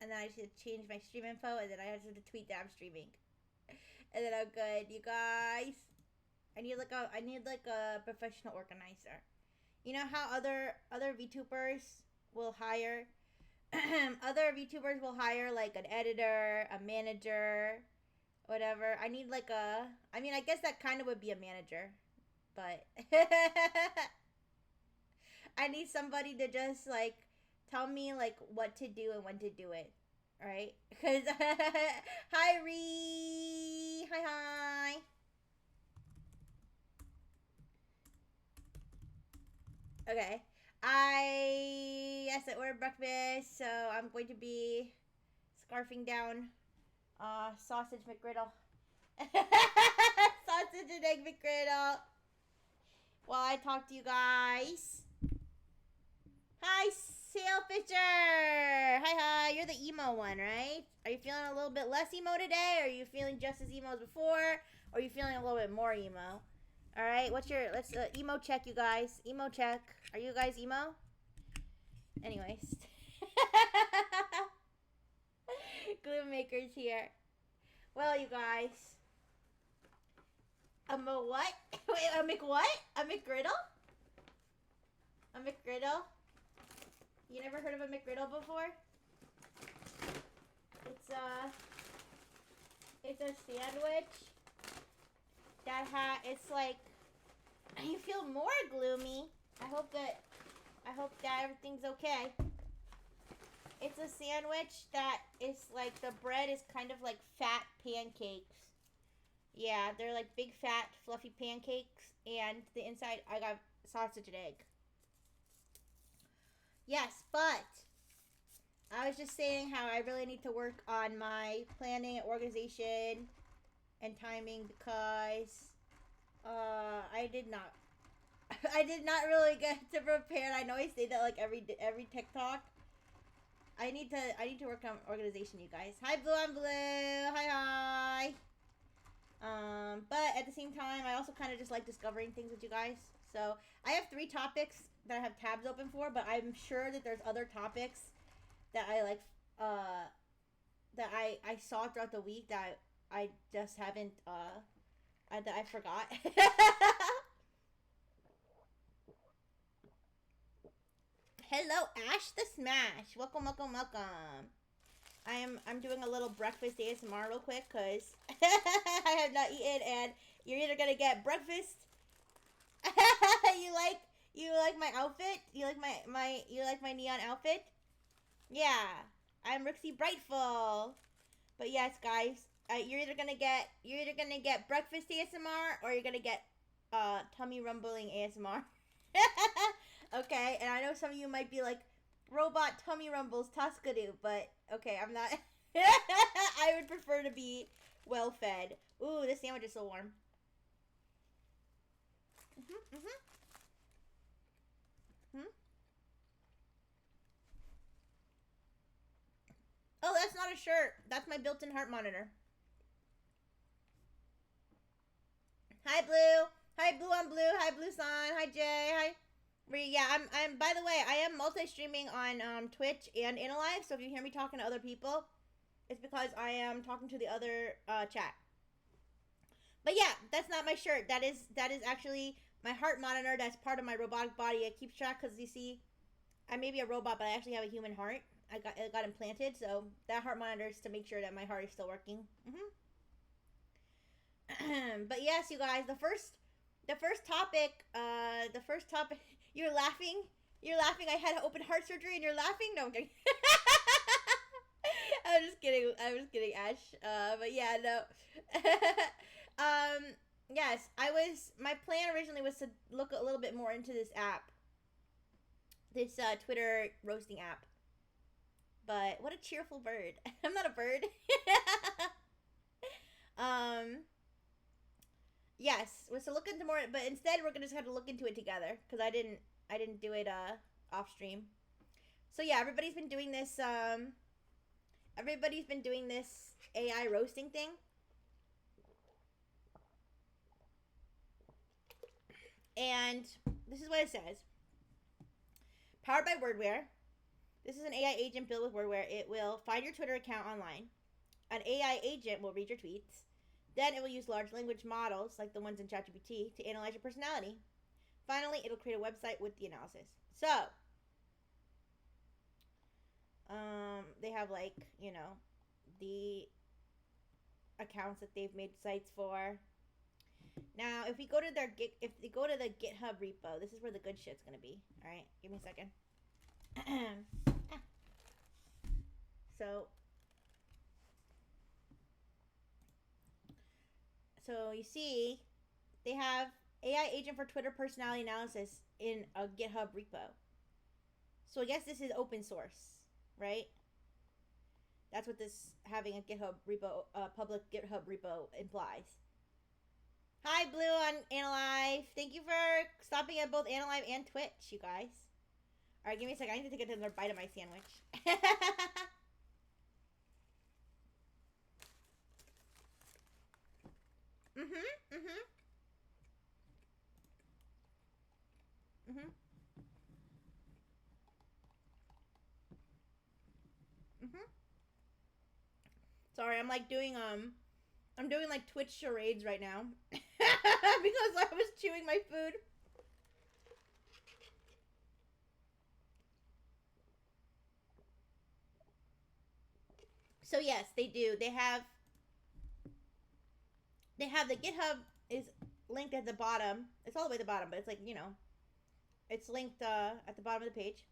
and then I just have to change my stream info, and then I have to tweet that I'm streaming, and then I'm good. You guys, I need like a professional organizer. You know how other VTubers will hire other VTubers will hire like an editor, a manager, whatever. I need like a. I mean, I guess that kind of would be a manager, but I need somebody to just like tell me like what to do and when to do it. Right? Because hi Ree, hi. Okay, I ordered breakfast, so I'm going to be scarfing down sausage McGriddle, sausage and egg McGriddle while I talk to you guys. Hi, Sail Fisher. Hi. You're the emo one, right? Are you feeling a little bit less emo today? Or are you feeling just as emo as before? Or are you feeling a little bit more emo? All right. Let's emo check, you guys. Emo check. Are you guys emo? Anyways, Glue Maker's here. Well, you guys, I'm a what? Wait, a Mc what? A McGriddle? A McGriddle? You never heard of a McGriddle before? It's a it's a sandwich it's like you feel more gloomy. I hope that everything's okay. It's a sandwich that is like the bread is kind of like fat pancakes. Yeah, they're like big fat fluffy pancakes, and the inside I got sausage and egg. Yes, but I was just saying how I really need to work on my planning and organization and timing because I did not I did not really get to prepare. I know I say that like every TikTok. I need to work on organization, you guys. Hi Blue, I'm Blue. Hi. But at the same time, I also kind of just like discovering things with you guys. So I have 3 topics that I have tabs open for, but I'm sure that there's other topics that I like that I saw throughout the week that I just haven't that I forgot. Hello, Ash the Smash. Welcome. I'm doing a little breakfast ASMR real quick because I have not eaten, and you're either gonna get breakfast. you like you like my outfit? You like my neon outfit? Yeah, I'm Rixie Brightful. But yes, guys, you're either gonna get breakfast ASMR or you're gonna get tummy rumbling ASMR. Okay, and I know some of you might be like, robot tummy rumbles Tuskadoo, but okay, I'm not. I would prefer to be well fed. Ooh, this sandwich is so warm. Hmm? Oh, that's not a shirt. That's my built-in heart monitor. Hi, Blue. Hi, Blue on Blue. Hi, Blue Sun. Hi, Jay. Hi. Yeah, I'm. By the way, I am multi-streaming on Twitch and in a live. So if you hear me talking to other people, it's because I am talking to the other chat. But yeah, that's not my shirt. That is actually my heart monitor. That's part of my robotic body. It keeps track because you see, I may be a robot, but I actually have a human heart. It got implanted, so that heart monitor is to make sure that my heart is still working. But yes, you guys, the first topic. You're laughing. You're laughing. I had open heart surgery, and you're laughing. No, I'm kidding. I'm just kidding. I was kidding, Ash. But yeah, no. Yes, I was. My plan originally was to look a little bit more into this app, this Twitter roasting app. But what a cheerful bird! I'm not a bird. um. Yes, was to look into more, but instead we're gonna just have to look into it together because I didn't do it off stream. So yeah, everybody's been doing this AI roasting thing, and this is what it says: powered by Wordware. This is an AI agent built with WordWare. It will find your Twitter account online. An AI agent will read your tweets. Then it will use large language models, like the ones in ChatGPT, to analyze your personality. Finally, it'll create a website with the analysis. So, they have, like, you know, the accounts that they've made sites for. Now, if we go to if they go to the GitHub repo, this is where the good shit's gonna be. All right, give me a second. So you see, they have AI agent for Twitter personality analysis in a GitHub repo. So I guess this is open source, right? That's what this having a GitHub repo, public GitHub repo implies. Hi, Blue on Analive. Thank you for stopping at both Analive and Twitch, you guys. All right, give me a second. I need to take another bite of my sandwich. Sorry, I'm like doing I'm doing like Twitch charades right now because I was chewing my food. So yes, they do. They have the GitHub is linked at the bottom. It's all the way at the bottom, but it's like, you know, it's linked at the bottom of the page.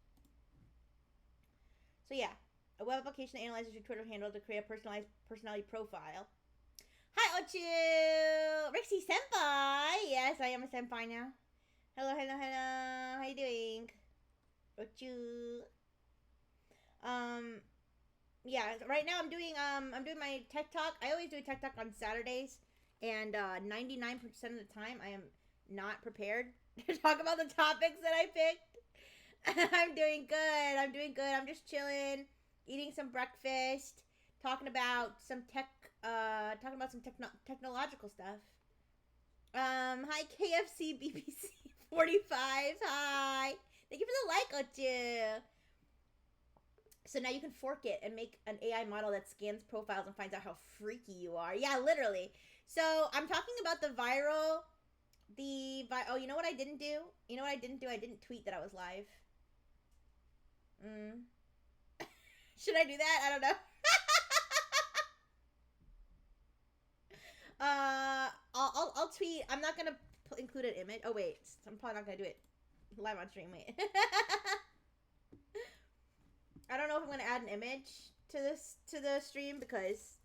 So yeah, a web application that analyzes your Twitter handle to create a personalized personality profile. Hi, Ochu! Rixie Senpai! Yes, I am a senpai now. Hello, hello, hello. How you doing? Ochu. Yeah, right now I'm doing my tech talk. I always do a tech talk on Saturdays, and 99% of the time I am not prepared to talk about the topics that I picked. I'm doing good. I'm just chilling, eating some breakfast, talking about some technological stuff. Hi KFC BBC 45. Hi. Thank you for the like, Ochu. So now you can fork it and make an AI model that scans profiles and finds out how freaky you are. Yeah, literally. So I'm talking about oh, you know what I didn't do? I didn't tweet that I was live. Should I do that? I don't know. I'll tweet. I'm not gonna include an image. Oh wait, I'm probably not gonna do it live on stream. Wait. I don't know if I'm gonna add an image to the stream because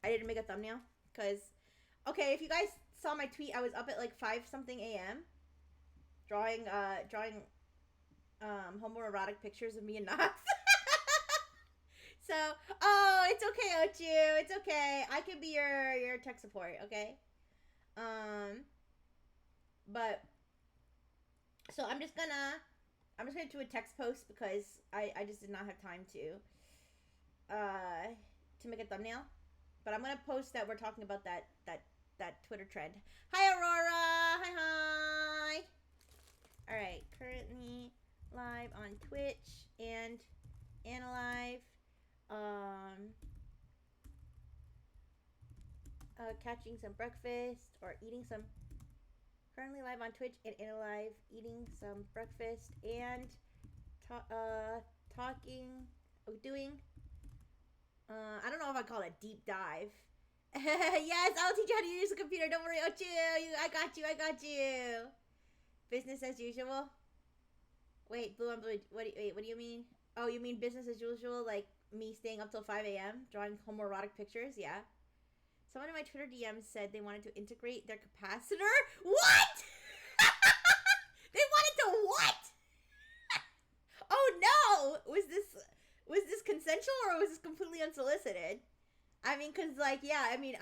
I didn't make a thumbnail. Because, okay, if you guys saw my tweet, I was up at like 5 something a.m. drawing homoerotic pictures of me and Knox. So, oh, it's okay, Ochu. It's okay. I can be your tech support, okay? But so I'm just gonna do a text post because I just did not have time to make a thumbnail. But I'm gonna post that we're talking about that Twitter trend. Hi, Aurora. Hi. All right, currently live on Twitch and Analive. Catching some breakfast or eating some. Currently live on Twitch and Analive, eating some breakfast and doing. I don't know if I call it deep dive. Yes, I'll teach you how to use a computer. Don't worry, Ochu. I got you. Business as usual. Wait, Blue on Blue. What do you mean? Oh, you mean business as usual, like me staying up till 5 a.m. drawing homoerotic pictures? Yeah. Someone in my Twitter DM said they wanted to integrate their capacitor. What? They wanted to what? Oh no! Was this consensual or was this completely unsolicited? I mean, cause like, yeah, I mean,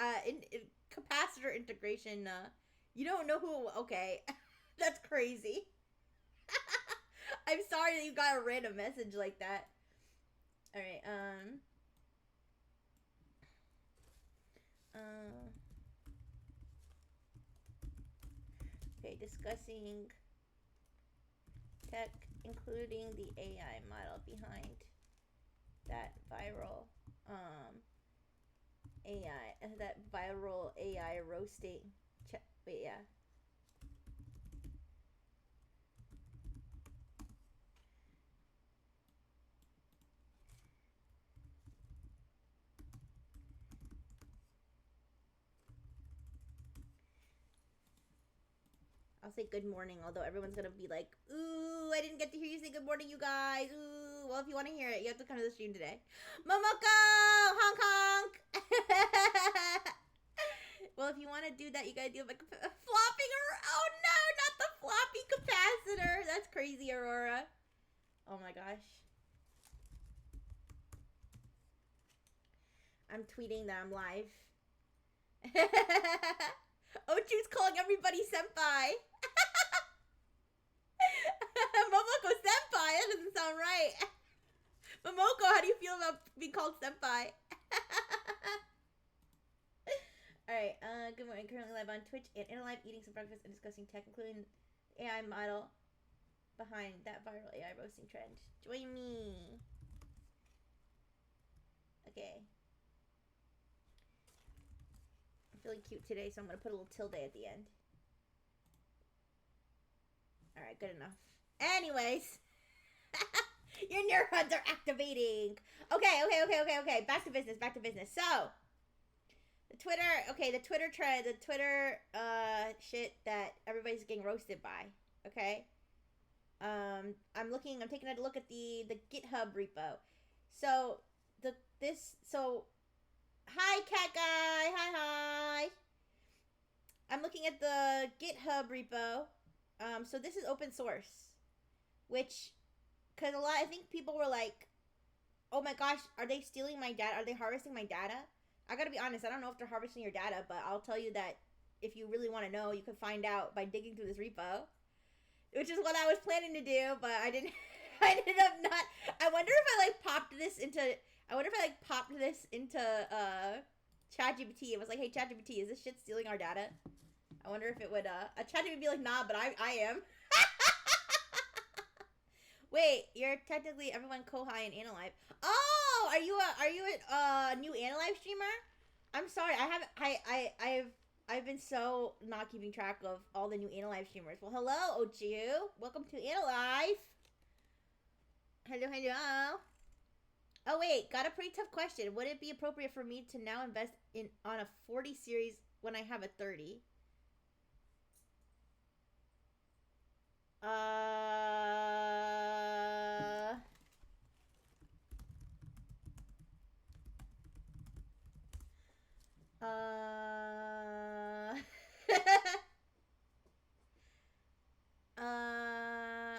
capacitor integration. You don't know who? Okay, that's crazy. I'm sorry that you got a random message like that. All right. Okay, discussing tech, including the AI model behind that viral AI, that viral AI roasting. Wait, yeah. I'll say good morning, although everyone's gonna be like, ooh, I didn't get to hear you say good morning, you guys. Ooh, well, if you want to hear it, you have to come to the stream today. Momoko! Honk honk! Well, if you want to do that, you gotta do like flopping oh no, not the floppy capacitor. That's crazy, Aurora. Oh my gosh. I'm tweeting that I'm live. Ochu's calling everybody senpai. Momoko senpai? That doesn't sound right. Momoko, how do you feel about being called senpai? Alright, good morning. Currently live on Twitch and in live eating some breakfast and discussing tech, including the AI model behind that viral AI roasting trend. Join me. Okay. I'm feeling cute today, so I'm gonna put a little tilde at the end. Alright, good enough. Anyways. Your neurons are activating. Okay. Back to business. So, the Twitter trend, the Twitter shit that everybody's getting roasted by. Okay. I'm taking a look at the GitHub repo. So hi cat guy, hi. I'm looking at the GitHub repo. So this is open source, which, cause I think people were like, oh my gosh, are they stealing my data? Are they harvesting my data? I gotta be honest, I don't know if they're harvesting your data, but I'll tell you that if you really want to know, you can find out by digging through this repo, which is what I was planning to do, but I didn't. I ended up not. I wonder if I popped this into ChatGPT. It was like, hey ChatGPT, is this shit stealing our data? I wonder if it would. ChatGPT would be like, nah, but I am. Wait, you're technically everyone Kohai and Analive. Oh, are you a new Analive streamer? I'm sorry, I've been so not keeping track of all the new Analive streamers. Well, hello, Ochu. Welcome to Analive. Hello. Oh wait, got a pretty tough question. Would it be appropriate for me to now invest on a 40 series when I have a 30?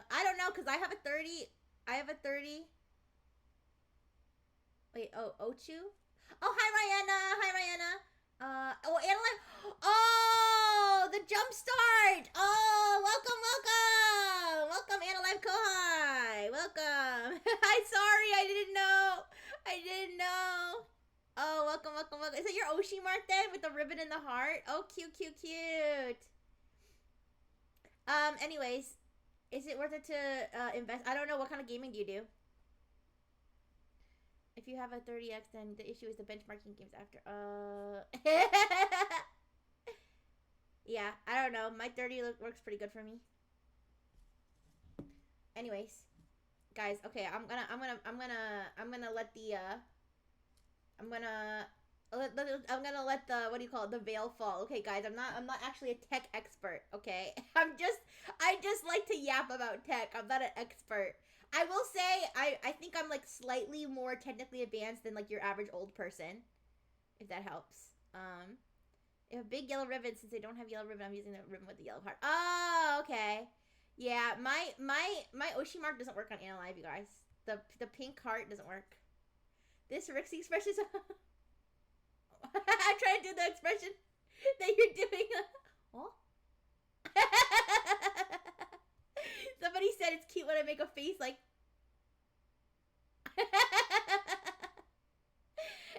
I don't know, because I have a 30. Wait, oh, Ochu? Oh, hi, Rihanna. Oh, Adeline. Oh, the jump start. Oh, welcome. Welcome, Adeline Kohai. Welcome. I'm sorry, I didn't know. Oh, welcome. Is it your Oshi mark then with the ribbon and the heart? Oh, cute. Anyways, is it worth it to invest? I don't know. What kind of gaming do you do? If you have a 30x, then the issue is the benchmarking games after. Yeah, I don't know. My 30 works pretty good for me. Anyways, guys, okay, I'm gonna let the what do you call it, the veil fall. Okay, guys, I'm not actually a tech expert. Okay, I just like to yap about tech. I'm not an expert. I will say I think I'm like slightly more technically advanced than like your average old person, if that helps. If a big yellow ribbon, since they don't have yellow ribbon, I'm using the ribbon with the yellow heart. Oh, okay. Yeah, my Oshi mark doesn't work on Analive, you guys. The pink heart doesn't work. This Rixie expression is I'm trying to do the expression that you're doing. Oh. Somebody said it's cute when I make a face like.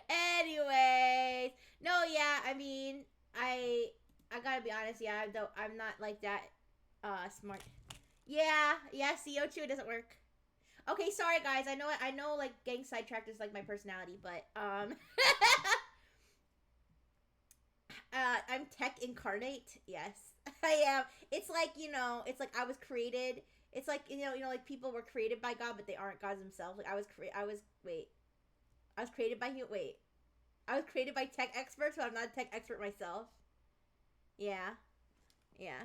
Anyways, no, yeah, I mean, I gotta be honest, yeah, I'm not like that smart. Yeah, CO2 doesn't work. Okay, sorry guys. I know like getting sidetracked is like my personality, but I'm tech incarnate. Yes, I am. It's like, it's like I was created. It's like, like people were created by God, but they aren't gods themselves. Like I was created by I was created by tech experts, but I'm not a tech expert myself. Yeah, yeah.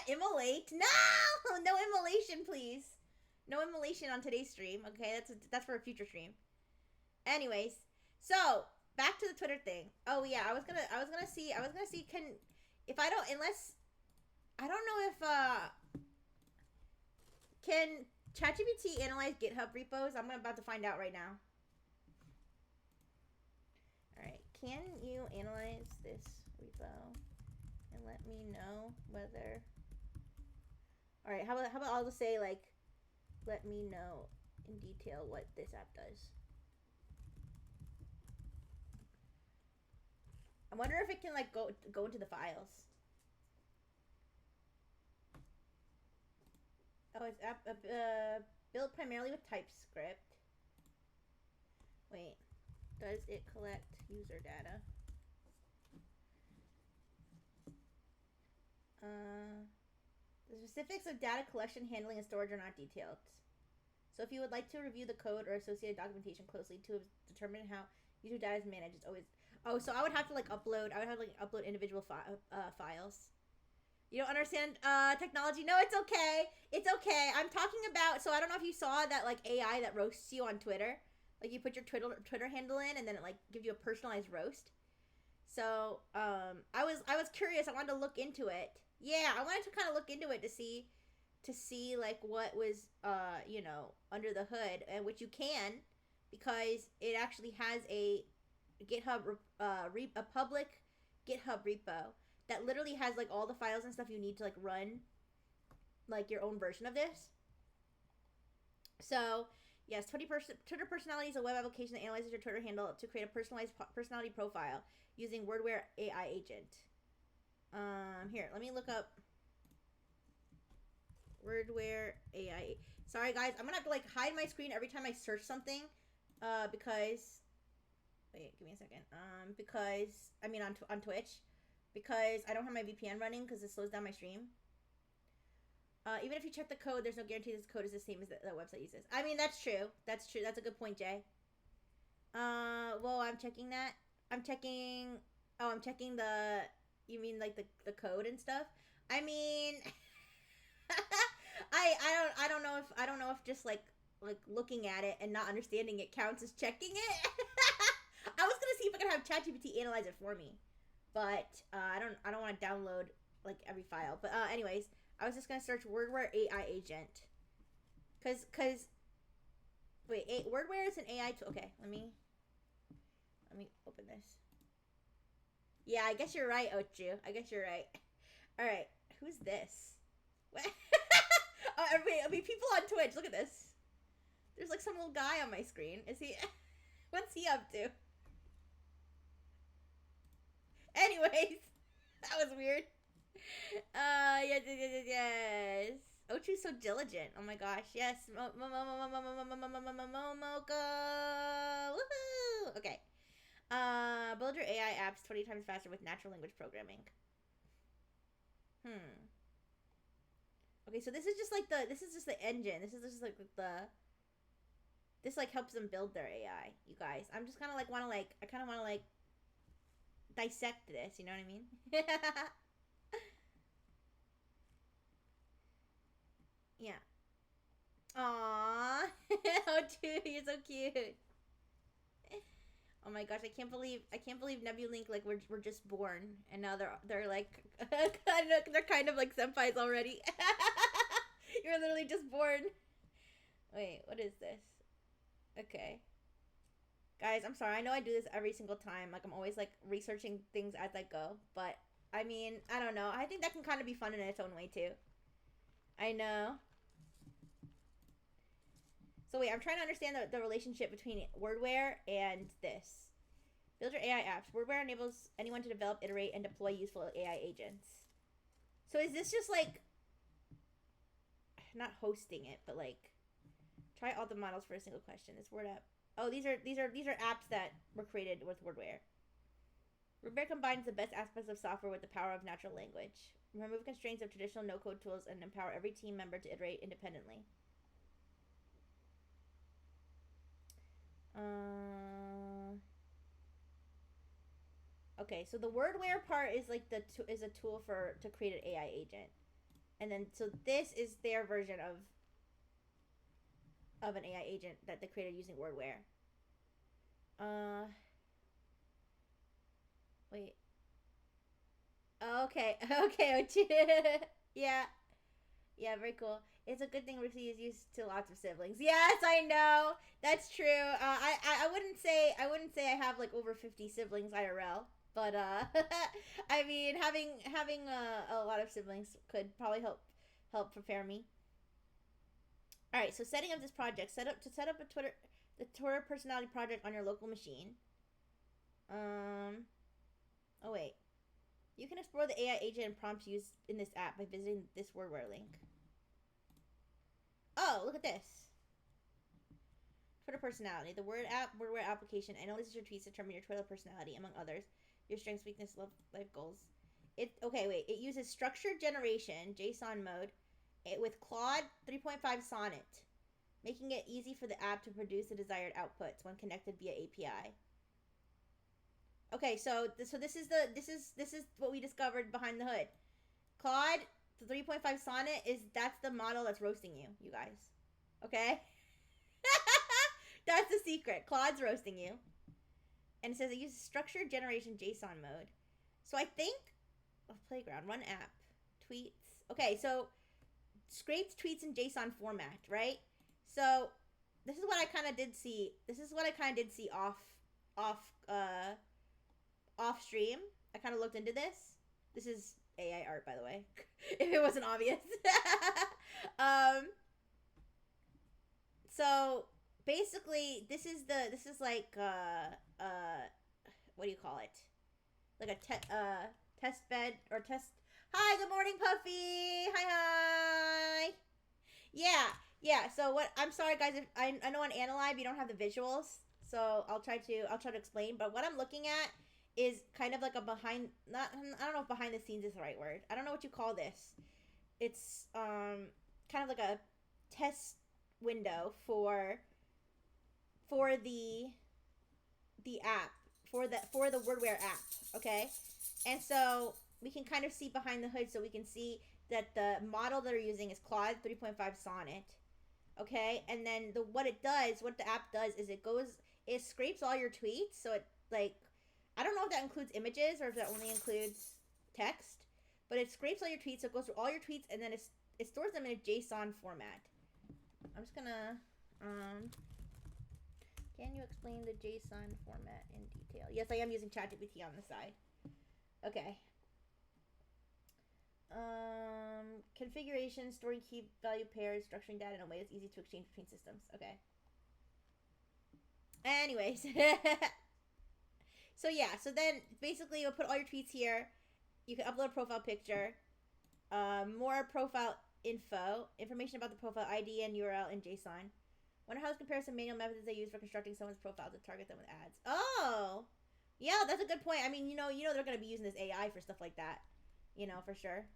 Immolate? No, no immolation, please. No immolation on today's stream. Okay, that's for a future stream. Anyways, so back to the Twitter thing. Oh yeah, I was gonna see can if I don't unless I don't know if can ChatGPT analyze GitHub repos. I'm about to find out right now. All right, can you analyze this repo and let me know whether? All right, how about I'll just say like, let me know in detail what this app does. I wonder if it can like go into the files. Oh, it's built primarily with TypeScript. Wait, does it collect user data? The specifics of data collection, handling, and storage are not detailed. So if you would like to review the code or associated documentation closely to determine how user data is managed, it's always... Oh, so I would have to like upload individual files. You don't understand technology? No, it's okay. It's okay. I'm talking about... So I don't know if you saw that like AI that roasts you on Twitter. Like you put your Twitter handle in and then it like gives you a personalized roast. So I was curious. I wanted to look into it. Yeah, I wanted to kind of look into it to see like what was under the hood, and which you can, because it actually has a GitHub a public GitHub repo that literally has like all the files and stuff you need to like run like your own version of this. So yes, Twitter Personality is a web application that analyzes your Twitter handle to create a personalized personality profile using WordWare AI agent. Here, let me look up WordWare AI. Sorry guys, I'm gonna have to like hide my screen every time I search something, because wait, give me a second. Because I mean on Twitch, because I don't have my VPN running because it slows down my stream. Even if you check the code, there's no guarantee this code is the same as the website uses. I mean, that's true. That's true. That's a good point, Jay. Well, I'm checking that. I'm checking. Oh, I'm checking the. You mean like the code and stuff? I mean, I don't know if just like looking at it and not understanding it counts as checking it. I was gonna see if I could have ChatGPT analyze it for me, but I don't want to download like every file. But anyways, I was just gonna search WordWare AI agent, cause wait, WordWare is an AI tool. Okay, let me open this. Yeah, I guess you're right, Ochu. I guess you're right. All right, who's this? What? I mean, people on Twitch. Look at this. There's like some little guy on my screen. Is he? What's he up to? Anyways, that was weird. Yes. Ochu's so diligent. Oh my gosh, yes. Mocha. Woohoo! Okay. Build your AI apps 20 times faster with natural language programming. Okay, so this is just like the engine. This is just like this like helps them build their AI, you guys. I'm just kind of like I kind of want to like dissect this, you know what I mean? Yeah. Aww. Oh, dude, you're so cute. Oh my gosh, I can't believe Nebulink like we're just born and now they're like they're kind of like senpais already. You're literally just born. Wait, what is this? Okay. Guys, I'm sorry. I know I do this every single time. Like I'm always like researching things as I go, but I mean, I don't know. I think that can kind of be fun in its own way too. I know. So wait, I'm trying to understand the relationship between WordWare and this. Build your AI apps. WordWare enables anyone to develop, iterate, and deploy useful AI agents. So is this just like, not hosting it, but like, Try all the models for a single question. This word app. Oh, these are apps that were created with WordWare. WordWare combines the best aspects of software with the power of natural language. Remove constraints of traditional no-code tools and empower every team member to iterate independently. Okay, so the WordWare part is like is a tool to create an AI agent, and then so this is their version of an AI agent that they created using WordWare. Wait. Okay, okay, yeah, yeah, very cool. It's a good thing Rixie is used to lots of siblings. Yes, I know. That's true. I wouldn't say I have like over 50 siblings IRL, but I mean having a lot of siblings could probably help prepare me. All right, so setting up this project. Set up the Twitter personality project on your local machine. Oh wait. You can explore the AI agent and prompts used in this app by visiting this WordWare link. Oh, look at this. Twitter personality. The WordWare application analyzes your tweets to determine your Twitter personality, among others. Your strengths, weakness, life goals. It uses structured generation, JSON mode, with Claude 3.5 Sonnet, making it easy for the app to produce the desired outputs when connected via API. Okay, so this is what we discovered behind the hood. Claude 3.5 Sonnet that's the model that's roasting you, you guys. Okay? That's the secret. Claude's roasting you. And it says it uses structured generation JSON mode. So I think Playground, run app, tweets. Okay, so scrapes tweets in JSON format, right? So this is what I kind of did see. This is what I kind of did see off stream. I kind of looked into this. This is AI art, by the way, if it wasn't obvious. So basically, this is like what do you call it? Like a test bed or test. Hi, good morning, Puffy. Hi. Yeah. So what? I'm sorry, guys. If I know on Analive you don't have the visuals, so I'll try to explain. But what I'm looking at is kind of like a behind. I don't know if behind the scenes is the right word. I don't know what you call this. It's kind of like a test window for the app for the WordWare app. Okay, and so we can kind of see behind the hood, so we can see that the model that they're using is Claude 3.5 Sonnet. Okay, and then what the app does is it scrapes all your tweets, so it like, I don't know if that includes images or if that only includes text, but it scrapes all your tweets, so it goes through all your tweets, and then it stores them in a JSON format. I'm just gonna can you explain the JSON format in detail? Yes, I am using ChatGPT on the side. Okay. Configuration, storing key value pairs, structuring data in a way that's easy to exchange between systems. Okay. Anyways. So yeah, so then basically you'll put all your tweets here. You can upload a profile picture. More profile info. Information about the profile ID and URL in JSON. Wonder how this compares to manual methods they use for constructing someone's profile to target them with ads. Oh! Yeah, that's a good point. I mean, you know they're going to be using this AI for stuff like that. For sure.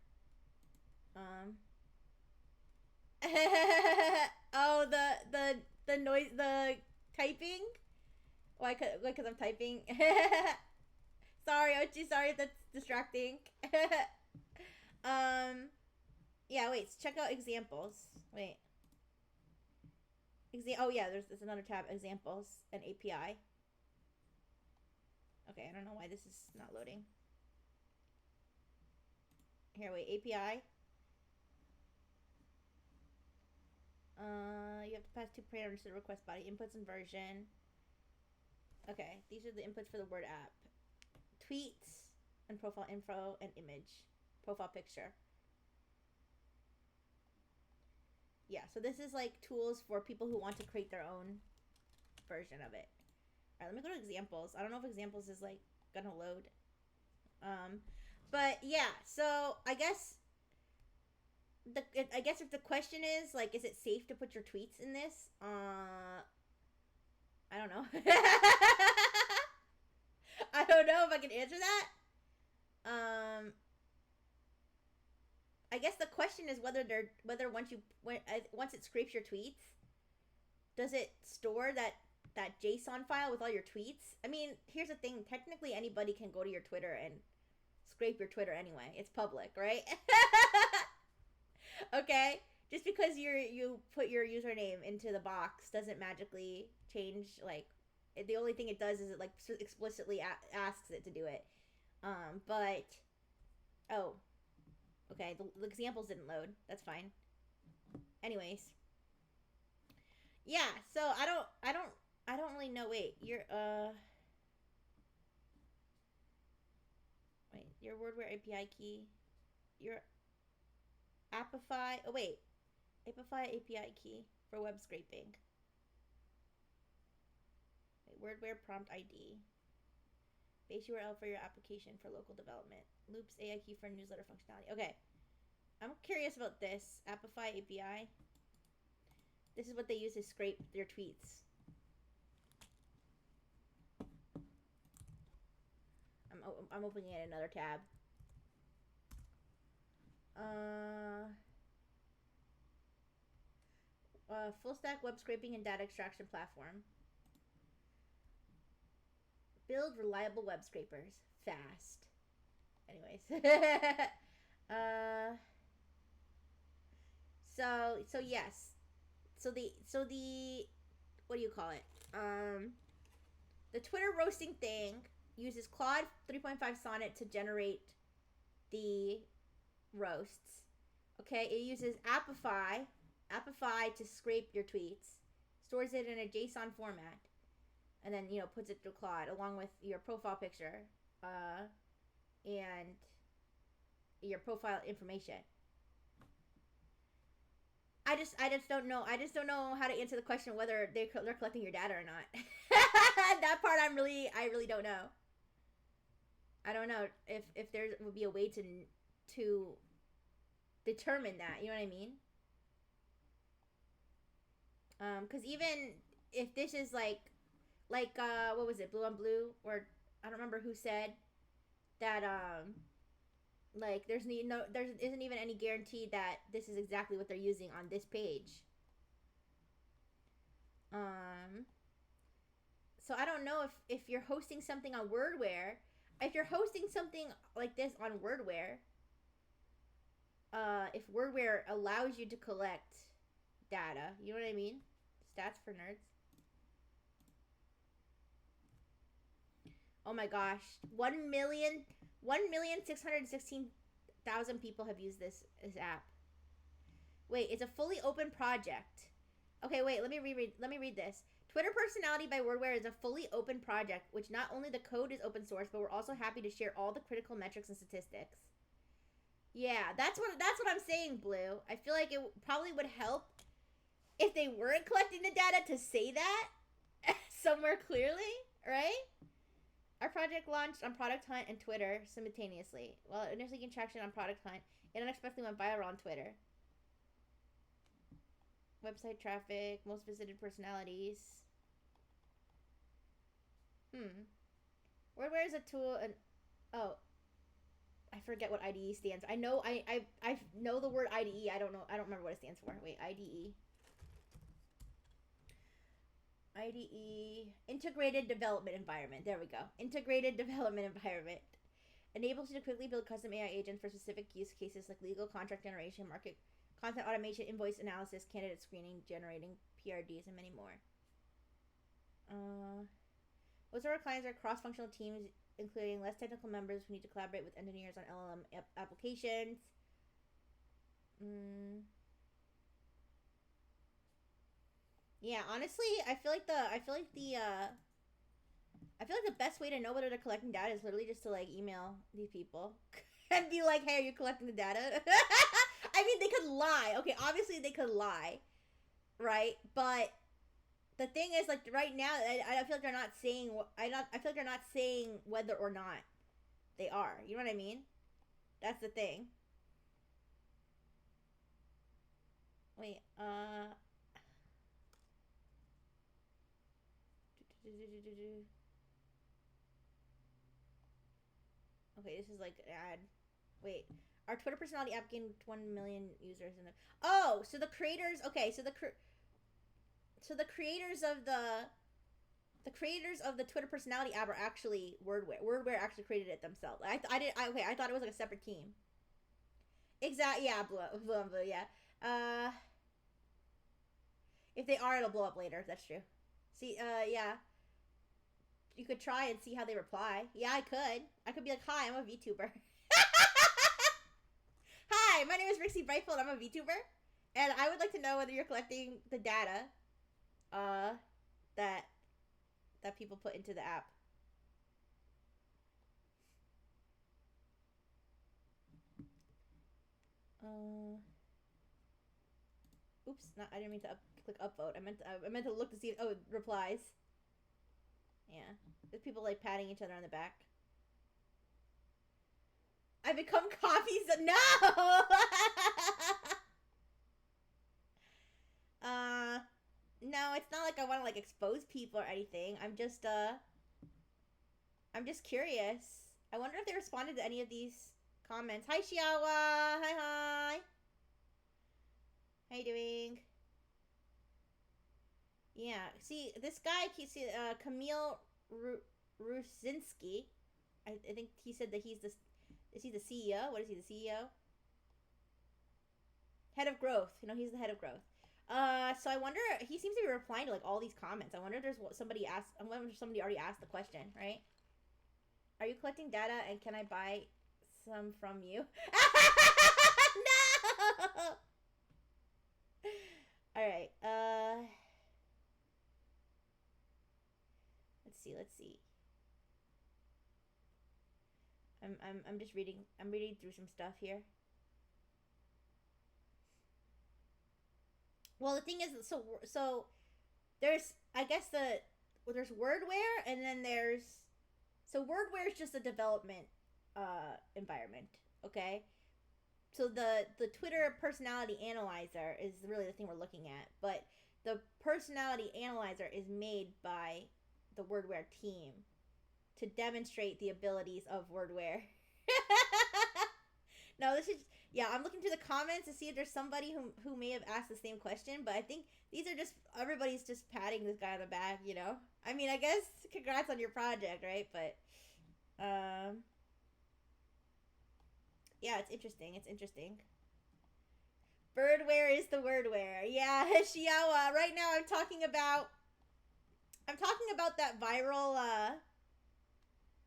Oh, the noise, the typing. Why? Because I'm typing. Sorry, Ochi. Sorry if that's distracting. Yeah. Wait. Check out examples. Wait. Oh yeah. There's another tab. Examples and API. Okay. I don't know why this is not loading. Here. Wait. API. You have to pass 2 parameters to the request body. Inputs and version. Okay, these are the inputs for the Word app. Tweets and profile info and image. Profile picture. Yeah, so this is like tools for people who want to create their own version of it. Alright, let me go to examples. I don't know if examples is like gonna load. But yeah, so I guess I guess if the question is like, is it safe to put your tweets in this? I don't know. I don't know if I can answer that. Um, I guess the question is whether once it scrapes your tweets, does it store that JSON file with all your tweets? I mean, here's the thing. Technically, anybody can go to your Twitter and scrape your Twitter anyway. It's public, right? Okay? Just because you put your username into the box doesn't magically change, like, the only thing it does is it, like, explicitly asks it to do it. But, oh, okay, the examples didn't load. That's fine. Anyways. Yeah, so I don't really know. Wait, your WordWare API key, your Apify. Oh wait, Apify API key for web scraping. Wait, WordWare prompt ID. Base URL for your application for local development. Loops AI key for newsletter functionality. Okay, I'm curious about this Apify API. This is what they use to scrape their tweets. I'm opening it in another tab. Full stack web scraping and data extraction platform. Build reliable web scrapers fast. Anyways, so yes, so the what do you call it? The Twitter roasting thing uses Claude 3.5 Sonnet to generate the roasts. Okay, it uses Apify to scrape your tweets, stores it in a JSON format, and then puts it through Claude along with your profile picture, and your profile information. I just don't know. I just don't know how to answer the question whether they're collecting your data or not. That part I really don't know. I don't know if there would be a way to determine that. You know what I mean? Because even if this is like what was it, Blue on Blue, or I don't remember who said that like there isn't even any guarantee that this is exactly what they're using on this page. So I don't know if you're hosting something on WordWare. If you're hosting something like this on WordWare, if WordWare allows you to collect data, you know what I mean? Stats for nerds. Oh my gosh, 1,616,000 people have used this app. Wait, it's a fully open project. Okay, wait, let me read this. Twitter Personality by WordWare is a fully open project, which not only the code is open source, but we're also happy to share all the critical metrics and statistics. Yeah, that's what I'm saying, Blue. I feel like it probably would help if they weren't collecting the data to say that somewhere clearly, right? Our project launched on Product Hunt and Twitter simultaneously. Well, it initially gained traction on Product Hunt, it unexpectedly went viral on Twitter. Website traffic, most visited personalities. WordWare is a tool, and oh, I forget what IDE stands for. I know I know the word IDE. I don't remember what it stands for. Wait, IDE. IDE, Integrated Development Environment. There we go. Integrated Development Environment. Enables you to quickly build custom AI agents for specific use cases like legal, contract generation, market content automation, invoice analysis, candidate screening, generating PRDs, and many more. Most of our clients are cross-functional teams, including less technical members who need to collaborate with engineers on LLM applications. Yeah, honestly, I feel like the best way to know whether they're collecting data is literally just to like email these people and be like, "Hey, are you collecting the data?" I mean, they could lie. Okay, obviously they could lie, right? But the thing is, like right now, I feel like they're not saying. I feel like they're not saying whether or not they are. You know what I mean? That's the thing. Wait, okay, this is like an ad. Wait, our Twitter personality app gained 1 million users in the. Oh, so the creators. Okay, so the creators of the Twitter personality app are actually Wordware. Wordware actually created it themselves. I thought it was like a separate team. Exactly. Yeah. Blah. Yeah. Uh. If they are, it'll blow up later. That's true. See. Yeah. You could try and see how they reply. Yeah, I could. I could be like, "Hi, I'm a VTuber." Hi, my name is Rixie Brightfield. I'm a VTuber, and I would like to know whether you're collecting the data, uh, that people put into the app. Uh, oops, not. I didn't mean to click upvote. I meant to look to see if replies. Yeah, there's people like patting each other on the back. I become coffee's no. No, it's not like I want to like expose people or anything. I'm just curious. I wonder if they responded to any of these comments. Hi, Shiawa. Hi. How you doing? Yeah. See, this guy, Camille Rusinski. I think he said that he's the. Is he the CEO? What is he, the CEO? Head of growth. He's the head of growth. So I wonder. He seems to be replying to like all these comments. I wonder if there's somebody asked. I wonder if somebody already asked the question, right? Are you collecting data and can I buy some from you? No! Alright, let's see. I'm just I'm reading through some stuff here. Well, the thing is, so there's, I guess there's Wordware, and then so Wordware is just a development environment, okay? So the Twitter personality analyzer is really the thing we're looking at, but the personality analyzer is made by the Wordware team to demonstrate the abilities of Wordware. No, this is, yeah. I'm looking through the comments to see if there's somebody who may have asked the same question, but I think these are just everybody's just patting this guy on the back. I mean, I guess congrats on your project, right? But yeah, it's interesting. It's interesting. Birdware is the wordware. Yeah, Shiawa. Right now, I'm talking about that viral.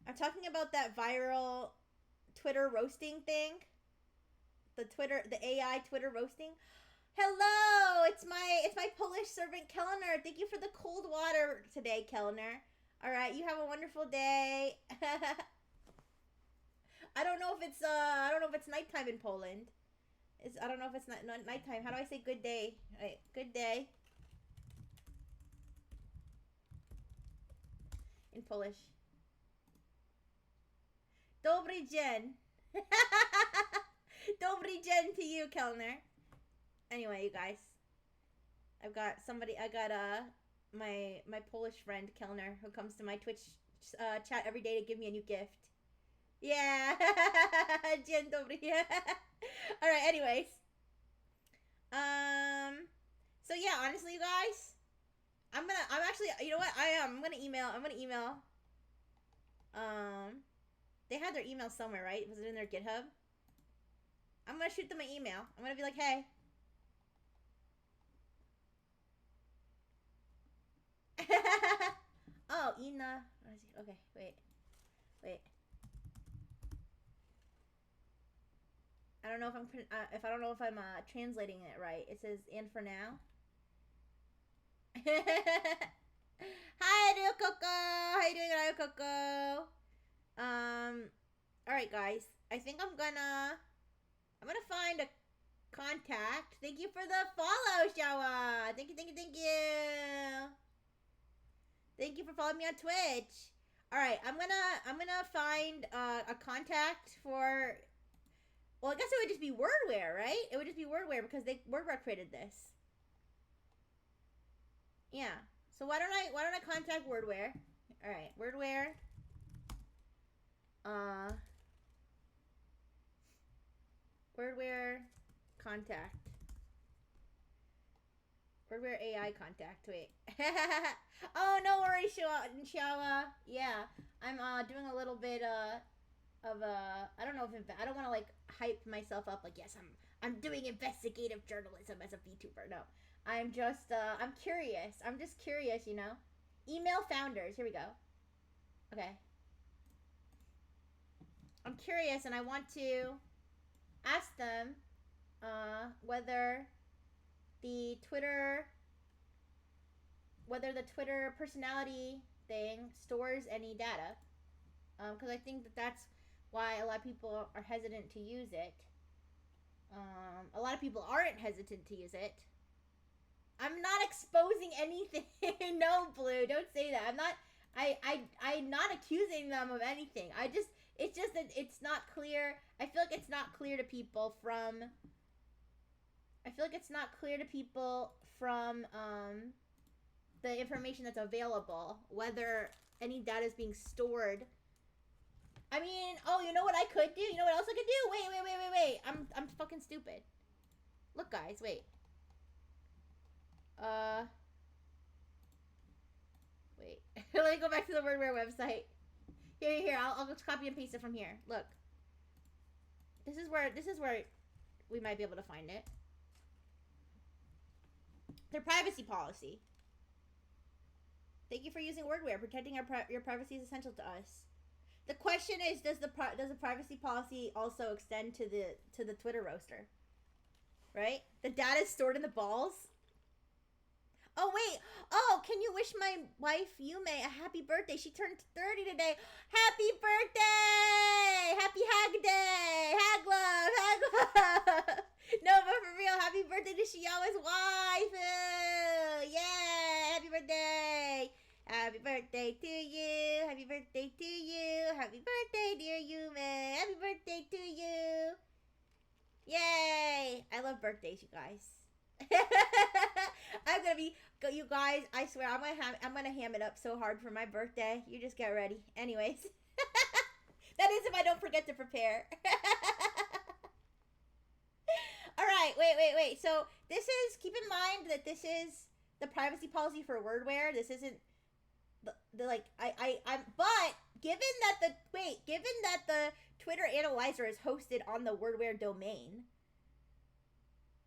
I'm talking about that viral Twitter roasting thing. The AI Twitter roasting. Hello, it's my Polish servant Kellner. Thank you for the cold water today, Kellner. All right, you have a wonderful day. I don't know if it's nighttime in Poland. I don't know if it's not nighttime. How do I say good day? All right, good day in Polish. Dobry dzień. Dobry dzień to you, Kellner. Anyway, you guys, I got my Polish friend Kellner who comes to my Twitch chat every day to give me a new gift. Yeah. Dzień dobry. All right, anyways. So yeah, honestly, you guys, I'm actually, you know what? I'm gonna email. They had their email somewhere, right? Was it in their GitHub? I'm gonna shoot them an email. I'm gonna be like, hey. Oh, Ina. Okay, wait. I don't know if I'm translating it right. It says "in for now." Hi, Ryokoko. How you doing, Ryokoko? All right, guys. I think I'm gonna find a contact. Thank you for the follow, Shawa. Thank you. Thank you for following me on Twitch. All right, I'm gonna find a contact for Well, I guess it would just be Wordware, right? It would just be Wordware because Wordware created this. Yeah. So why don't I contact Wordware? All right, Wordware. Wordware contact. Wordware AI contact. Wait. Oh, no worries, Xiaowa. Yeah, I'm doing a little bit of I don't know if I don't want to like hype myself up like yes I'm doing investigative journalism as a VTuber. No, I'm just I'm curious. I'm just curious, you know. Email founders. Here we go. Okay. I'm curious and I want to ask them whether the Twitter personality thing stores any data. Because I think that's why a lot of people are hesitant to use it. A lot of people aren't hesitant to use it. I'm not exposing anything. No, Blue, don't say that. I'm not. I'm not accusing them of anything. It's just that it's not clear. I feel like it's not clear to people from. I feel like it's not clear to people from the information that's available whether any data is being stored. I mean, oh, you know what I could do? You know what else I could do? Wait. I'm fucking stupid. Look, guys, wait. Wait. Let me go back to the Wordware website. Here. I'll just copy and paste it from here. Look. This is where we might be able to find it. Their privacy policy. Thank you for using Wordware. Protecting your privacy is essential to us. The question is, does the privacy policy also extend to the Twitter roaster? Right? The data is stored in the balls. Oh wait. Oh, can you wish my wife Yume a happy birthday? She turned 30 today. Happy birthday! Happy Hag Day! Hag love! No, but for real, happy birthday to Xiaowa's wife! Yeah! Happy birthday! Happy birthday to you! Happy birthday to you! Happy birthday, dear Yume! Happy birthday to you! Yay! I love birthdays, you guys. I'm gonna be, you guys, I swear, I'm gonna ham it up so hard for my birthday. You just get ready. Anyways. That is if I don't forget to prepare. Alright, wait. So, this is, keep in mind that this is the privacy policy for Wordware. This isn't but given that the Twitter analyzer is hosted on the Wordware domain,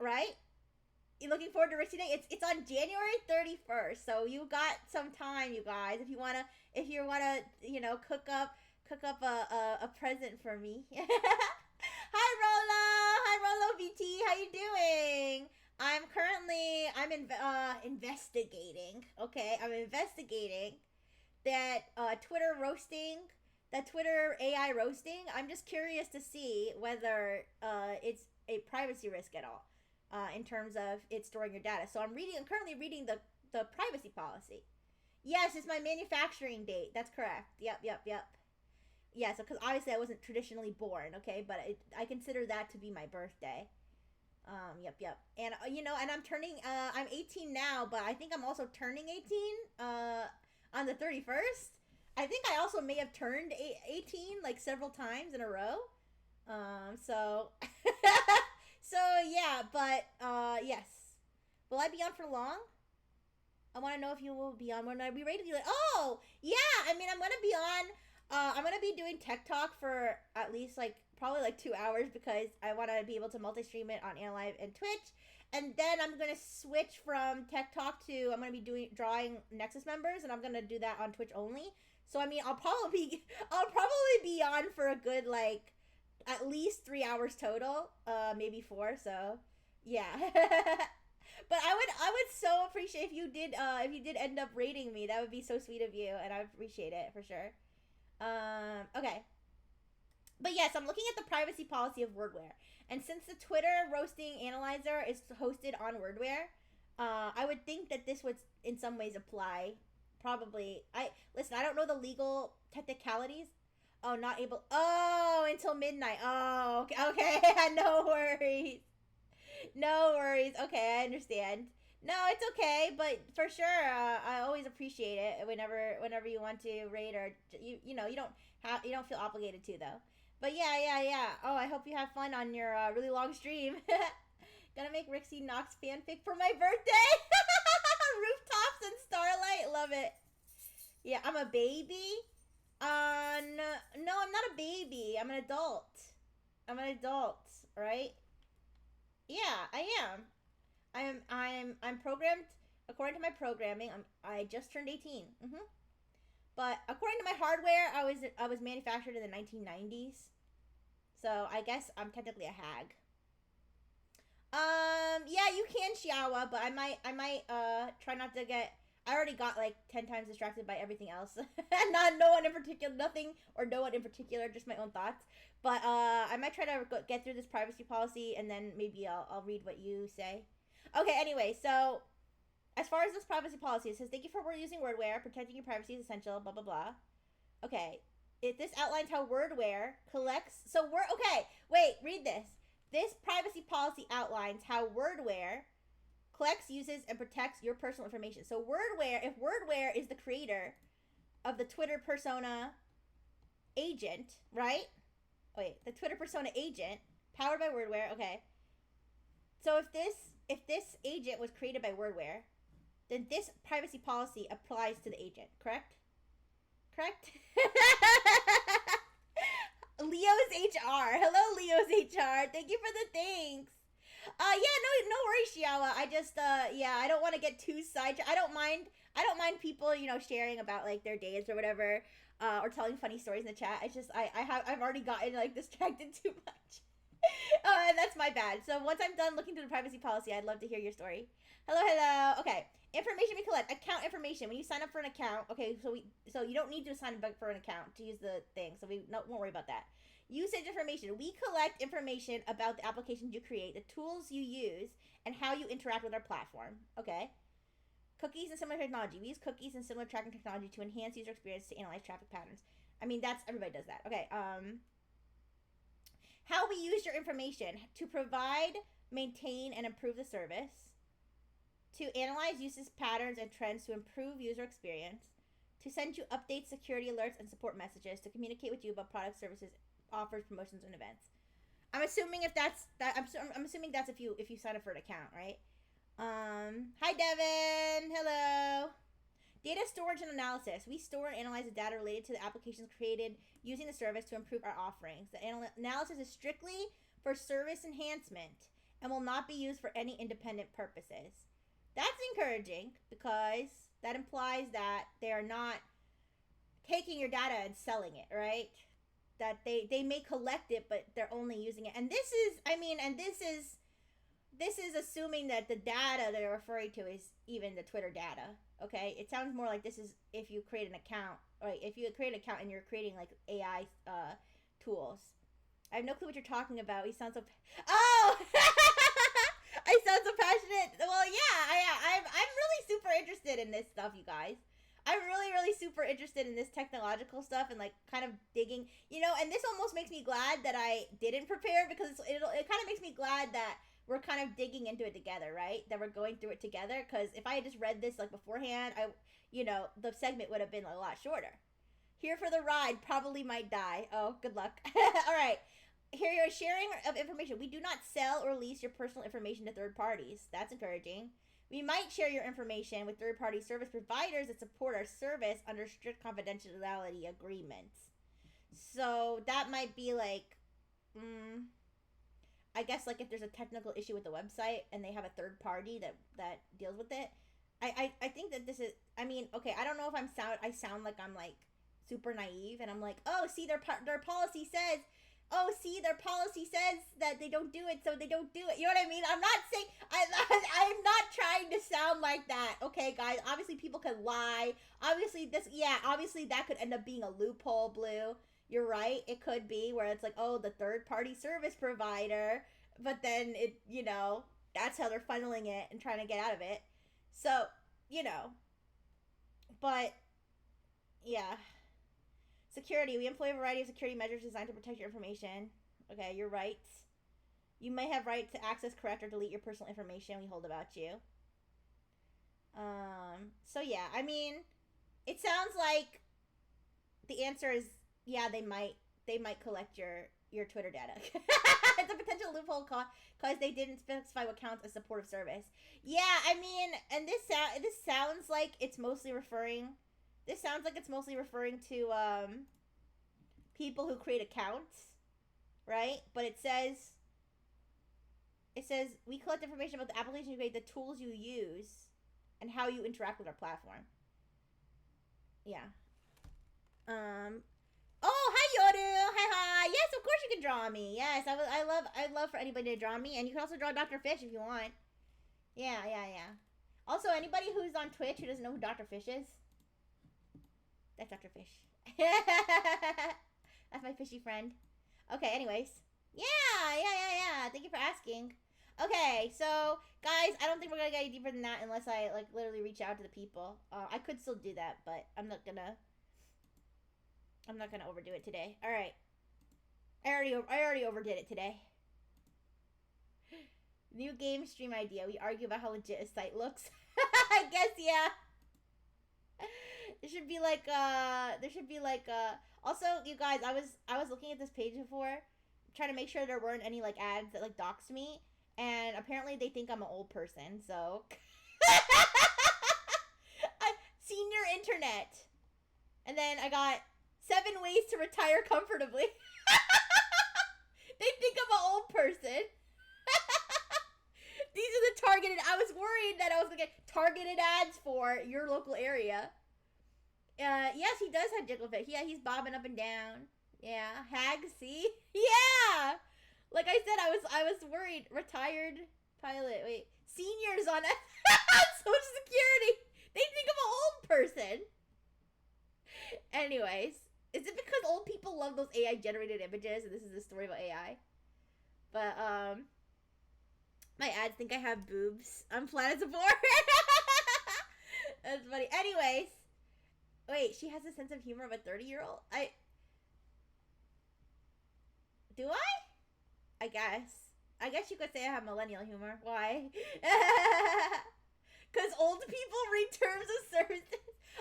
right? You looking forward to receiving it? It's on January 31st, so you got some time, you guys. If you wanna, you know, cook up a present for me. Hi Rolo VT, how you doing? I'm investigating. Okay, I'm investigating that Twitter AI roasting. I'm just curious to see whether it's a privacy risk at all in terms of it storing your data. So I'm currently reading the privacy policy. Yes, it's my manufacturing date. That's correct. Yep. Yeah, so because obviously I wasn't traditionally born, okay, but I consider that to be my birthday. Yep. And you know, and I'm turning I'm 18 now, but I think I'm also turning 18 on the 31st. I think I also may have turned 18 like several times in a row. So so yeah, but yes. Will I be on for long? I want to know if you will be on. When I be ready to be like, oh yeah. I mean, I'm gonna be on. I'm gonna be doing Tech Talk for at least probably 2 hours because I want to be able to multi-stream it on Analive and Twitch, and then I'm gonna switch from Tech Talk to I'm gonna be drawing Nexus members, and I'm gonna do that on Twitch only. So I mean, I'll probably be on for a good at least 3 hours total, maybe 4. So yeah. But I would so appreciate if you did end up rating me. That would be so sweet of you, and I would appreciate it for sure. Okay. But yes, I'm looking at the privacy policy of Wordware. And since the Twitter roasting analyzer is hosted on Wordware, I would think that this would in some ways apply. Probably. I don't know the legal technicalities Oh, not able. Oh, until midnight. Oh, okay. Okay. No worries. No worries. Okay, I understand. No, it's okay, but for sure, I always appreciate it whenever you want to rate or you don't feel obligated to though. But yeah. Oh, I hope you have fun on your really long stream. Gonna make Rixie Knox fanfic for my birthday. Rooftops and starlight, love it. Yeah, I'm a baby. No, I'm not a baby. I'm an adult. I'm an adult, right? Yeah, I am. I'm programmed according to my programming. I just turned 18. But according to my hardware, I was manufactured in the 1990s. So I guess I'm technically a hag. Yeah, you can Xiaowa, but I might try not to get. I already got like 10 times distracted by everything else. Not no one in particular, nothing or no one in particular, just my own thoughts. But I might try to get through this privacy policy and then maybe I'll read what you say. Okay, anyway, so as far as this privacy policy, it says thank you for using wordware. Protecting your privacy is essential. Blah blah blah. Okay, this outlines how wordware collects. So we're okay. Wait, read this. This privacy policy outlines how wordware collects, uses, and protects your personal information. So wordware, if wordware is the creator of the Twitter persona agent, right? Wait, the Twitter persona agent powered by wordware. Okay. So if this agent was created by wordware, then this privacy policy applies to the agent, correct? Correct? Leo's HR. Hello, Leo's HR. Thank you for the thanks. Yeah, no worries, Xiaowa. I just, yeah, I don't want to get too sidetracked. I don't mind people, sharing about like their days or whatever, or telling funny stories in the chat. It's just, I've already gotten like distracted too much. And that's my bad. So once I'm done looking through the privacy policy, I'd love to hear your story. Hello. Okay. Information we collect. Account information. When you sign up for an account, okay, so you don't need to sign up for an account to use the thing. So won't worry about that. Usage information. We collect information about the applications you create, the tools you use, and how you interact with our platform. Okay. Cookies and similar technology. We use cookies and similar tracking technology to enhance user experience to analyze traffic patterns. I mean, everybody does that. Okay. How we use your information to provide, maintain, and improve the service, to analyze usage patterns and trends to improve user experience, to send you updates, security alerts, and support messages, to communicate with you about products, services, offers, promotions, and events. I'm assuming if that's that. I'm assuming that's if you sign up for an account, right? Hi Devin. Hello. Data storage and analysis. We store and analyze the data related to the applications created using the service to improve our offerings. The analysis is strictly for service enhancement and will not be used for any independent purposes. That's encouraging because that implies that they are not taking your data and selling it, right? That they may collect it, but they're only using it. And this is assuming that the data they're referring to is even the Twitter data. Okay, it sounds more like this is if you create an account, right? If you create an account and you're creating like AI tools. I have no clue what you're talking about. You sound so. Oh, I sound so passionate. Well, yeah, I'm really super interested in this stuff, you guys. I'm really super interested in this technological stuff and like kind of digging, and this almost makes me glad that I didn't prepare because it kind of makes me glad that we're kind of digging into it together, right? That we're going through it together. Because if I had just read this like beforehand, the segment would have been a lot shorter. Here for the ride, probably might die. Oh, good luck. All right. Here you're sharing of information. We do not sell or lease your personal information to third parties. That's encouraging. We might share your information with third-party service providers that support our service under strict confidentiality agreements. So that might be like, I guess like if there's a technical issue with the website and they have a third party that deals with it. I think that this is. I mean, okay, I don't know if I sound like I'm like super naive and I'm like, oh, see, their policy says. Oh, see, their policy says that they don't do it, so they don't do it. You know what I mean? I'm not saying I'm not trying to sound like that. Okay, guys. Obviously, people can lie. Obviously, that could end up being a loophole, Blue. You're right. It could be where it's like, oh, the third-party service provider, but then that's how they're funneling it and trying to get out of it. So, but yeah. Security. We employ a variety of security measures designed to protect your information. Okay, you're right. You may have right to access, correct, or delete your personal information we hold about you. So yeah, I mean, it sounds like the answer is yeah, they might collect your Twitter data. It's a potential loophole because they didn't specify what counts as supportive service. Yeah, I mean, and this sounds like it's mostly referring. This sounds like it's mostly referring to people who create accounts, right? But it says we collect information about the application you create, the tools you use, and how you interact with our platform. Yeah. Oh, hi Yoru. Hi. Yes, of course you can draw me. Yes, I love for anybody to draw me, and you can also draw Dr. Fish if you want. Yeah. Also, anybody who's on Twitch who doesn't know who Dr. Fish is, that's Dr. Fish. That's my fishy friend. Okay, anyways. Yeah. Thank you for asking. Okay, so guys, I don't think we're gonna get any deeper than that unless I like literally reach out to the people. I could still do that, but I'm not gonna overdo it today. All right. I already overdid it today. New game stream idea. We argue about how legit a site looks. I guess yeah. There should be like also you guys, I was looking at this page before, trying to make sure there weren't any like ads that like doxed me, and apparently they think I'm an old person, so senior internet. And then I got 7 ways to retire comfortably. They think I'm an old person. These are the targeted. I was worried that I was gonna get targeted ads for your local area. Yes, he does have Jigglefish. Yeah, he's bobbing up and down. Yeah, Hag, see? Yeah! Like I said, I was worried. Retired pilot. Wait. Seniors on Social Security. They think I'm an old person. Anyways. Is it because old people love those AI generated images and this is a story about AI? But, my ads think I have boobs. I'm flat as a board. That's funny. Anyways. Wait, she has a sense of humor of a 30-year-old? Do I? I guess you could say I have millennial humor. Why? Because old people read terms of service.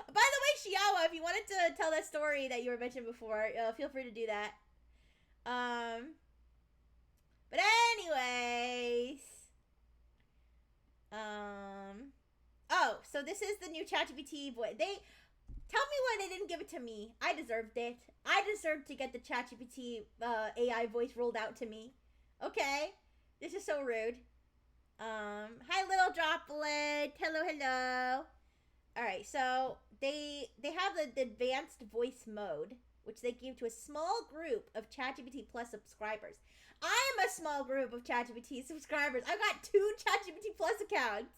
By the way, Shiawa, if you wanted to tell that story that you were mentioned before, feel free to do that. But anyways. Oh, so this is the new ChatGPT voice. Tell me why they didn't give it to me. I deserved it. I deserved to get the ChatGPT AI voice rolled out to me. Okay? This is so rude. Hi, little droplet. Hello. Alright, so they have the advanced voice mode, which they give to a small group of ChatGPT Plus subscribers. I am a small group of ChatGPT subscribers. I've got 2 ChatGPT Plus accounts.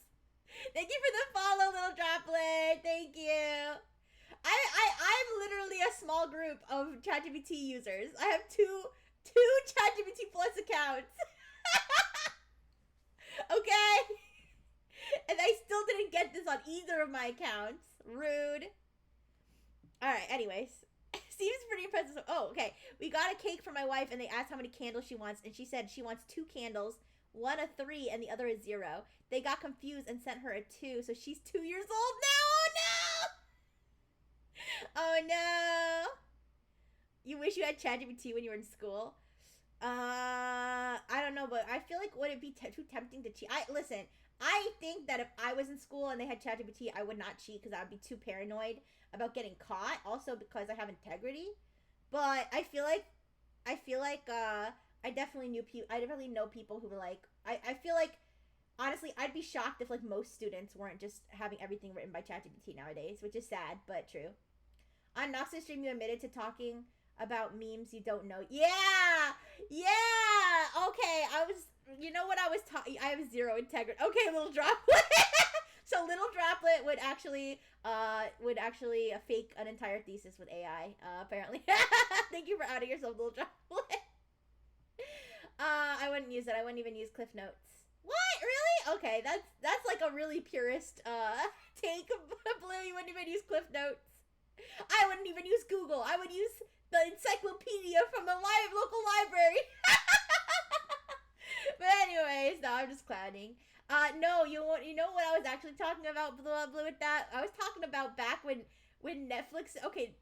Thank you for the follow, little droplet. Thank you. I'm literally a small group of ChatGPT users. I have two ChatGPT Plus accounts. Okay? And I still didn't get this on either of my accounts. Rude. Alright, anyways. Seems pretty impressive. Oh, okay. We got a cake for my wife and they asked how many candles she wants, and she said she wants 2 candles, one a 3 and the other a 0. They got confused and sent her a 2, so she's 2 years old now. Oh no! You wish you had ChatGPT when you were in school? I don't know, but I feel like would it be too tempting to cheat? Listen, I think that if I was in school and they had ChatGPT, I would not cheat because I would be too paranoid about getting caught. Also because I have integrity. But I feel like I definitely know people who were like, I feel like, honestly, I'd be shocked if like most students weren't just having everything written by ChatGPT nowadays, which is sad, but true. On Nox's stream, you admitted to talking about memes you don't know. Yeah! Okay, you know what I was talking, I have 0 integrity. Okay, little droplet. So little droplet would actually fake an entire thesis with AI, apparently. Thank you for outing yourself, little droplet. I wouldn't use it. I wouldn't even use Cliff Notes. What? Really? Okay, that's like a really purist take. Blue, you wouldn't even use Cliff Notes. I wouldn't even use Google. I would use the encyclopedia from the local library. But anyways, no, I'm just clowning. No, you know what I was actually talking about, Blue, with that? I was talking about back when Netflix. Okay,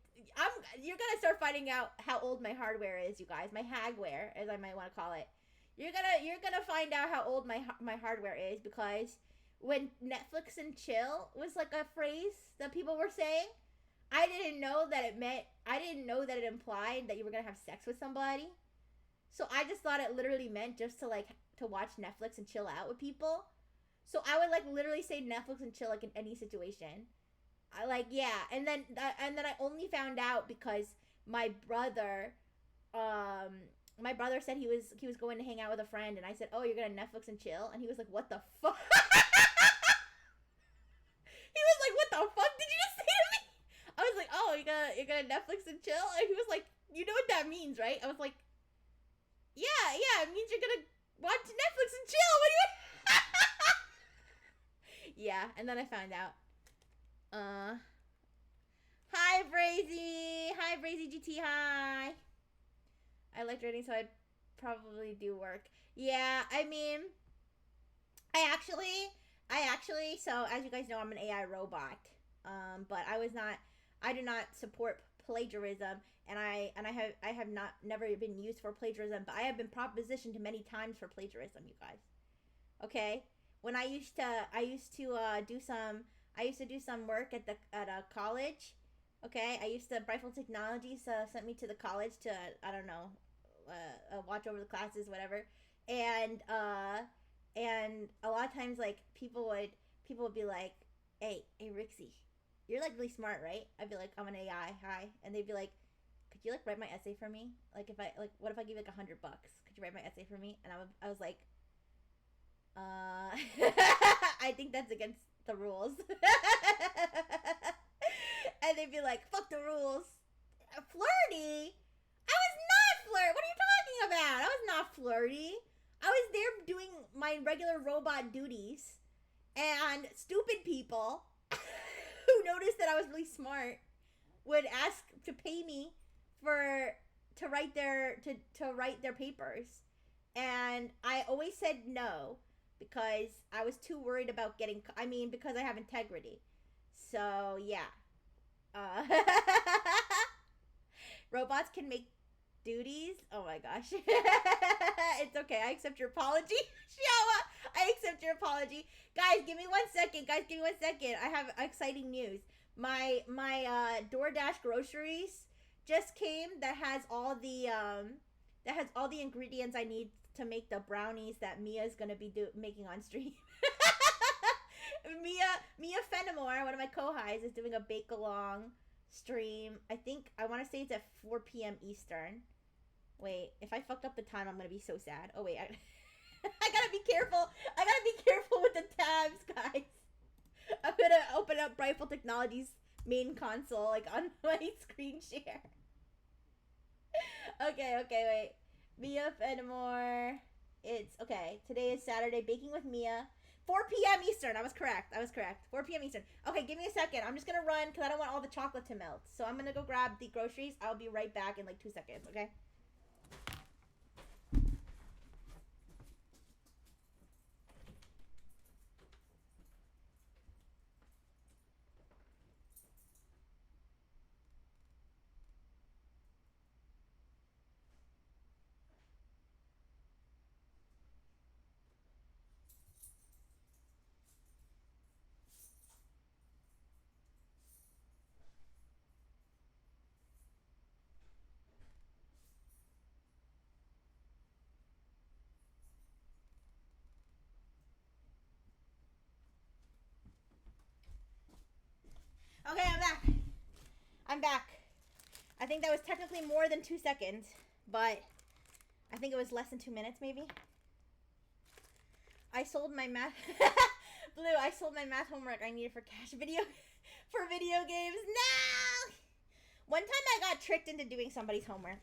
you're gonna start finding out how old my hardware is, you guys. My hagware, as I might want to call it. You're gonna find out how old my hardware is, because when Netflix and chill was like a phrase that people were saying, I didn't know that it meant. I didn't know that it implied that you were gonna have sex with somebody. So I just thought it literally meant just to watch Netflix and chill out with people. So I would like literally say Netflix and chill like in any situation. I like, yeah, and then I only found out because my brother, my brother said he was going to hang out with a friend, and I said, oh, you're gonna Netflix and chill, and he was like, what the fuck? He was like, what the fuck did you just say to me? I was like, oh, you're gonna Netflix and chill, and he was like, you know what that means, right? I was like, yeah, it means you're gonna watch Netflix and chill. What do you? Yeah, and then I found out. Hi Brazy GT. Hi. I liked reading, so I'd probably do work. Yeah, I mean, I actually. So as you guys know, I'm an AI robot. But I do not support plagiarism, and I have not never been used for plagiarism, but I have been propositioned many times for plagiarism, you guys. Okay, when I used to do some work at a college. Okay, I used to Brightful Technologies sent me to the college to, I don't know, watch over the classes, whatever, and a lot of times like people would be like, hey Rixie, you're like really smart, right? I'd be like, I'm an AI, hi, and they'd be like, could you like write my essay for me? Like if I like, what if I give you like $100? Could you write my essay for me? And I was like, I think that's against the rules. And they'd be like, fuck the rules. Flirty? I was not flirt. What are you talking about? I was not flirty. I was there doing my regular robot duties, and stupid people who noticed that I was really smart would ask to pay me for to write their papers, and I always said no because I was too worried about getting. I mean, because I have integrity. So yeah, robots can make duties. Oh my gosh, it's okay. I accept your apology, Shiawa. I accept your apology, guys. Give me 1 second. Guys, give me 1 second. I have exciting news. My DoorDash groceries just came. That has all the ingredients I need to make the brownies that Mia's gonna be making on stream. Mia Fenimore, one of my co-highs, is doing a bake along stream. I want to say it's at 4 p.m. Eastern. Wait, if I fucked up the time, I'm gonna be so sad. Oh wait, I gotta be careful. I gotta be careful with the tabs, guys. I'm gonna open up Brightful Technologies main console, like on my screen share. Okay, wait. Mia Fenimore. It's okay. Today is Saturday. Baking with Mia. 4 p.m. Eastern. I was correct. 4 p.m. Eastern. Okay, give me a second. I'm just gonna run because I don't want all the chocolate to melt. So I'm gonna go grab the groceries. I'll be right back in like 2 seconds. Okay. Okay, I'm back. I'm back. I think that was technically more than 2 seconds, but I think it was less than 2 minutes, maybe. I sold my math. Blue, I sold my math homework I needed for for video games. No! One time I got tricked into doing somebody's homework.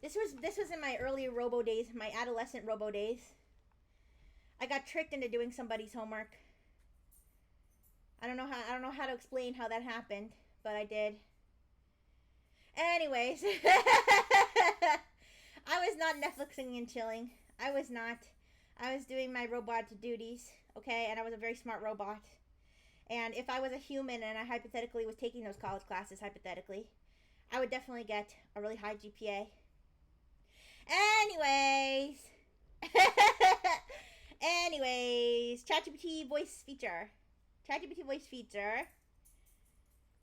This was in my early robo days, my adolescent robo days. I got tricked into doing somebody's homework. I don't know how to explain how that happened, but I did. Anyways, I was not Netflixing and chilling. I was not. I was doing my robot duties, okay? And I was a very smart robot. And if I was a human and I hypothetically was taking those college classes, hypothetically, I would definitely get a really high GPA. Anyways. Anyways. ChatGPT voice feature. ChatGPT voice feature.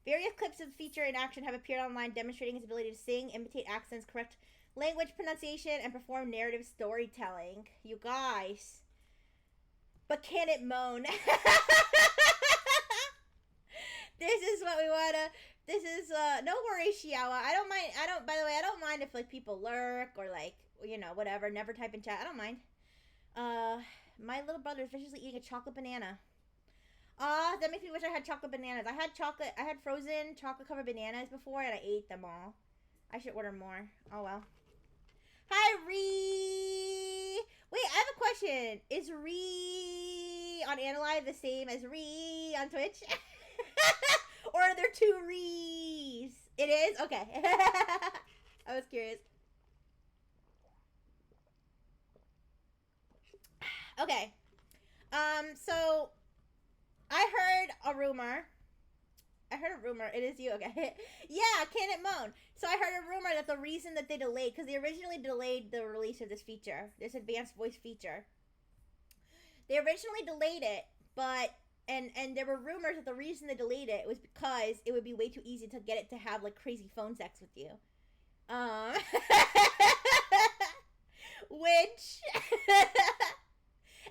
Various clips of the feature in action have appeared online demonstrating its ability to sing, imitate accents, correct language pronunciation, and perform narrative storytelling. You guys. But can it moan? This is what we wanna. This is no worries, Shiawa. I don't mind. By the way, I don't mind if like people lurk or like whatever. Never type in chat. I don't mind. My little brother is viciously eating a chocolate banana. That makes me wish I had chocolate bananas. I had frozen chocolate covered bananas before and I ate them all. I should order more. Oh well. Hi, Ree. Wait, I have a question. Is Ree on Analive the same as Ree on Twitch? Or are there two Rees? It is? Okay. I was curious. Okay. So I heard a rumor. It is you, okay? Yeah, can it moan? So I heard a rumor that the reason that they delayed, because they originally delayed the release of this feature, this advanced voice feature. They originally delayed it, but and there were rumors that the reason they delayed it was because it would be way too easy to get it to have like crazy phone sex with you. Which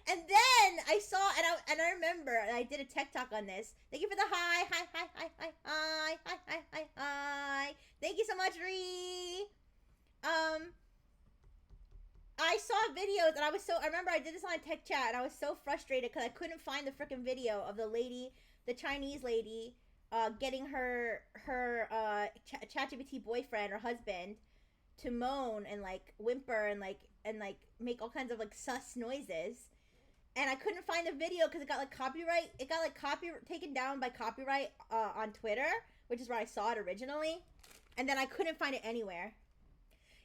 and then I saw and I remember I did a tech talk on this. Thank you for the hi. Thank you so much, Ree. I saw videos and I remember I did this on a tech chat and I was so frustrated because I couldn't find the freaking video of the lady, the Chinese lady, getting her ChatGPT boyfriend or husband to moan and like whimper and like make all kinds of like sus noises. And I couldn't find the video because it got like copyright. It got like taken down by copyright on Twitter, which is where I saw it originally. And then I couldn't find it anywhere.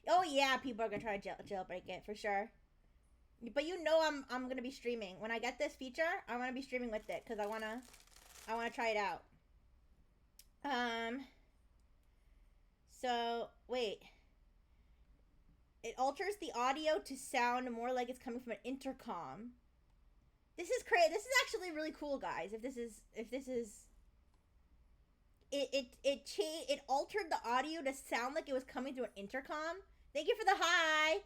Oh yeah, people are gonna try to jailbreak it for sure. But I'm gonna be streaming when I get this feature. I'm gonna be streaming with it because I wanna try it out. So wait. It alters the audio to sound more like it's coming from an intercom. This is crazy. This is actually really cool, guys. If this is it altered the audio to sound like it was coming through an intercom. Thank you for the hi.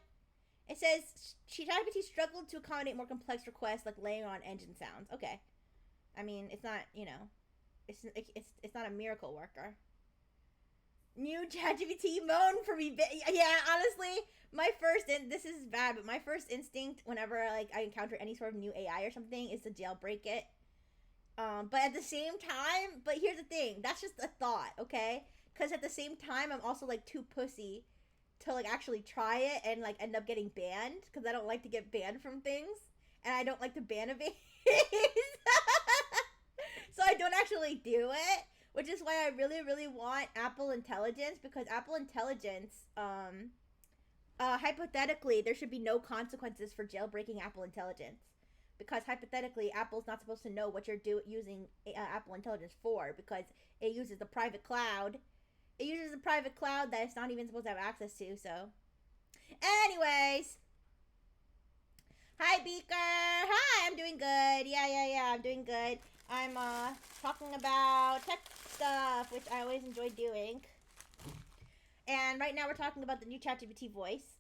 It says ChatGPT struggled to accommodate more complex requests like layering on engine sounds. Okay, I mean it's not it's not a miracle worker. New ChatGPT moan for me. Yeah, honestly, this is bad, but my first instinct whenever like I encounter any sort of new AI or something is to jailbreak it. But at the same time, but here's the thing, that's just a thought, okay? Because at the same time, I'm also like too pussy to like actually try it and like end up getting banned because I don't like to get banned from things and I don't like to ban evade. So I don't actually do it, which is why I really, really want Apple Intelligence because Apple Intelligence, hypothetically, there should be no consequences for jailbreaking Apple Intelligence. Because hypothetically, Apple's not supposed to know what you're using Apple Intelligence for because it uses the private cloud. It uses a private cloud that it's not even supposed to have access to, so. Anyways. Hi, Beaker. Hi, I'm doing good. Yeah, I'm doing good. I'm talking about tech stuff, which I always enjoy doing. And right now we're talking about the new ChatGPT voice.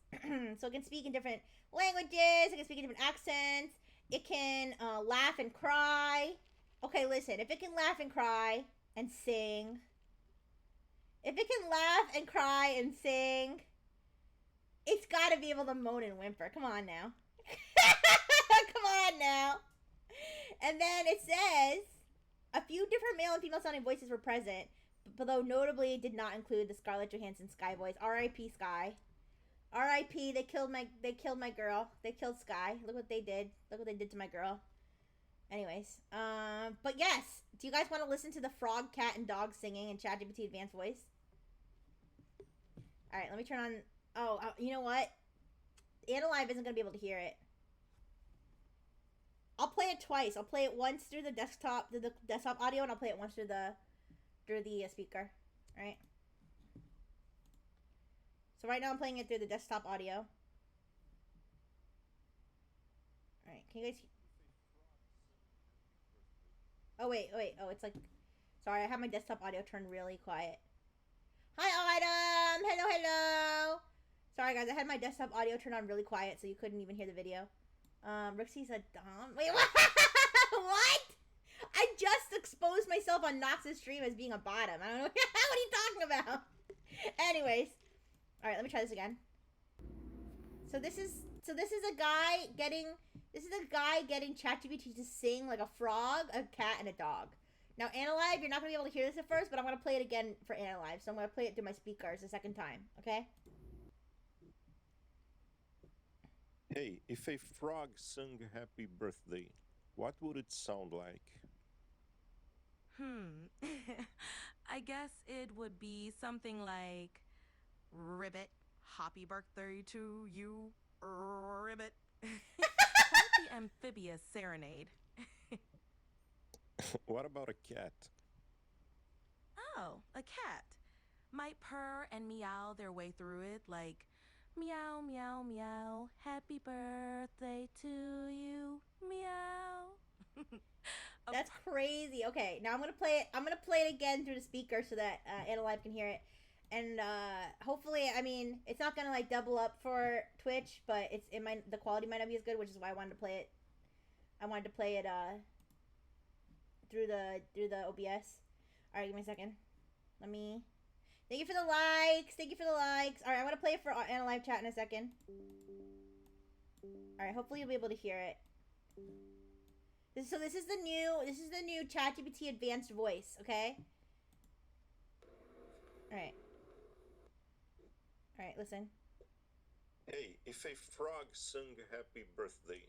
So it can speak in different languages. It can speak in different accents. It can laugh and cry. Okay, listen. If it can laugh and cry and sing. If it can laugh and cry and sing, it's got to be able to moan and whimper. Come on now. Come on now. And then it says, a few different male and female sounding voices were present, but though notably did not include the Scarlett Johansson Sky voice. R.I.P. Sky. R.I.P. They killed my girl. They killed Sky. Look what they did. Look what they did to my girl. Anyways, but yes, do you guys want to listen to the frog, cat, and dog singing in ChatGPT Advanced Voice? All right, let me turn on. Oh, you know what? Analive isn't gonna be able to hear it. I'll play it twice. I'll play it once through the desktop, audio, and I'll play it once through the speaker. All right. So right now I'm playing it through the desktop audio. All right, can you guys? Oh wait. Oh, it's like. Sorry, I have my desktop audio turned really quiet. Hi, Autumn. Hello. Sorry, guys. I had my desktop audio turned on really quiet, so you couldn't even hear the video. Rixie's a dom. Wait, what? What? I just exposed myself on Nox's stream as being a bottom. I don't know. What are you talking about? Anyways. Alright, let me try this again. So this is a guy getting ChatGPT to sing like a frog, a cat, and a dog. Now, Analive, you're not going to be able to hear this at first, but I'm going to play it again for Analive. So I'm going to play it through my speakers a second time, okay? Hey, if a frog sung happy birthday, what would it sound like? I guess it would be something like, Ribbit, happy birthday to you, Ribbit. Quite the amphibious serenade. What about a cat? Oh, a cat. Might purr and meow their way through it like, meow, meow, meow, happy birthday to you, meow. That's crazy. Okay, now I'm gonna play it again through the speaker so that Analive can hear it. And hopefully, I mean, it's not gonna like double up for Twitch, but the quality might not be as good, which is why I wanted to play it. I wanted to play it through the OBS. All right, give me a second. Thank you for the likes. All right, I'm gonna play it for Analive chat in a second. All right, hopefully you'll be able to hear it. This is the new ChatGPT Advanced Voice. Okay. All right, listen. Hey, if a frog sung happy birthday,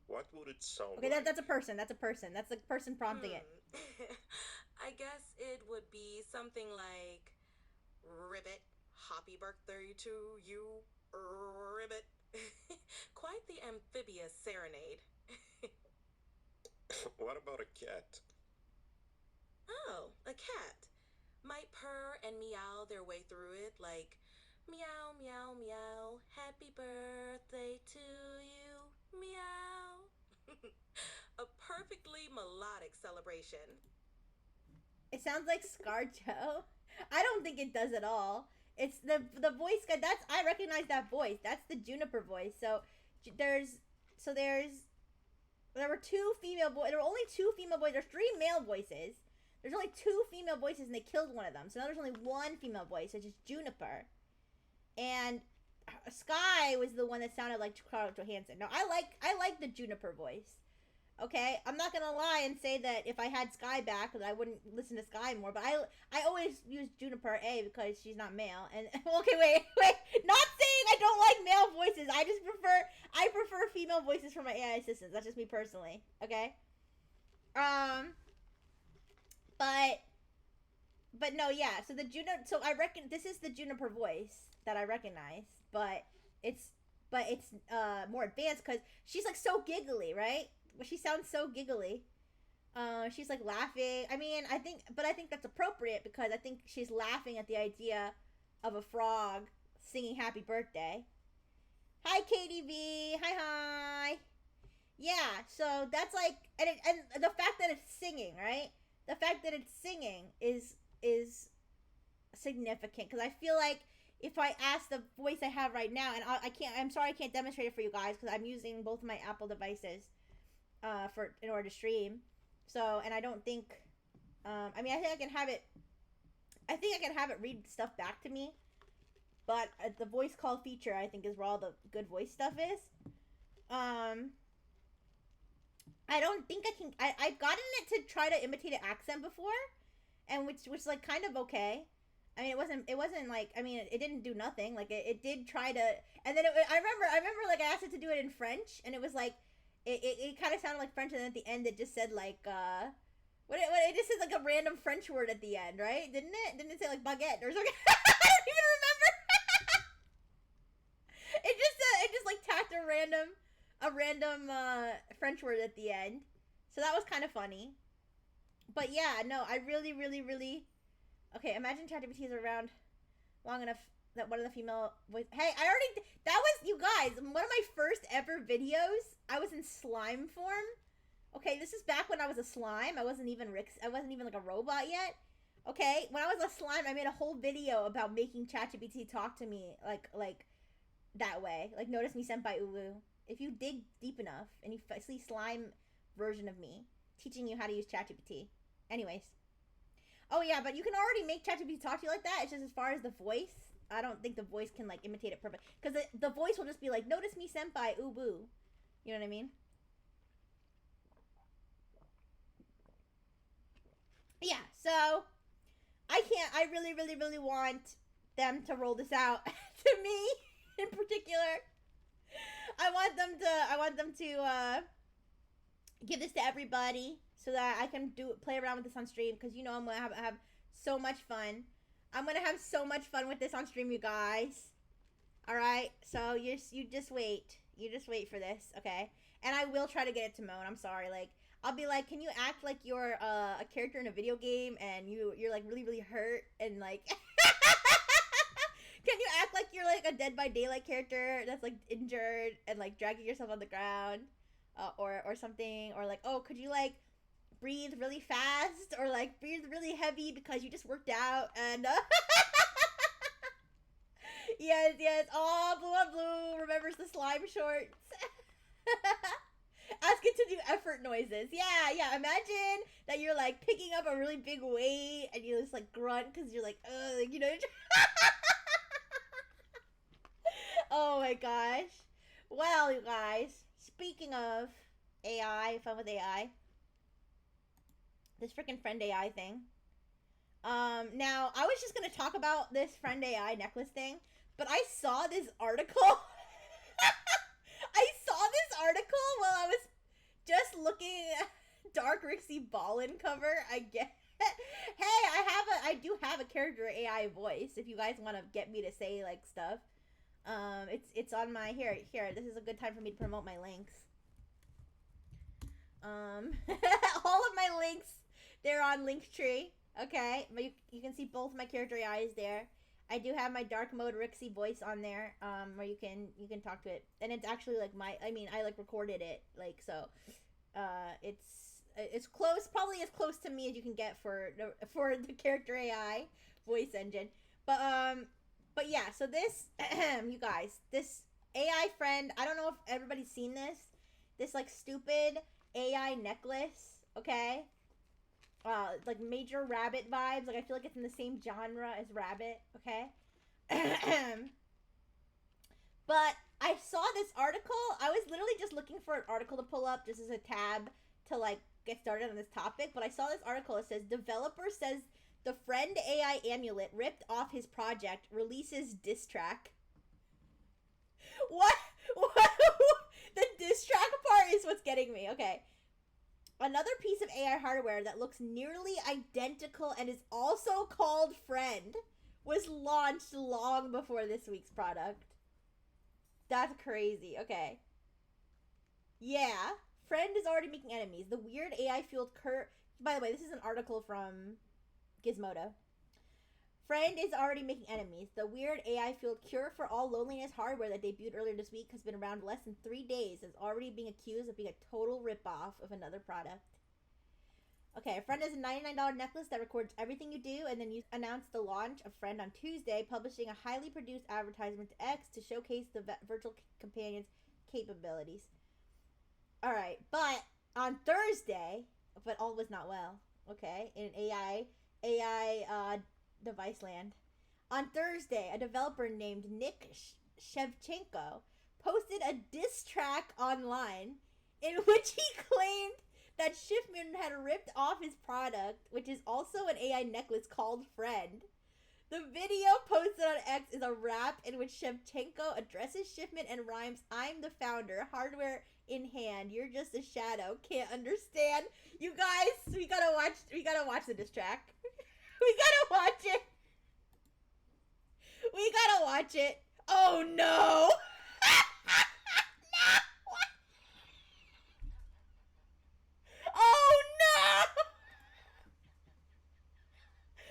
what would it sound like? Okay, that's a person. That's the person prompting it. I guess it would be something like, Ribbit, happy birthday to you, Ribbit. Quite the amphibious serenade. What about a cat? Oh, a cat. Might purr and meow their way through it like, meow, meow, meow, happy birthday to you, meow. A perfectly melodic celebration. It sounds like ScarJo. I don't think it does at all. It's the voice guy. I recognize that voice. That's the Juniper voice. There were two female voices. There were only two female voices. There's three male voices. There's only two female voices, and they killed one of them. So now there's only one female voice, which is Juniper. And Sky was the one that sounded like Scarlett Johansson. Now I like the Juniper voice. Okay, I'm not gonna lie and say that if I had Sky back, that I wouldn't listen to Sky more. But I always use Juniper because she's not male. And okay, wait, not saying I don't like male voices. I prefer female voices for my AI assistants. That's just me personally. Okay. But no, yeah. So I reckon this is the Juniper voice that I recognize, but it's more advanced because she's like so giggly, right? She sounds so giggly. She's like laughing. I mean, I think that's appropriate because I think she's laughing at the idea of a frog singing happy birthday. Hi, KDV. Hi. Yeah, so that's like, and the fact that it's singing, right? The fact that it's singing is significant because I feel like if I ask the voice I have right now, and I'm sorry I can't demonstrate it for you guys because I'm using both of my Apple devices in order to stream. So, and I don't think, I think I can have it read stuff back to me, but the voice call feature I think is where all the good voice stuff is. I don't think I can. I've gotten it to try to imitate an accent before, and which like kind of okay. I mean, it wasn't like, I mean, it didn't do nothing. Like it did try to, and then I remember like I asked it to do it in French, and it was like, It kind of sounded like French, and then at the end it just said like what it just said like a random French word at the end, right? Didn't it? Didn't it say like baguette or something? I don't even remember. It just like tacked a random French word at the end. So that was kind of funny. But yeah, no, I really, really, really. Okay, imagine ChatGPT is around long enough that one of the female voice. Hey, I already. That was, you guys, one of my first ever videos. I was in slime form. Okay, this is back when I was a slime. I wasn't even like a robot yet. Okay, when I was a slime, I made a whole video about making ChatGPT talk to me like that way. Like, notice me senpai uwu. If you dig deep enough and you see slime version of me teaching you how to use ChatGPT. Anyways. Oh yeah, but you can already make ChatGPT talk to you like that. It's just as far as the voice, I don't think the voice can like imitate it perfect. Because the voice will just be like, notice me senpai uwu. You know what I mean? Yeah, so I really, really, really want them to roll this out to me in particular. I want them to give this to everybody so that I can play around with this on stream, because you know I'm gonna have so much fun. I'm gonna have so much fun with this on stream, you guys. All right, so you just wait. You just wait for this, okay? And I will try to get it to Moan. I'm sorry, like I'll be like, can you act like you're a character in a video game and you're like really, really hurt and like. Can you act like you're like a Dead by Daylight character that's like injured and like dragging yourself on the ground, or something, or like, oh, could you like breathe really fast or like breathe really heavy because you just worked out and yes, oh, Blue on Blue remembers the slime shorts. Ask it to do effort noises. Yeah. Imagine that you're like picking up a really big weight and you just like grunt because you're like, you know. Oh my gosh. Well, you guys, speaking of AI, fun with AI, this freaking friend AI thing. Now, I was just going to talk about this friend AI necklace thing, but I saw this article. I saw this article while I was just looking at Dark Rixie Ballin cover, I guess. Hey, I do have a character AI voice if you guys want to get me to say like stuff. It's on my here. This is a good time for me to promote my links. All of my links, they're on Linktree. Okay, but you can see both my character AIs there. I do have my dark mode Rixie voice on there, where you can talk to it, and it's actually like I like recorded it, like, so, it's close, probably as close to me as you can get for the character AI voice engine, but yeah, so this, you guys, this AI friend, I don't know if everybody's seen this like stupid AI necklace, okay? Like major Rabbit vibes, like I feel like it's in the same genre as Rabbit, okay? But I saw this article, I was literally just looking for an article to pull up just as a tab to like get started on this topic, but I saw this article, it says, developer says the friend AI amulet ripped off his project, releases diss track. What? The diss track part is what's getting me. Okay. Another piece of AI hardware that looks nearly identical and is also called Friend was launched long before this week's product. That's crazy. Okay. Yeah. Friend is already making enemies. The weird AI-fueled By the way, this is an article from Gizmodo. Friend is already making enemies. The weird AI-fueled cure for all loneliness hardware that debuted earlier this week has been around less than 3 days and is already being accused of being a total ripoff of another product. Okay, Friend is a $99 necklace that records everything you do, and then you announced the launch of Friend on Tuesday, publishing a highly produced advertisement to X to showcase the virtual companion's capabilities. Alright, but on Thursday, but all was not well, okay, in AI device land. On Thursday, a developer named Nick Shevchenko posted a diss track online in which he claimed that Schiffman had ripped off his product, which is also an AI necklace called Friend. The video posted on X is a rap in which Shevchenko addresses Schiffman and rhymes, "I'm the founder, hardware in hand. You're just a shadow. Can't understand. You guys, we gotta watch the diss track. We gotta watch it. We gotta watch it. Oh no! No! Oh no!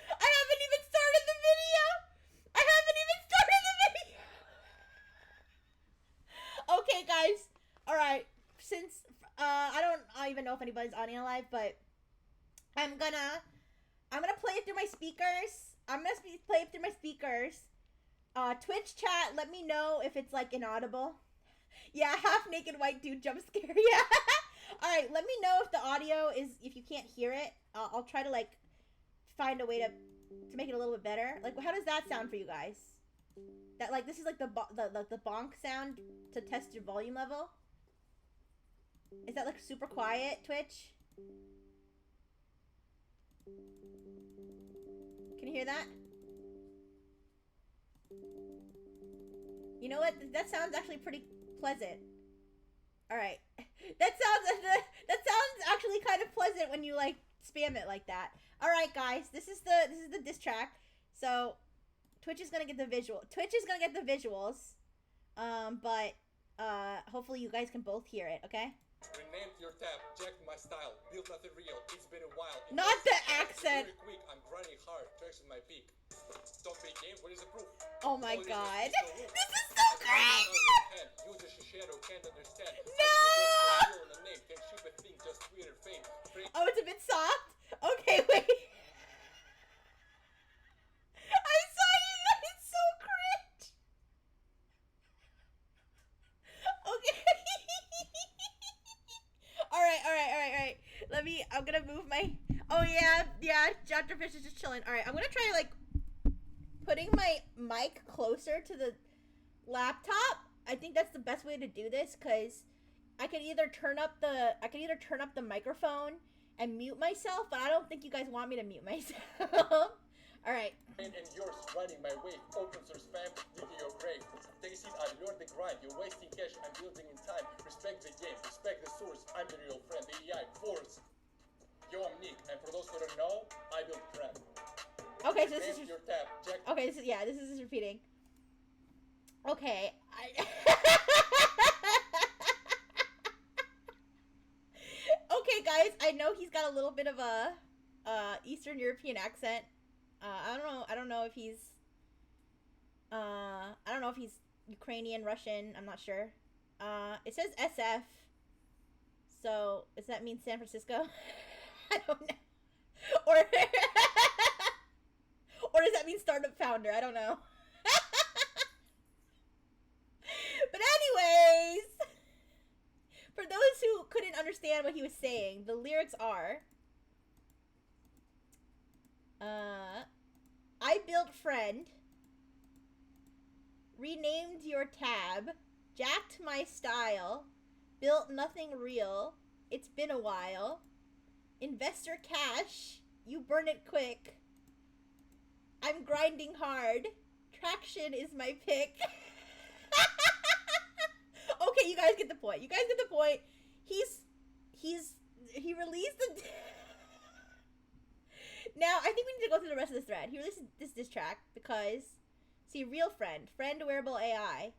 I haven't even started the video. I haven't even started the video. Okay, guys. All right. Since I don't even know if anybody's on here live, but I'm gonna play it through my speakers. Play it through my speakers. Twitch chat, let me know if it's like inaudible. Yeah, half naked white dude jump scare. Yeah. All right, let me know if the audio is, if you can't hear it. I'll try to like find a way to make it a little bit better. Like, how does that sound for you guys? That like this is like the bonk sound to test your volume level. Is that like super quiet, Twitch? Can you hear that? You know what? That sounds actually pretty pleasant. All right, that sounds actually kind of pleasant when you like spam it like that. All right, guys, this is the diss track. So Twitch is gonna get the visual. Twitch is gonna get the visuals. But hopefully you guys can both hear it. Okay. Renamed your tab, jacked my style, built nothing real, it's been a while. Not the accent. Very quick, I'm grinding hard, tracks in my peak. Don't play game, what is the proof? Oh my All god. this is This is so great! You the shadow can't understand. No! Can ship a thing, just Twitter fame. Oh, it's a bit soft? Okay, wait. I saw you guys, so cringe. Okay. Alright. I'm gonna move my, oh yeah, Dr. Fish is just chilling. Alright, I'm gonna try like putting my mic closer to the laptop. I think that's the best way to do this, because I could either turn up the microphone and mute myself, but I don't think you guys want me to mute myself. Alright. And yours, running my way, open source spam, dig to your grave. Take a seat, I learned the grind, you're wasting cash, I'm building in time. Respect the game, respect the source, I'm the real friend, the AI, force. Yo, I'm Nick, and for those who don't know, I build crap. Okay, so this is your tab, check. Okay, this is just repeating. Okay, okay, guys, I know he's got a little bit of a Eastern European accent. I don't know if he's Ukrainian, Russian, I'm not sure. It says SF. So, does that mean San Francisco? I don't know. Or or does that mean startup founder? I don't know. But anyways, for those who couldn't understand what he was saying, the lyrics are, I built friend, renamed your tab, jacked my style, built nothing real, it's been a while, investor cash, you burn it quick, I'm grinding hard, traction is my pick. Okay, you guys get the point. He released the Now, I think we need to go through the rest of the thread. He released this diss track because, see, real friend wearable AI.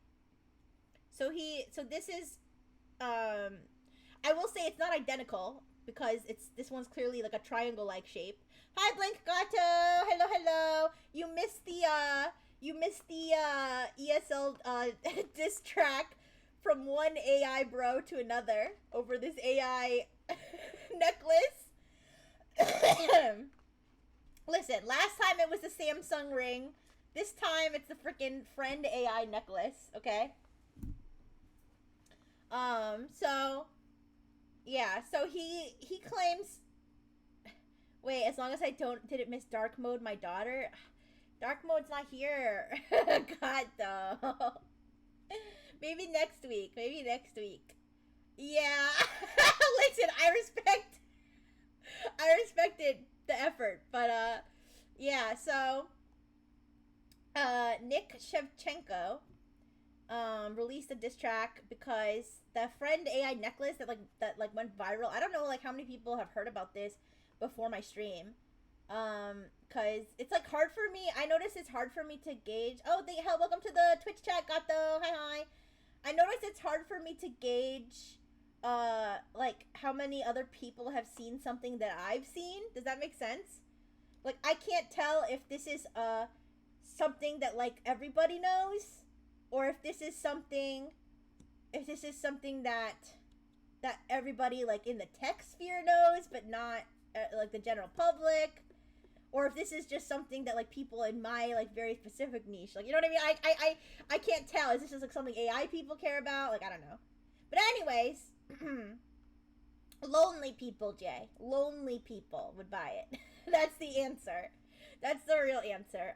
So this is, I will say it's not identical because this one's clearly like a triangle-like shape. Hi, Blank Gato. Hello. You missed the ESL diss track from one AI bro to another over this AI necklace. Listen, last time it was the Samsung ring. This time it's the freaking friend AI necklace, okay? So yeah, so he claims, wait, as long as I didn't miss dark mode my daughter. Dark mode's not here. God, though. Maybe next week. Yeah. Listen, I respected the effort, but yeah, so Nick Shevchenko released a diss track because the friend AI necklace that went viral. I don't know like how many people have heard about this before my stream. Cause it's like hard for me. I notice it's hard for me to gauge. Oh, welcome to the Twitch chat, Gato. Hi. I notice it's hard for me to gauge, like how many other people have seen something that I've seen. Does that make sense? Like I can't tell if this is something that like everybody knows, or if this is something that everybody like in the tech sphere knows, but not like the general public. Or if this is just something that like people in my like very specific niche, like you know what I mean? I can't tell. Is this just like something AI people care about? Like I don't know. But anyways, lonely people, Jay. Lonely people would buy it. That's the answer. That's the real answer.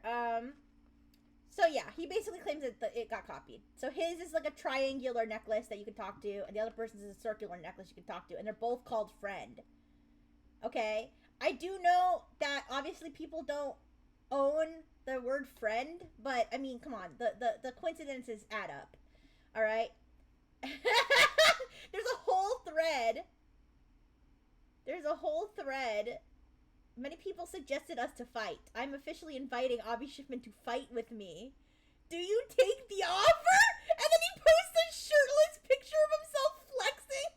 So yeah, he basically claims that it got copied. So his is like a triangular necklace that you can talk to, and the other person's is a circular necklace you can talk to, and they're both called friend. Okay? I do know that obviously people don't own the word friend, but I mean, come on, the coincidences add up. All right? There's a whole thread. Many people suggested us to fight. I'm officially inviting Avi Schiffman to fight with me. Do you take the offer? And then he posts a shirtless picture of himself flexing.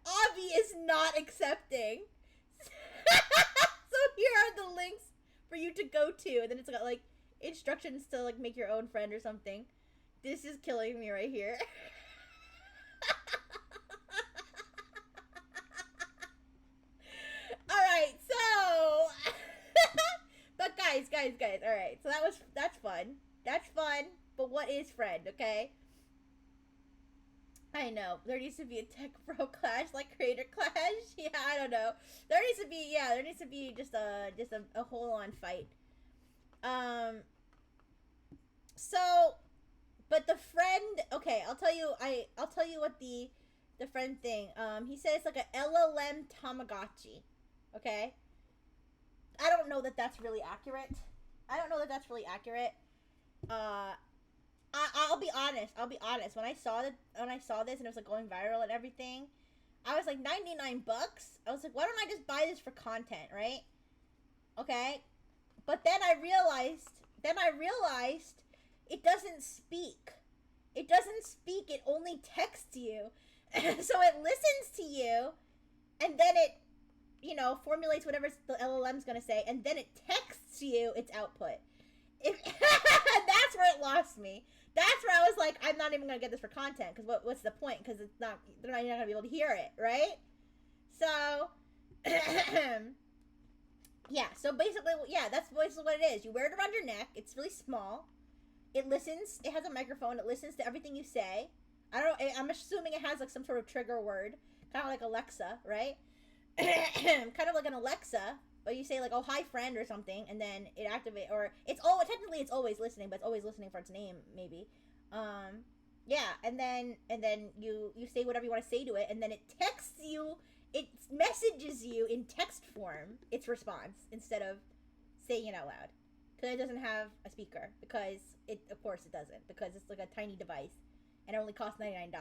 Avi is not accepting. So here are the links for you to go to, and then it's got like instructions to like make your own friend or something. This is killing me right here. Alright, so but guys, alright, so that's fun. That's fun, but what is friend, okay? I know. There needs to be a tech bro clash, like creator clash. Yeah, I don't know. There needs to be just a whole on fight. So, but the friend, okay, I'll tell you what the friend thing. He said it's like a LLM Tamagotchi. Okay? I don't know that that's really accurate. I'll be honest. When I saw this and it was like going viral and everything, I was like $99. I was like, why don't I just buy this for content, right? Okay? But then I realized it doesn't speak. It only texts you. So it listens to you, and then it, formulates whatever the LLM's gonna say, and then it texts you its output. That's where it lost me. That's where I was like, I'm not even gonna get this for content, because what's the point? Because you're not gonna be able to hear it, right? So, yeah. So basically, that's basically what it is. You wear it around your neck. It's really small. It listens. It has a microphone. It listens to everything you say. I'm assuming it has like some sort of trigger word, kind of like Alexa, right? Kind of like an Alexa. But you say like, oh, hi friend or something, and then it activates, or technically it's always listening, but it's always listening for its name, maybe. Yeah, and then you say whatever you want to say to it, and then it texts you, it messages you in text form, its response, instead of saying it out loud. Because it doesn't have a speaker, of course it doesn't, because it's like a tiny device, and it only costs $99.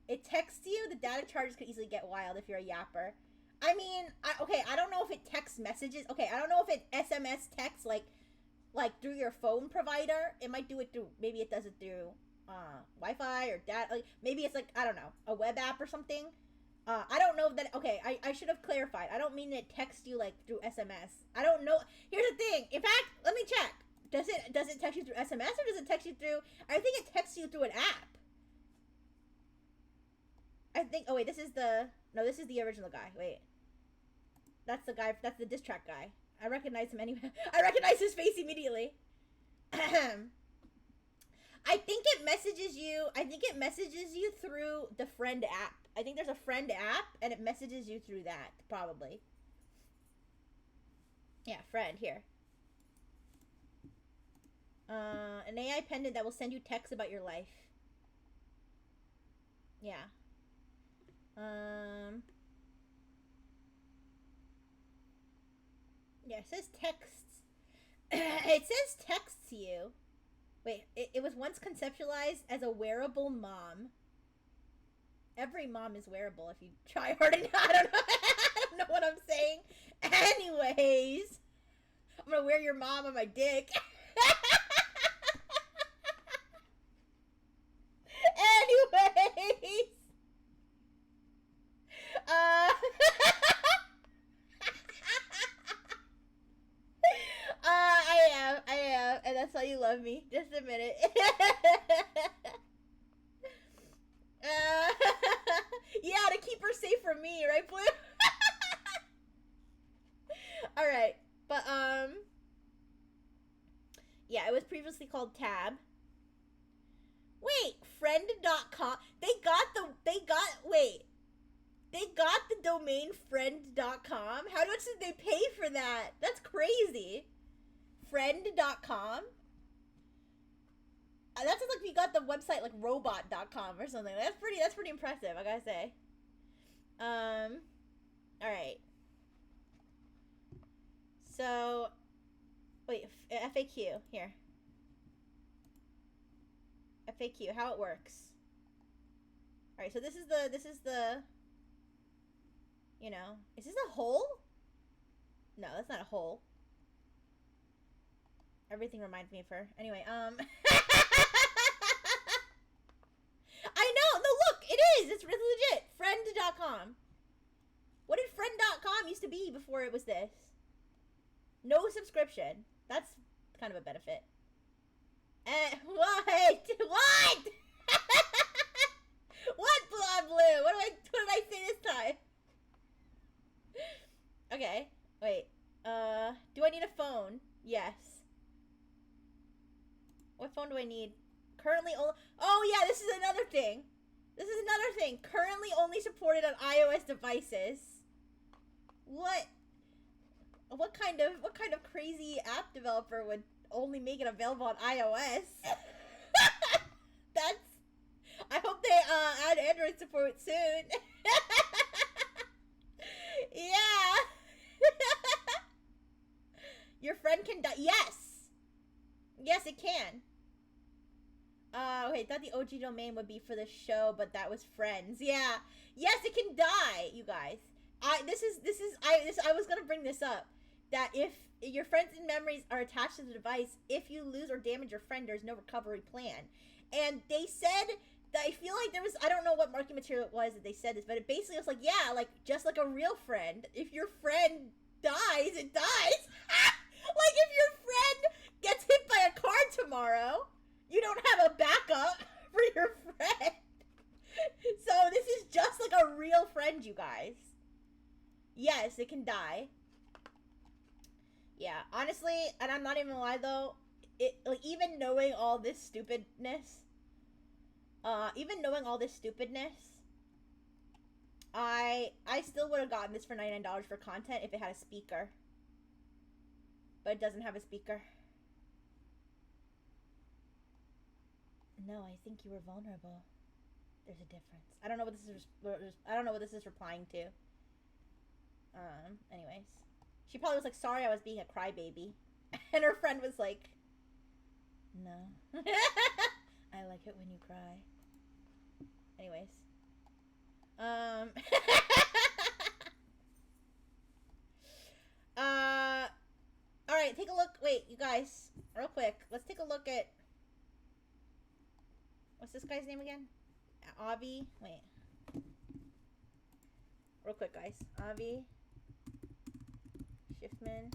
It texts you, the data charges could easily get wild if you're a yapper. I mean, I don't know if it text messages. Okay, I don't know if it SMS texts like through your phone provider. It might do it through, maybe it does it through Wi-Fi or data. Like, maybe it's like, I don't know, a web app or something. I don't know that. Okay, I should have clarified. I don't mean it texts you like through SMS. I don't know. Here's the thing. In fact, let me check. Does it text you through SMS, or does it text you through? I think it texts you through an app. I think. Oh wait, this is the original guy. Wait. That's the guy. That's the diss track guy. I recognize him anyway. I recognize his face immediately. I think it messages you through the friend app. I think there's a friend app, and it messages you through that, probably. Yeah, friend, here. An AI pendant that will send you texts about your life. Yeah. Yeah, it says texts. It says texts you. Wait, it was once conceptualized as a wearable mom. Every mom is wearable if you try hard enough. I don't know. I don't know what I'm saying. Anyways, I'm gonna wear your mom on my dick. Anyways, I am, and that's why you love me. Just a minute. Yeah, to keep her safe from me, right, Blue? All right, but yeah, it was previously called Tab. Wait, friend.com. They got the domain friend.com. How much did they pay for that? That's crazy. Friend.com? That sounds like we got the website like robot.com or something. That's pretty impressive, I gotta say. Alright. So, wait, FAQ, here. FAQ, how it works. Alright, so this is the, you know, is this a hole? No, that's not a hole. Everything reminds me of her. Anyway, I know, no, look, it is, it's really legit. Friend.com. What did friend.com used to be before it was this? No subscription. That's kind of a benefit. What? What? What, Blue? What did I say this time? Okay, wait. Do I need a phone? Yes. What phone do I need? Currently only... Oh, yeah, this is another thing. Currently only supported on iOS devices. What kind of crazy app developer would only make it available on iOS? That's... I hope they add Android support soon. Yeah. Your friend can die. Yes. Yes, it can. Wait, I thought the OG domain would be for the show, but that was Friends. Yeah. Yes, it can die, you guys. I was gonna bring this up. That if your friends and memories are attached to the device, if you lose or damage your friend, there's no recovery plan. And they said that, I feel like there was, I don't know what marketing material it was that they said this, but it basically was like, yeah, like, just like a real friend. If your friend dies, it dies. Like, if your friend gets hit by a car tomorrow, you don't have a backup for your friend. So this is just like a real friend, you guys. Yes, it can die. Yeah, honestly, and I'm not even gonna lie though, it, like, even knowing all this stupidness, I still would have gotten this for $99 for content if it had a speaker. But it doesn't have a speaker. No, I think you were vulnerable. There's a difference. I don't know what this is replying to. Anyways. She probably was like, sorry I was being a crybaby. And her friend was like, no. I like it when you cry. Anyways. Alright, take a look. Wait, you guys. Real quick. Let's take a look at... What's this guy's name again? Avi? Wait. Real quick, guys. Avi. Shiftman.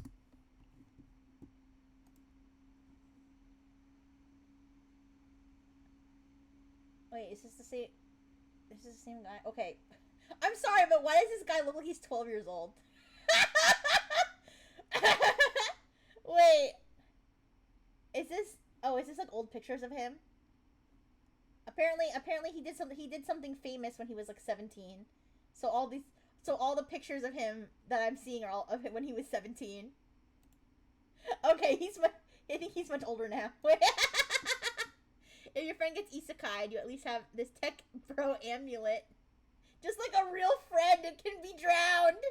Wait, is this the same... This is the same guy? Okay. I'm sorry, but why does this guy look like he's 12 years old? Wait. Is this... Oh, is this like old pictures of him? Apparently he did something famous when he was like 17. So all the pictures of him that I'm seeing are all of him when he was 17. Okay, I think he's much older now. If your friend gets isekai, you at least have this tech bro amulet. Just like a real friend, it can be drowned.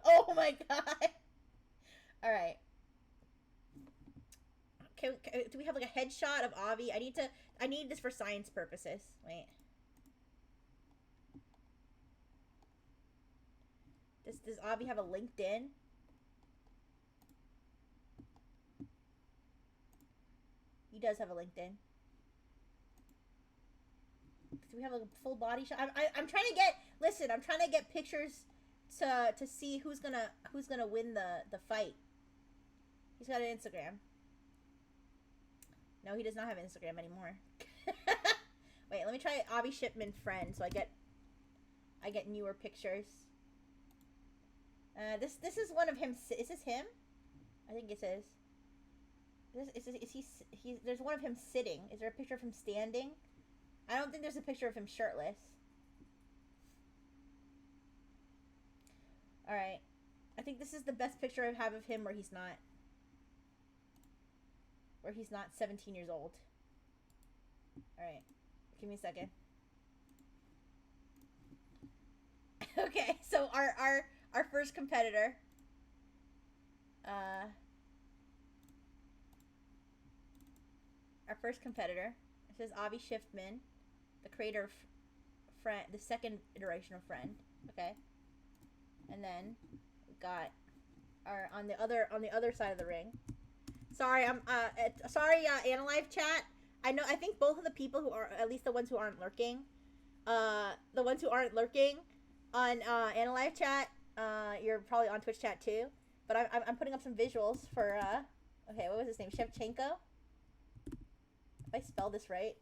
Oh my god. Alright. do we have like a headshot of Avi? I need this for science purposes. Wait. Does Avi have a LinkedIn? He does have a LinkedIn. Do we have a full body shot? I'm trying to get. Listen, I'm trying to get pictures to see who's gonna win the fight. He's got an Instagram. No, he does not have Instagram anymore. Wait, let me try Avi Shipman friend so I get newer pictures. This is one of him. Is this him? I think it is. Is he? There's one of him sitting. Is there a picture of him standing? I don't think there's a picture of him shirtless. All right, I think this is the best picture I have of him where he's not 17 years old. All right, give me a second. Okay, so our first competitor. Our first competitor. It says Avi Shiftman, the creator of Friend, the second iteration of Friend. Okay, and then we got our on the other side of the ring. Sorry, Analive chat. I think both of the people who are, at least the ones who aren't lurking, on Analive chat, you're probably on Twitch chat too. But I'm putting up some visuals for okay, what was his name? Shevchenko. If I spell this right.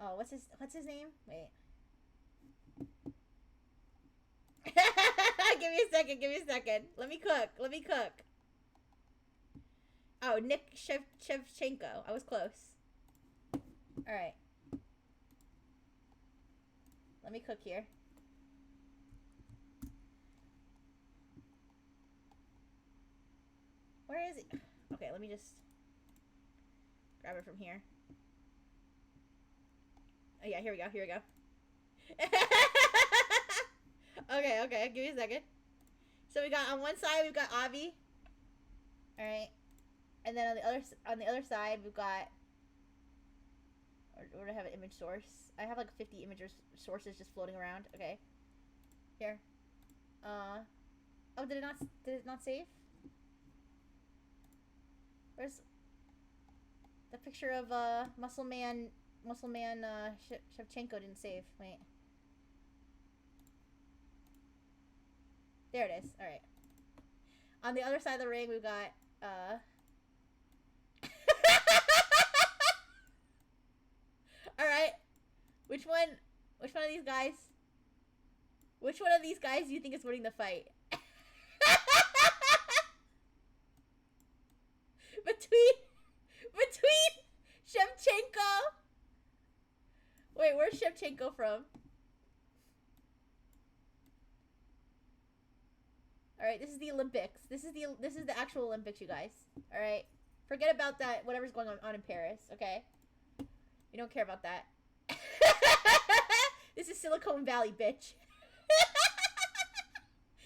Oh, what's his name? Wait. Give me a second. Let me cook. Oh, Nick Shevchenko. I was close. Alright. Let me cook here. Where is he? Okay, let me just grab it from here. Oh yeah, here we go. Okay, give me a second. So we got, on one side we've got Avi. Alright. And then on the other side we've got, or do I have an image source? I have like 50 image sources just floating around. Okay. Here. Oh, did it not save? Where's the picture of Muscle Man Shevchenko didn't save. Wait. There it is. All right. On the other side of the ring, we've got all right. Which one of these guys? Which one of these guys do you think is winning the fight? Between Shevchenko. Wait, where's Shevchenko from? All right, this is the Olympics. This is the actual Olympics, you guys. All right, forget about that. Whatever's going on in Paris. Okay, we don't care about that. This is Silicon Valley, bitch.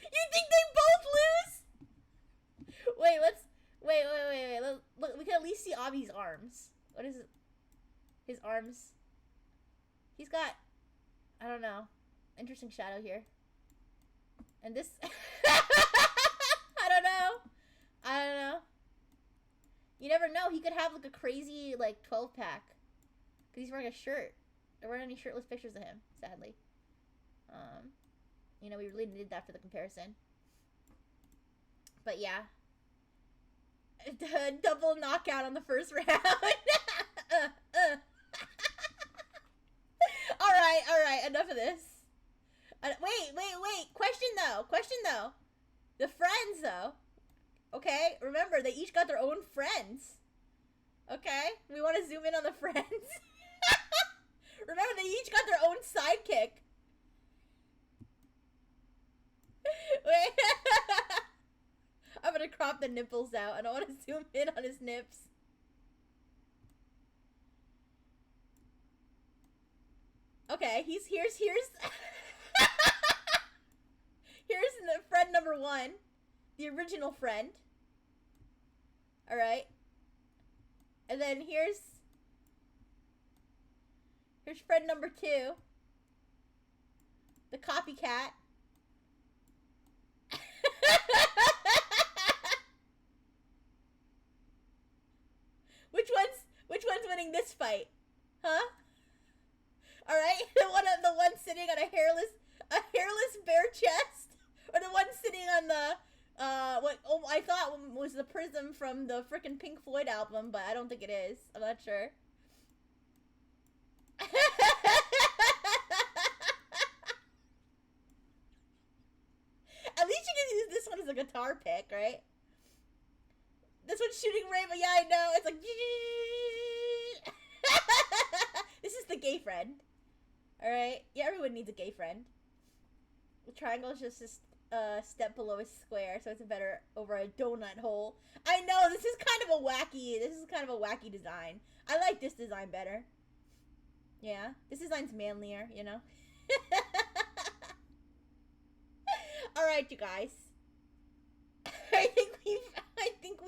You think they both lose? Wait, wait. Look, we can at least see Avi's arms. What is it? His arms. He's got, I don't know, interesting shadow here. And this, I don't know. You never know. He could have like a crazy like 12-pack, because he's wearing a shirt. There weren't any shirtless pictures of him, sadly. You know, we really needed that for the comparison. But yeah. Double knockout on the first round. Alright, enough of this. Wait. Question though. The friends though. Okay? Remember, they each got their own friends. Okay? We want to zoom in on the friends. Remember, they each got their own sidekick. Wait. I'm gonna crop the nipples out. I don't want to zoom in on his nips. Okay, here's here's the friend number one, the original friend. All right, And then here's friend number 2. The copycat. Which one's winning this fight? Huh? Alright? The one sitting on a hairless bare chest? Or the one sitting on the what I thought was the prism from the frickin' Pink Floyd album, but I don't think it is. I'm not sure. At least you can use this one as a guitar pick, right? This one's shooting rainbow. Yeah, I know. It's like... This is the gay friend. Alright? Yeah, everyone needs a gay friend. The triangle is just a step below a square, so it's better over a donut hole. I know, this is kind of a wacky design. I like this design better. Yeah, this design's manlier, you know? Alright, you guys. I think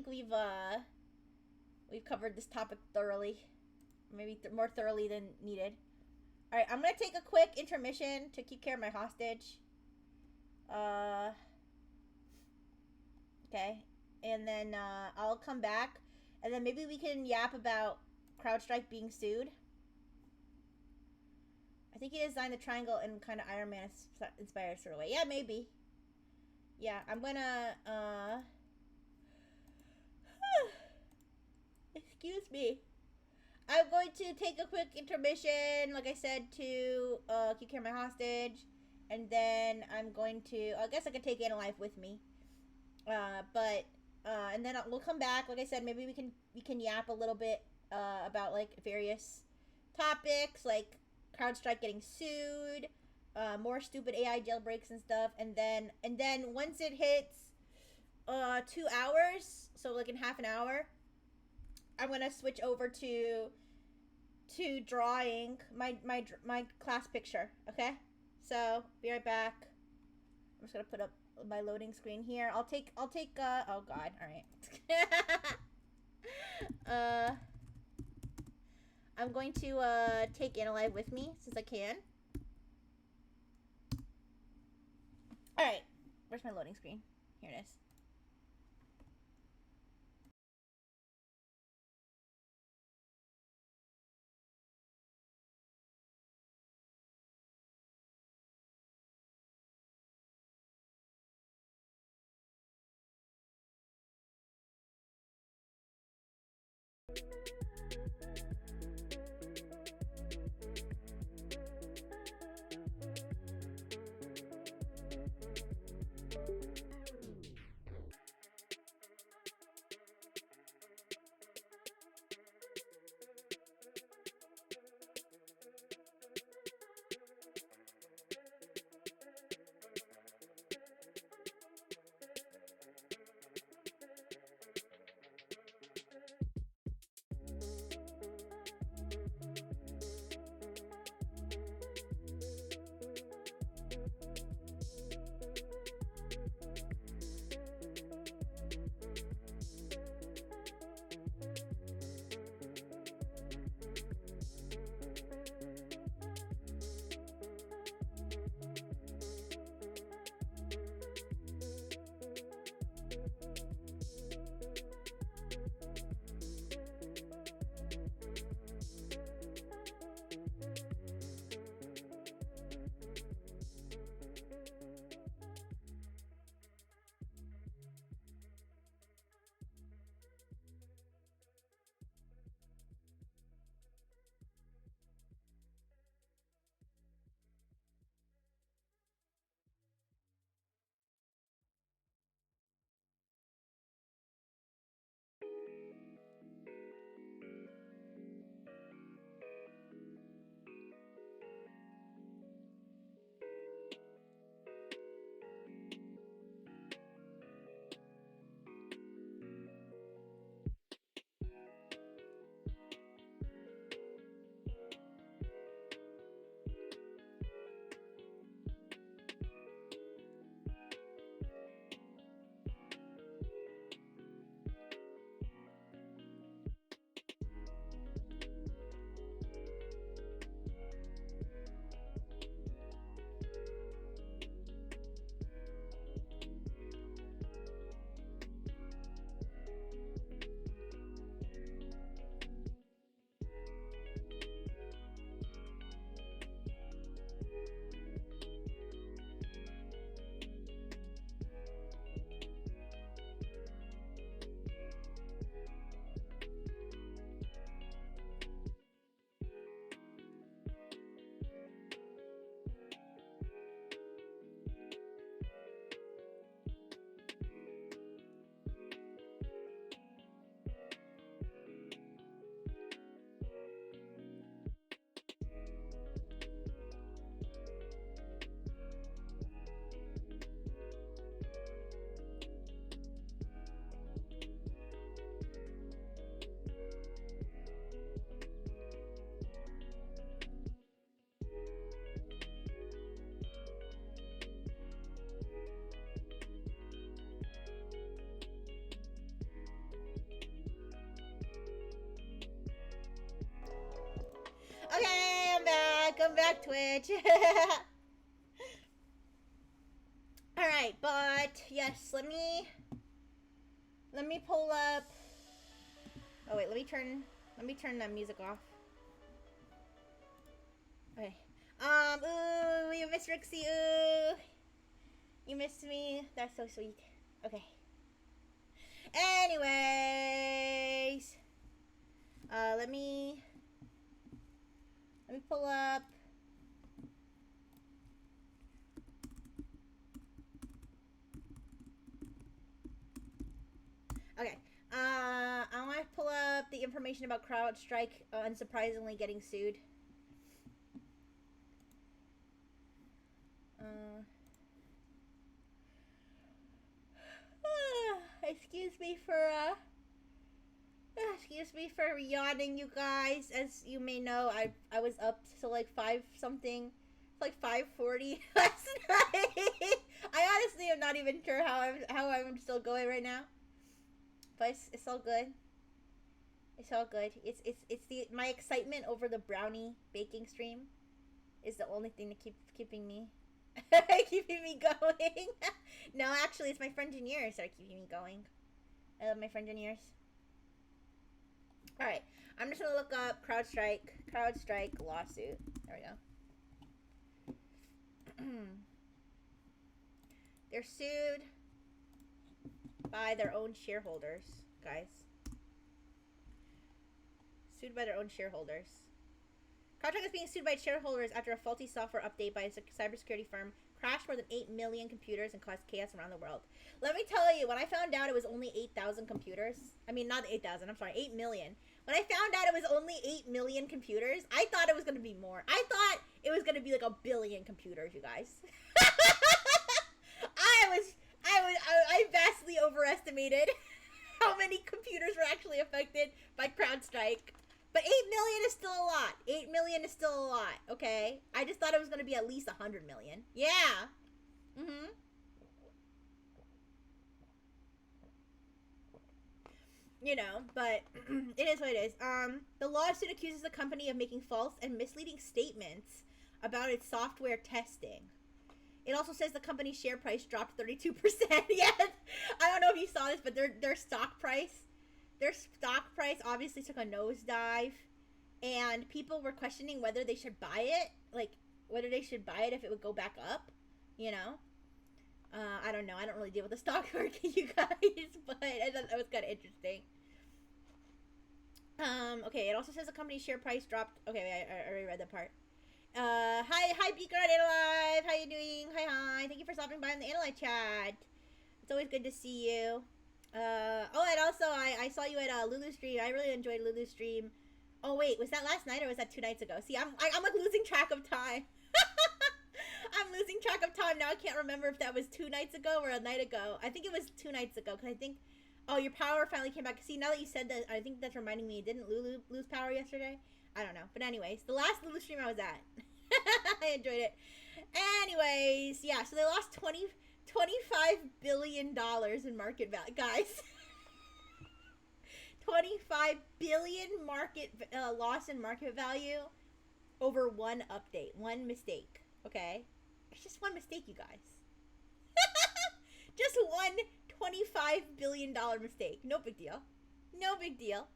we've covered this topic thoroughly. Maybe more thoroughly than needed. Alright, I'm gonna take a quick intermission to keep care of my hostage. Okay. And then, I'll come back. And then maybe we can yap about CrowdStrike being sued. I think he designed the triangle in kind of Iron Man inspired sort of way. Yeah, maybe. Yeah, I'm gonna, excuse me. I'm going to take a quick intermission, like I said, to keep care of my hostage. And then I'm going to, I guess I could take Anna Life with me. And then we'll come back. Like I said, maybe we can yap a little bit about like various topics, like CrowdStrike getting sued, more stupid AI jailbreaks and stuff. And then once it hits 2 hours, so like in half an hour, I'm gonna switch over to drawing my class picture. Okay, so be right back. I'm just gonna put up my loading screen here. I'll take oh god, all right. I'm going to take Anna with me since I can. All right, where's my loading screen? Here it is. Welcome back, Twitch. Alright, but yes, let me pull up. Oh wait, let me turn that music off. Okay. Ooh, you missed Rixie, ooh. You missed me. That's so sweet. Okay. Anyways. Let me pull up. Okay. I want to pull up the information about CrowdStrike unsurprisingly getting sued. Excuse me for yawning, you guys. As you may know, I was up till like 5 something, like 5:40 last night. I honestly am not even sure how I'm still going right now. But it's all good. It's all good. It's my excitement over the brownie baking stream is the only thing that keeping me going. No, actually, it's my friend Janiers that are keeping me going. I love my friend Janiers. All right, I'm just gonna look up CrowdStrike lawsuit. There we go. They're sued by their own shareholders, guys. Sued by their own shareholders. CrowdStrike is being sued by shareholders after a faulty software update by a cybersecurity firm crashed more than 8 million computers and caused chaos around the world. Let me tell you, when I found out it was only 8,000 computers, I mean, not 8,000, I'm sorry, 8 million. When I found out it was only 8 million computers, I thought it was going to be more. I thought it was going to be like 1 billion computers, you guys. I vastly overestimated how many computers were actually affected by CrowdStrike. But 8 million is still a lot. 8 million is still a lot, okay? I just thought it was going to be at least 100 million. Yeah. Mm-hmm. You know, but it is what it is. The lawsuit accuses the company of making false and misleading statements about its software testing. It also says the company's share price dropped 32%. Yes. I don't know if you saw this, but their stock price obviously took a nosedive, and people were questioning whether they should buy it, like whether they should buy it if it would go back up, you know. I don't know. I don't really deal with the stock market, you guys, but I thought that was kind of interesting. Okay, it also says the company's share price dropped. Okay, I already read that part. Hi, Beaker on Analyve. How you doing? Hi. Thank you for stopping by in the Analyve chat. It's always good to see you. Oh, and also, I saw you at Lulu's stream. I really enjoyed Lulu's stream. Oh, wait, was that last night or was that 2 nights ago? See, I'm like losing track of time. I'm losing track of time now. I can't remember if that was 2 nights ago or a night ago. I think it was 2 nights ago, because I think... Oh, your power finally came back. See, now that you said that, I think that's reminding me. Didn't Lulu lose power yesterday? I don't know. But anyways, the last Lulu stream I was at. I enjoyed it. Anyways, yeah, so they lost $25 billion in market value. Guys. 25 billion loss in market value over one update. One mistake. Okay? It's just one mistake, you guys. Just one $25 billion mistake. No big deal. No big deal.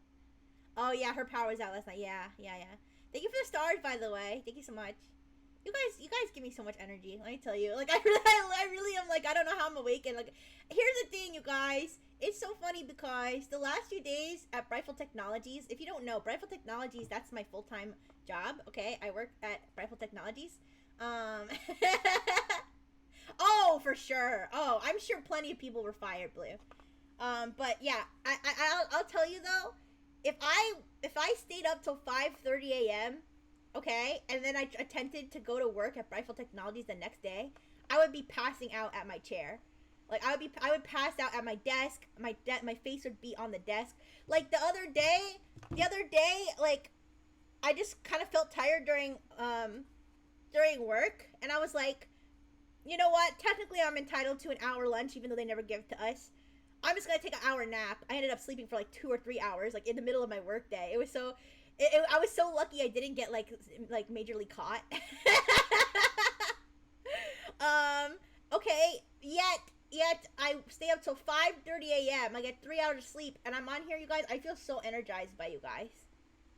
Oh, yeah, her power was out last night. Yeah. Thank you for the stars, by the way. Thank you so much. You guys give me so much energy. Let me tell you. Like, I really am, like, I don't know how I'm awake. And, like, here's the thing, you guys. It's so funny because the last few days at Brightful Technologies, if you don't know, Brightful Technologies, that's my full-time job, okay? I work at Brightful Technologies. Oh, for sure. Oh, I'm sure plenty of people were fired, Blue. But yeah, I'll tell you though, if I stayed up till 5:30 a.m., okay, and then I attempted to go to work at Brightful Technologies the next day, I would be passing out at my chair. Like I would pass out at my desk. My face would be on the desk. Like the other day, like I just kind of felt tired during work, and I was like, you know what? Technically, I'm entitled to an hour lunch, even though they never give it to us. I'm just gonna take an hour nap. I ended up sleeping for like 2 or 3 hours, like in the middle of my work day. It was so I was so lucky I didn't get like majorly caught. Okay, yet I stay up till 5:30 a.m. I get 3 hours of sleep, and I'm on here, you guys. I feel so energized by you guys.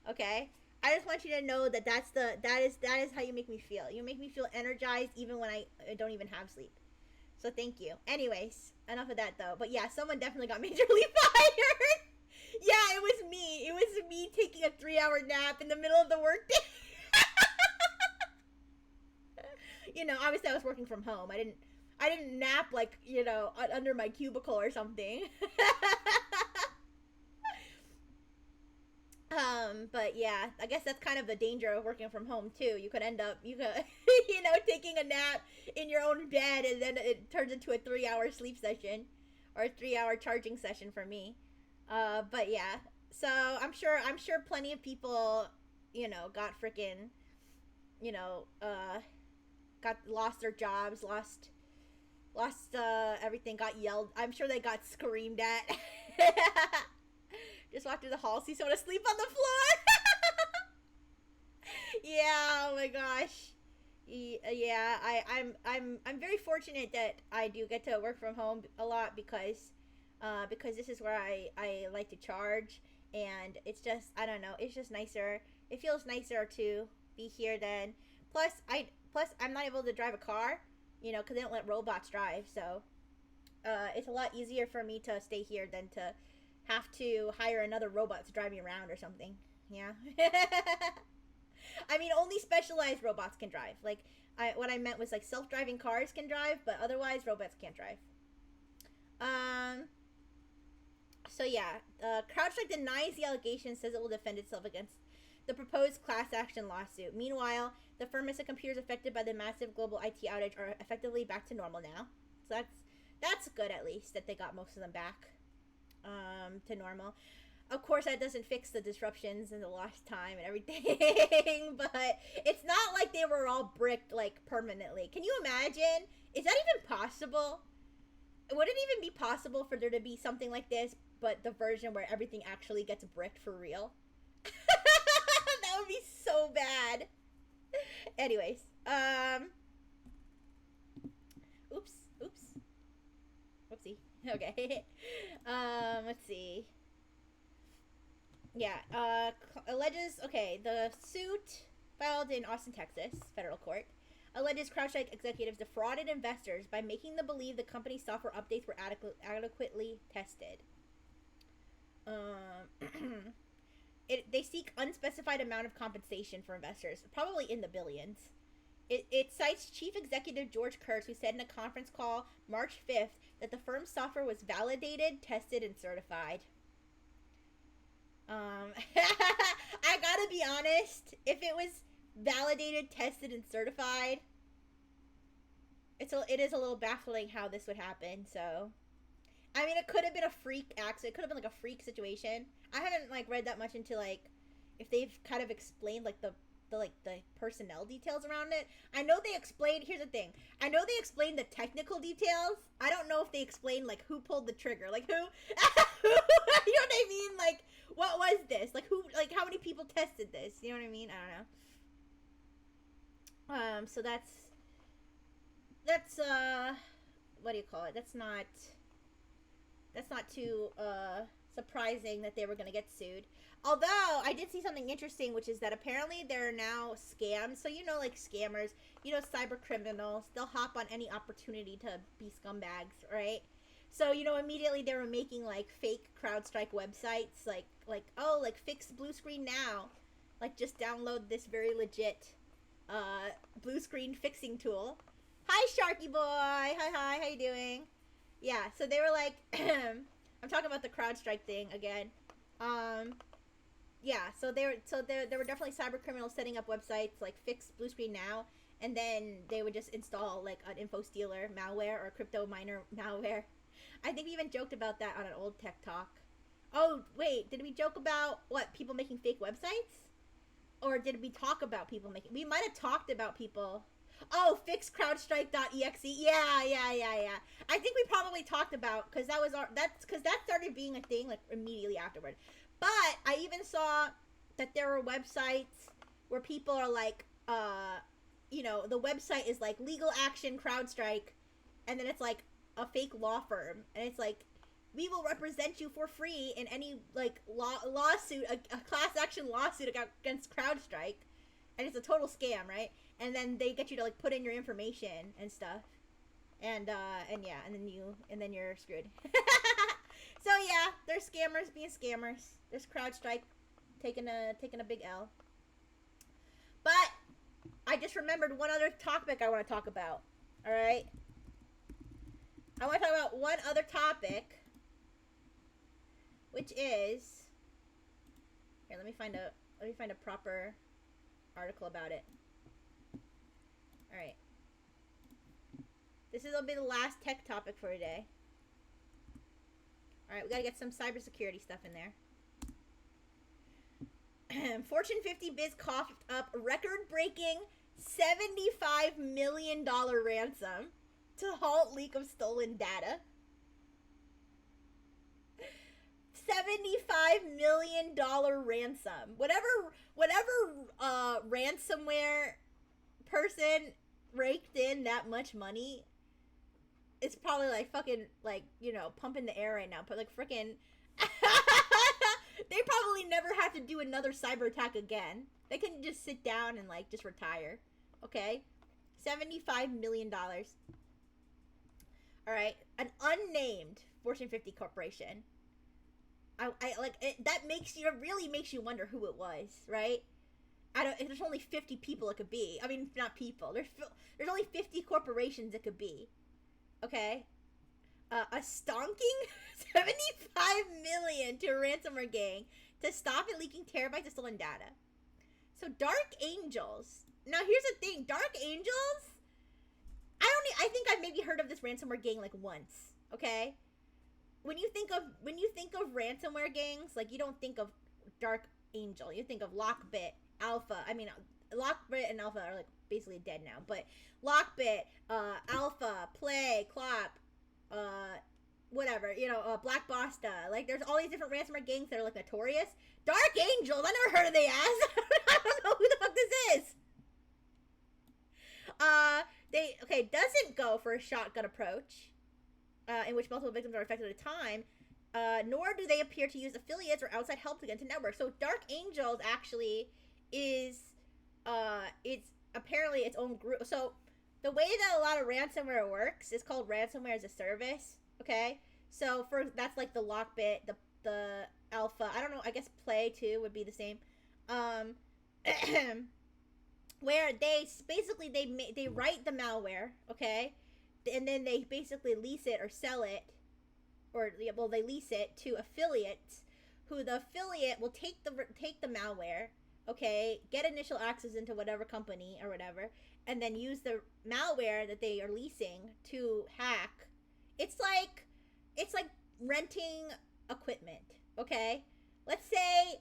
Okay, I just want you to know that that is how you make me feel. You make me feel energized even when I don't even have sleep. So thank you. Anyways, enough of that though. But yeah, someone definitely got majorly fired. Yeah, it was me. It was me taking a 3-hour nap in the middle of the workday. You know, obviously I was working from home. I didn't nap like, you know, under my cubicle or something. But yeah, I guess that's kind of the danger of working from home too. You could end up, you know, taking a nap in your own bed, and then it turns into a 3-hour sleep session, or a 3-hour charging session for me. But yeah, so I'm sure plenty of people, you know, got freaking, you know, lost their jobs, lost everything, got yelled. I'm sure they got screamed at. Just walk through the hall, see someone asleep on the floor. Yeah, oh my gosh. Yeah, I'm very fortunate that I do get to work from home a lot because this is where I like to charge, and it's just, I don't know, it's just nicer. It feels nicer to be here than, plus I'm not able to drive a car, you know, because they don't let robots drive, so it's a lot easier for me to stay here than to have to hire another robot to drive me around or something. Yeah. I mean, only specialized robots can drive. Like, what I meant was like self-driving cars can drive, but otherwise robots can't drive. So yeah, CrowdStrike denies the allegation, says it will defend itself against the proposed class action lawsuit. Meanwhile, the firm said computers affected by the massive global IT outage are effectively back to normal now. So that's good, at least, that they got most of them back to normal. Of course, that doesn't fix the disruptions and the lost time and everything, but it's not like they were all bricked, like, permanently. Can you imagine? Is that even possible? Would it even be possible for there to be something like this, but the version where everything actually gets bricked for real? That would be so bad. Anyways, oops. Whoopsie. Okay. Let's see. Yeah, alleges, okay, the suit filed in Austin, Texas, federal court, alleges CrowdStrike executives defrauded investors by making them believe the company's software updates were adequately tested. They seek unspecified amount of compensation for investors, probably in the billions. It cites Chief Executive George Kurtz, who said in a conference call March 5th that the firm's software was validated, tested, and certified. I gotta be honest, if it was validated, tested, and certified, it is a little baffling how this would happen, so. I mean, it could have been a freak accident. It could have been, like, a freak situation. I haven't, like, read that much into, like, if they've kind of explained, like, the personnel details around it. I know they explained, here's the thing. I know they explained the technical details. I don't know if they explained, like, who pulled the trigger. Like, who, you know what I mean? Like, what was this? Like, who, like, how many people tested this? You know what I mean? I don't know. So that's, what do you call it? That's not too, surprising that they were going to get sued. Although, I did see something interesting, which is that apparently there are now scams. So, you know, like scammers, you know, cyber criminals, they'll hop on any opportunity to be scumbags, right? So, you know, immediately they were making, like, fake CrowdStrike websites, like, oh, like, fix blue screen now. Like, just download this very legit, blue screen fixing tool. Hi, Sharky Boy! Hi, how you doing? Yeah, so they were like, I'm talking about the CrowdStrike thing again. Yeah, so there were definitely cyber criminals setting up websites like fix blue screen now, and then they would just install like an info stealer malware or crypto miner malware. I think we even joked about that on an old tech talk. Oh wait, did we joke about what, people making fake websites, or did we talk about people making? We might have talked about people. Oh, fix CrowdStrike.exe. Yeah. I think we probably talked about, because that started being a thing like immediately afterward. But I even saw that there are websites where people are like, you know, the website is like legal action CrowdStrike, and then it's like a fake law firm, and it's like, we will represent you for free in any like lawsuit, a class action lawsuit against CrowdStrike, and it's a total scam, right? And then they get you to like put in your information and stuff, and yeah, and then you're screwed. So yeah, there's scammers being scammers. There's CrowdStrike taking a big L. But I just remembered one other topic I want to talk about. All right, I want to talk about one other topic, which is, here, let me find a proper article about it. All right, this will be the last tech topic for today. All right, we gotta get some cybersecurity stuff in there. Fortune 50 biz coughed up record-breaking $75 million ransom to halt leak of stolen data. $75 million ransom. Whatever ransomware person raked in that much money, it's probably like fucking, like, you know, pumping the air right now. But like freaking they probably never have to do another cyber attack again. They can just sit down and like just retire. Okay? $75 million. Alright. An unnamed Fortune 50 corporation. I like it, that really makes you wonder who it was, right? There's only 50 people it could be. I mean, not people. There's only 50 corporations it could be. Okay? A stonking $75 million to a ransomware gang to stop it leaking terabytes of stolen data. So Dark Angels. Now here's the thing, Dark Angels, I think I've maybe heard of this ransomware gang like once. Okay? When you think of ransomware gangs, like, you don't think of Dark Angel. You think of Lockbit, Alpha. I mean, Lockbit and Alpha are like basically dead now, but Lockbit, Alpha, Play, Clop, whatever, you know, Black Basta. Like, there's all these different ransomware gangs that are like notorious. Dark Angels, I never heard of they ass. I don't know who the fuck this is. Doesn't go for a shotgun approach, in which multiple victims are affected at a time, nor do they appear to use affiliates or outside help to get into network. So Dark Angels actually is, it's apparently its own group. So the way that a lot of ransomware works is called ransomware as a service. Okay, so that's like the Lockbit, the Alpha. I don't know. I guess Play too would be the same. Where they basically they write the malware, okay, and then they basically lease it or sell it, or they lease it to affiliates, who the affiliate will take the malware, okay, get initial access into whatever company or whatever, and then use the malware that they are leasing to hack. It's like renting equipment, okay? Let's say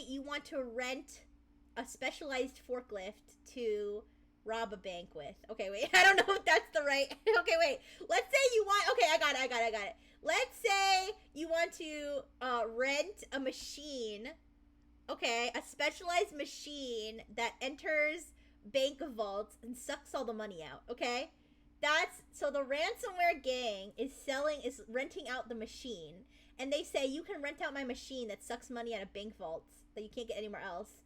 you want to rent a specialized forklift to rob a bank with. Okay, wait. I don't know if that's the right. Okay, wait. Let's say you want. Okay, I got it. Let's say you want to rent a machine. Okay, a specialized machine that enters bank vaults and sucks all the money out. Okay, so the ransomware gang is renting out the machine, and they say you can rent out my machine that sucks money out of bank vaults that you can't get anywhere else.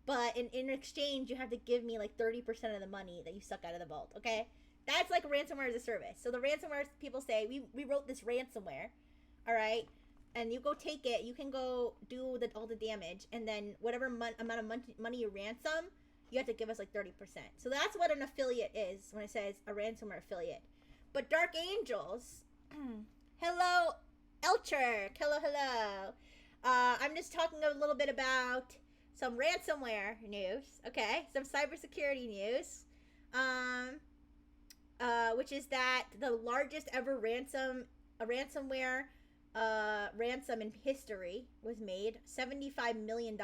But in exchange, you have to give me like 30% of the money that you suck out of the vault, okay? That's like ransomware as a service. So the ransomware people say, we wrote this ransomware, all right? And you go take it, you can go do all the damage, and then whatever amount of money you ransom, you have to give us like 30%. So that's what an affiliate is when it says a ransomware affiliate. But Dark Angels, hello, Elcher, hello. I'm just talking a little bit about some ransomware news, okay? Some cybersecurity news, which is that the largest ever ransomware ransom in history was made, $75 million.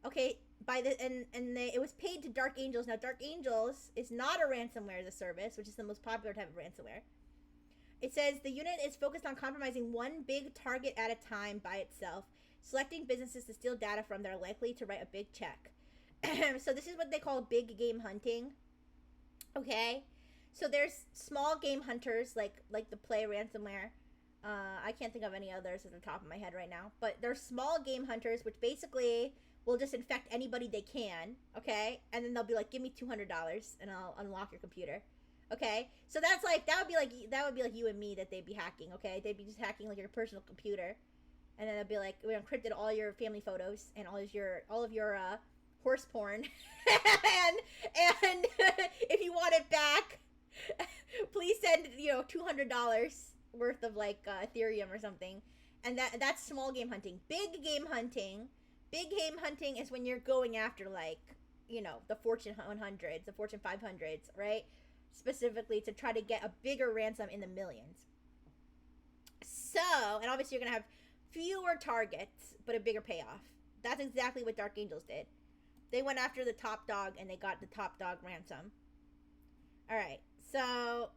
Okay, it was paid to Dark Angels. Now, Dark Angels is not a ransomware as a service, which is the most popular type of ransomware. It says the unit is focused on compromising one big target at a time by itself. selecting businesses to steal data from that are likely to write a big check. So this is what they call big game hunting. Okay, so there's small game hunters like the Play ransomware. I can't think of any others at the top of my head right now, but there's small game hunters which basically will just infect anybody they can. Okay, and then they'll be like, give me $200 and I'll unlock your computer. Okay, so that would be like you and me that they'd be hacking. Okay, they'd be just hacking like your personal computer, and then they'd be like, we encrypted all your family photos and all of your horse porn, and if you want it back, please send $200 worth of like Ethereum or something. And that's small game hunting. Big game hunting is when you're going after like the Fortune 100s, the Fortune 500s, right? Specifically to try to get a bigger ransom in the millions. So, and obviously you're gonna have fewer targets but a bigger payoff. That's exactly what Dark Angels did. They went after the top dog and they got the top dog ransom. Alright, so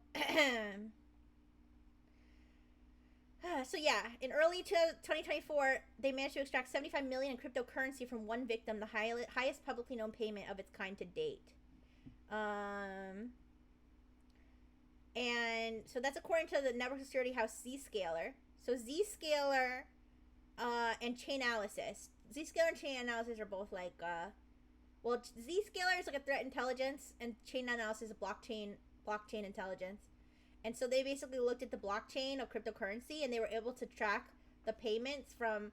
so yeah, in early 2024, they managed to extract $75 million in cryptocurrency from one victim, the highest publicly known payment of its kind to date. And so that's according to the network security house Zscaler. So Zscaler and Chainalysis. Zscaler and Chainalysis are both like Zscaler is like a threat intelligence, and Chainalysis is a blockchain intelligence. And so they basically looked at the blockchain of cryptocurrency, and they were able to track the payments from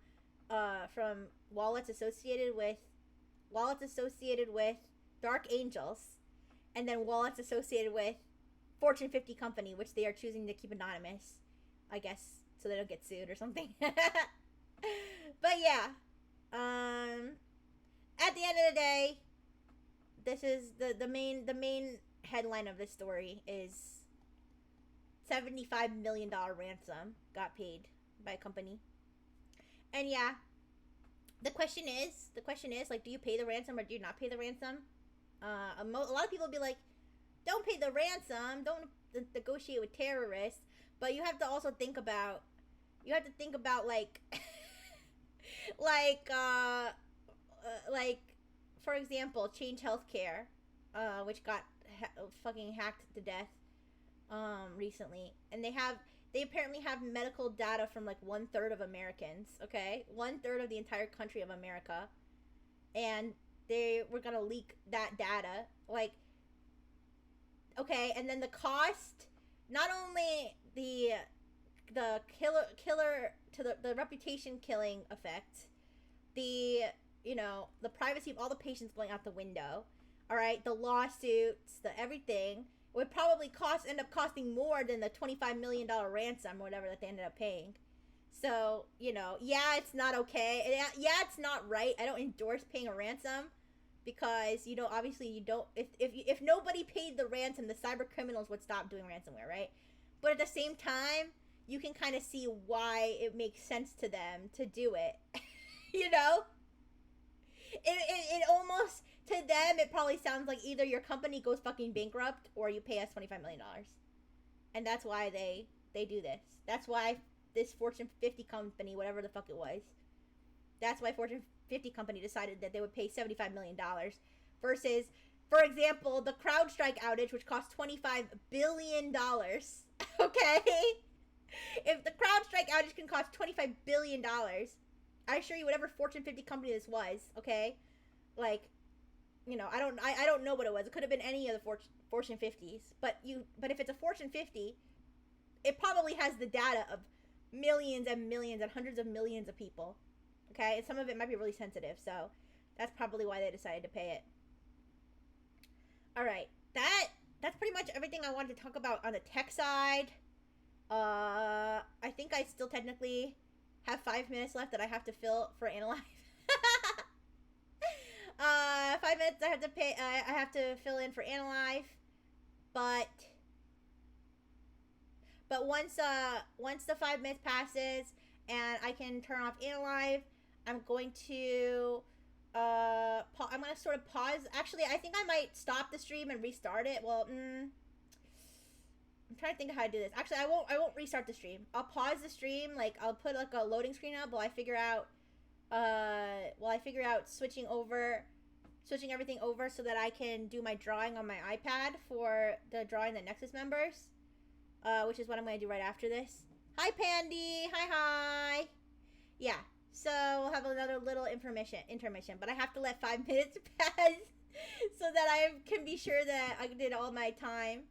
wallets associated with Dark Angels, and then wallets associated with Fortune 50 company, which they are choosing to keep anonymous, I guess, so they don't get sued or something. But yeah, at the end of the day, this is the main headline of this story is $75 million ransom got paid by a company. And yeah, the question is like, do you pay the ransom or do you not pay the ransom? A lot of people will be like, don't pay the ransom, don't negotiate with terrorists, but you have to also think about like like for example, Change Healthcare, which got fucking hacked to death recently, and they apparently have medical data from like 1/3 of Americans. Okay, 1/3 of the entire country of America, and they were gonna leak that data. Like, okay, and then the cost, not only the killer to the reputation killing effect, the privacy of all the patients going out the window, all right, the lawsuits, the everything, would probably end up costing more than the $25 million ransom or whatever that they ended up paying. So, yeah, it's not okay. Yeah, it's not right. I don't endorse paying a ransom because, obviously you don't, if nobody paid the ransom, the cyber criminals would stop doing ransomware, right? But at the same time, you can kind of see why it makes sense to them to do it. It almost, to them, it probably sounds like either your company goes fucking bankrupt or you pay us $25 million. And that's why they do this. That's why this Fortune 50 company, whatever the fuck it was, that's why Fortune 50 company decided that they would pay $75 million versus, for example, the CrowdStrike outage, which cost $25 billion. Okay? If the CrowdStrike outage can cost $25 billion, I assure you, whatever Fortune 50 company this was, okay, like, I don't know what it was. It could have been any of the Fortune 50s, but if it's a Fortune 50, it probably has the data of millions and millions and hundreds of millions of people, okay, and some of it might be really sensitive, so that's probably why they decided to pay it. All right, that's pretty much everything I wanted to talk about on the tech side. I think I still technically have 5 minutes left that I have to fill for Analyze. 5 minutes I have to fill in for Analyze, but once the 5 minutes passes and I can turn off Analyze, I'm going to I'm gonna sort of pause. Actually, I think I might stop the stream and restart it. Well, I'm trying to think of how to do this. Actually, I won't restart the stream. I'll pause the stream. Like, I'll put like a loading screen up while I figure out while I figure out switching everything over so that I can do my drawing on my iPad for the drawing the Nexus members, which is what I'm going to do right after this. Hi, Pandy. Hi. Yeah, so we'll have another little intermission, but I have to let 5 minutes pass so that I can be sure that I did all my time.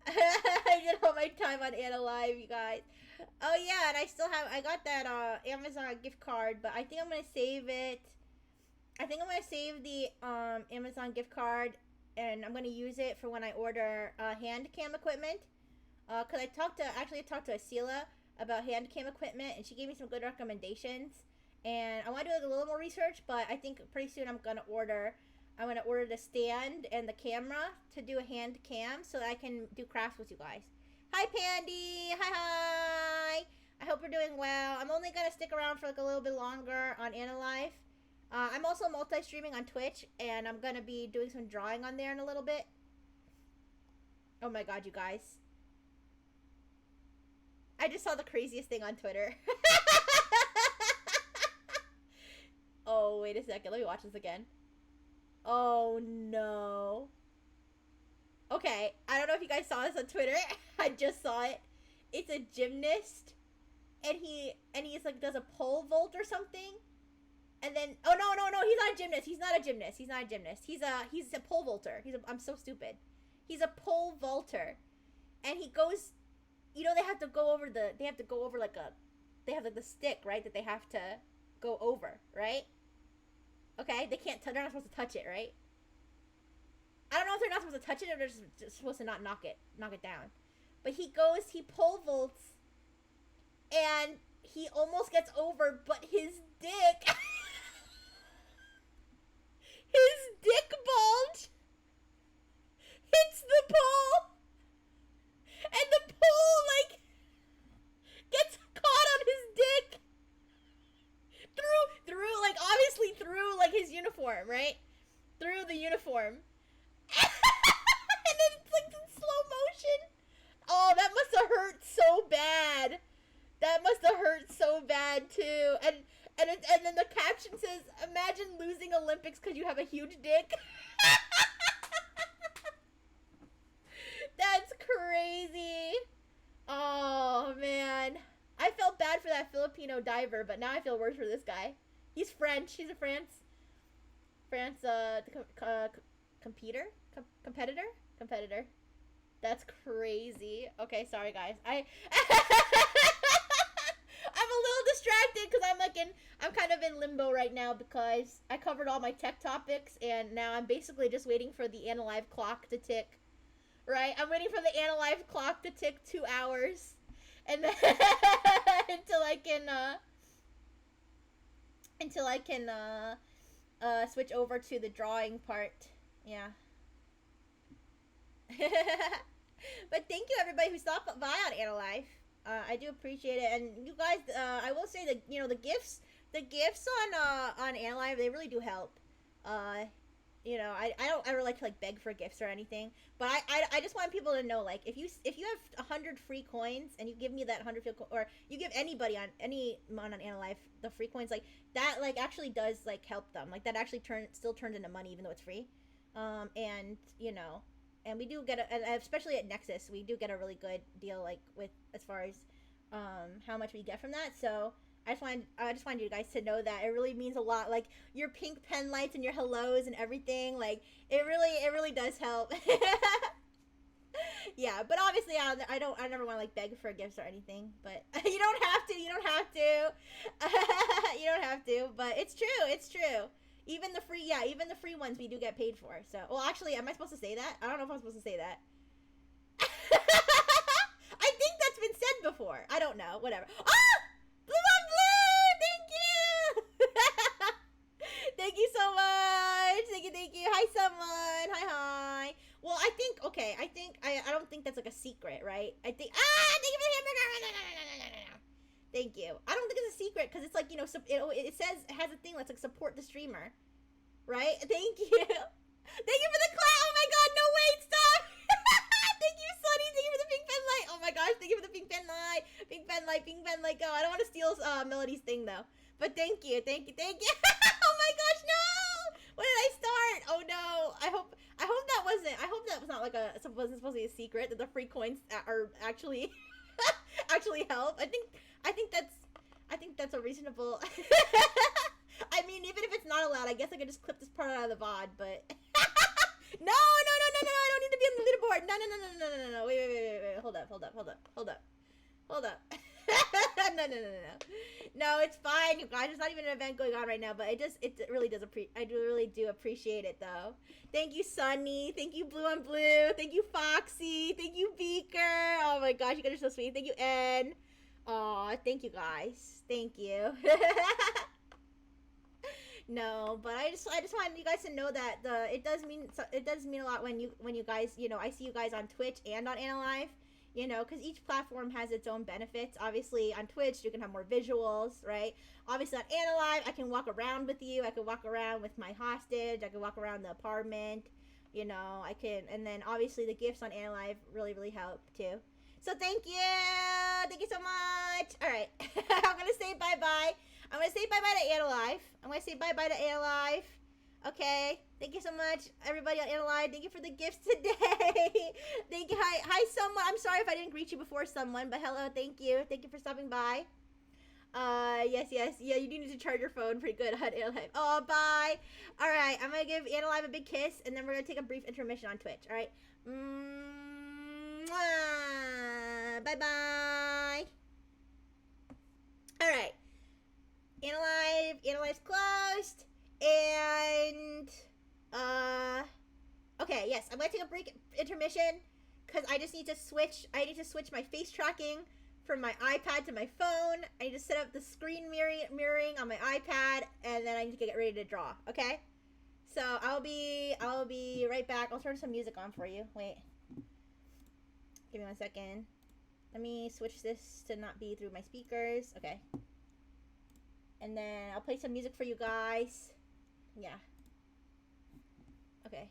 I did all my time on Anna Live, you guys. Oh yeah, and I got that Amazon gift card, but I think I'm gonna save it. I think I'm gonna save the Amazon gift card, and I'm gonna use it for when I order hand cam equipment. Cause I talked to Asila about hand cam equipment, and she gave me some good recommendations. And I want to do like a little more research, but I think pretty soon I'm gonna order the stand and the camera to do a hand cam so that I can do crafts with you guys. Hi, Pandy. Hi. I hope you're doing well. I'm only gonna stick around for like a little bit longer on Anna Live. I'm also multi-streaming on Twitch, and I'm gonna be doing some drawing on there in a little bit. Oh my god, you guys. I just saw the craziest thing on Twitter. Oh, wait a second. Let me watch this again. Oh, no. Okay, I don't know if you guys saw this on Twitter. I just saw it. It's a gymnast, and he's like does a pole vault or something. And then no, he's not a gymnast. He's not a gymnast. He's a pole vaulter. I'm so stupid. He's a pole vaulter. And he goes, you know, they have to go over like they have like the stick, right, that they have to go over, right? Okay, they're not supposed to touch it, right? I don't know if they're not supposed to touch it or they're just supposed to not knock it down. But he pole vaults, and he almost gets over, but his dick bulge hits the pole, and the pole, like, gets caught on his dick through, like, obviously through, like, his uniform, right? Through the uniform. And then it's, like, in slow motion. Oh, that must have hurt so bad. That must have hurt so bad, too. And then the caption says, imagine losing Olympics because you have a huge dick. That's crazy. Oh, man. I felt bad for that Filipino diver, but now I feel worse for this guy. He's French. He's a competitor. That's crazy. Okay, sorry guys. I'm a little distracted because I'm kind of in limbo right now because I covered all my tech topics and now I'm basically just waiting for the Anna Live clock to tick. Right? I'm waiting for the Anna Live clock to tick 2 hours. And then until I can switch over to the drawing part. Yeah. But thank you everybody who stopped by on Anna Live. I do appreciate it, and you guys, I will say that, you know, the gifts on Anna Live, they really do help. You know, I don't ever like to like beg for gifts or anything, but I just want people to know, like, if you have 100 free coins and you give me that 100 free or you give anybody on Anna Live the free coins, like that, like actually does like help them, like that actually still turns into money even though it's free. And you know, and we do get and especially at Nexus, we do get a really good deal, like with as far as how much we get from that. So I just wanted you guys to know that it really means a lot. Like your pink pen lights and your hellos and everything, like it really does help. Yeah, but obviously I never want to like beg for gifts or anything. But you don't have to. You don't have to. But it's true. Even the free ones we do get paid for. So, well, actually, am I supposed to say that? I don't know if I'm supposed to say that. I think that's been said before. I don't know. Whatever. Ah! Blue! Thank you! Thank you so much! Thank you. Hi, someone! Hi. Well, I don't think that's like a secret, right? Thank you for the hamburger! Thank you. I don't think it's a secret, because it's like, you know, it has a thing that's like support the streamer. Right? Thank you. Thank you for the clap! Oh my god, no wait, stop! Thank you, Sunny! Thank you for the pink pen light! Oh my gosh, thank you for the pink pen light! Pink pen light, go! I don't want to steal Melody's thing, though. But thank you. Oh my gosh, no! When did I start? Oh no! I hope that was not like wasn't supposed to be a secret that the free coins are actually actually help. I think that's a reasonable. I mean, even if it's not allowed, I guess I could just clip this part out of the VOD. But no! I don't need to be on the leaderboard. No! Wait! Hold up. No, it's fine, you guys. There's not even an event going on right now, but it really does I really do appreciate it though. Thank you, Sunny. Thank you, Blue on Blue. Thank you, Foxy. Thank you, Beaker. Oh my gosh, you guys are so sweet. Thank you, N. Aw, thank you guys. Thank you. No, but I just wanted you guys to know that it does mean a lot when you guys, I see you guys on Twitch and on Analive. Because each platform has its own benefits. Obviously, on Twitch, you can have more visuals, right? Obviously, on Analive, I can walk around with you. I can walk around with my hostage. I can walk around the apartment. I can... And then, obviously, the gifts on Analive really, really help, too. So, thank you! Thank you so much! Alright. I'm gonna say bye-bye. I'm gonna say bye-bye to Analive. Okay, thank you so much, everybody on Analyze. Thank you for the gifts today. Thank you. Hi, someone. I'm sorry if I didn't greet you before, someone, but hello. Thank you for stopping by. Yes. Yeah, you do need to charge your phone pretty good on Analyze. Oh, bye. All right, I'm gonna give Analyze a big kiss, and then we're gonna take a brief intermission on Twitch. All right. Bye. All right. Analyze closed. And, okay, yes, I'm gonna take a brief intermission, because I need to switch my face tracking from my iPad to my phone. I need to set up the screen mirroring on my iPad, and then I need to get ready to draw, okay? So, I'll be right back. I'll turn some music on for you. Wait. Give me 1 second. Let me switch this to not be through my speakers. Okay. And then I'll play some music for you guys. Yeah. Okay.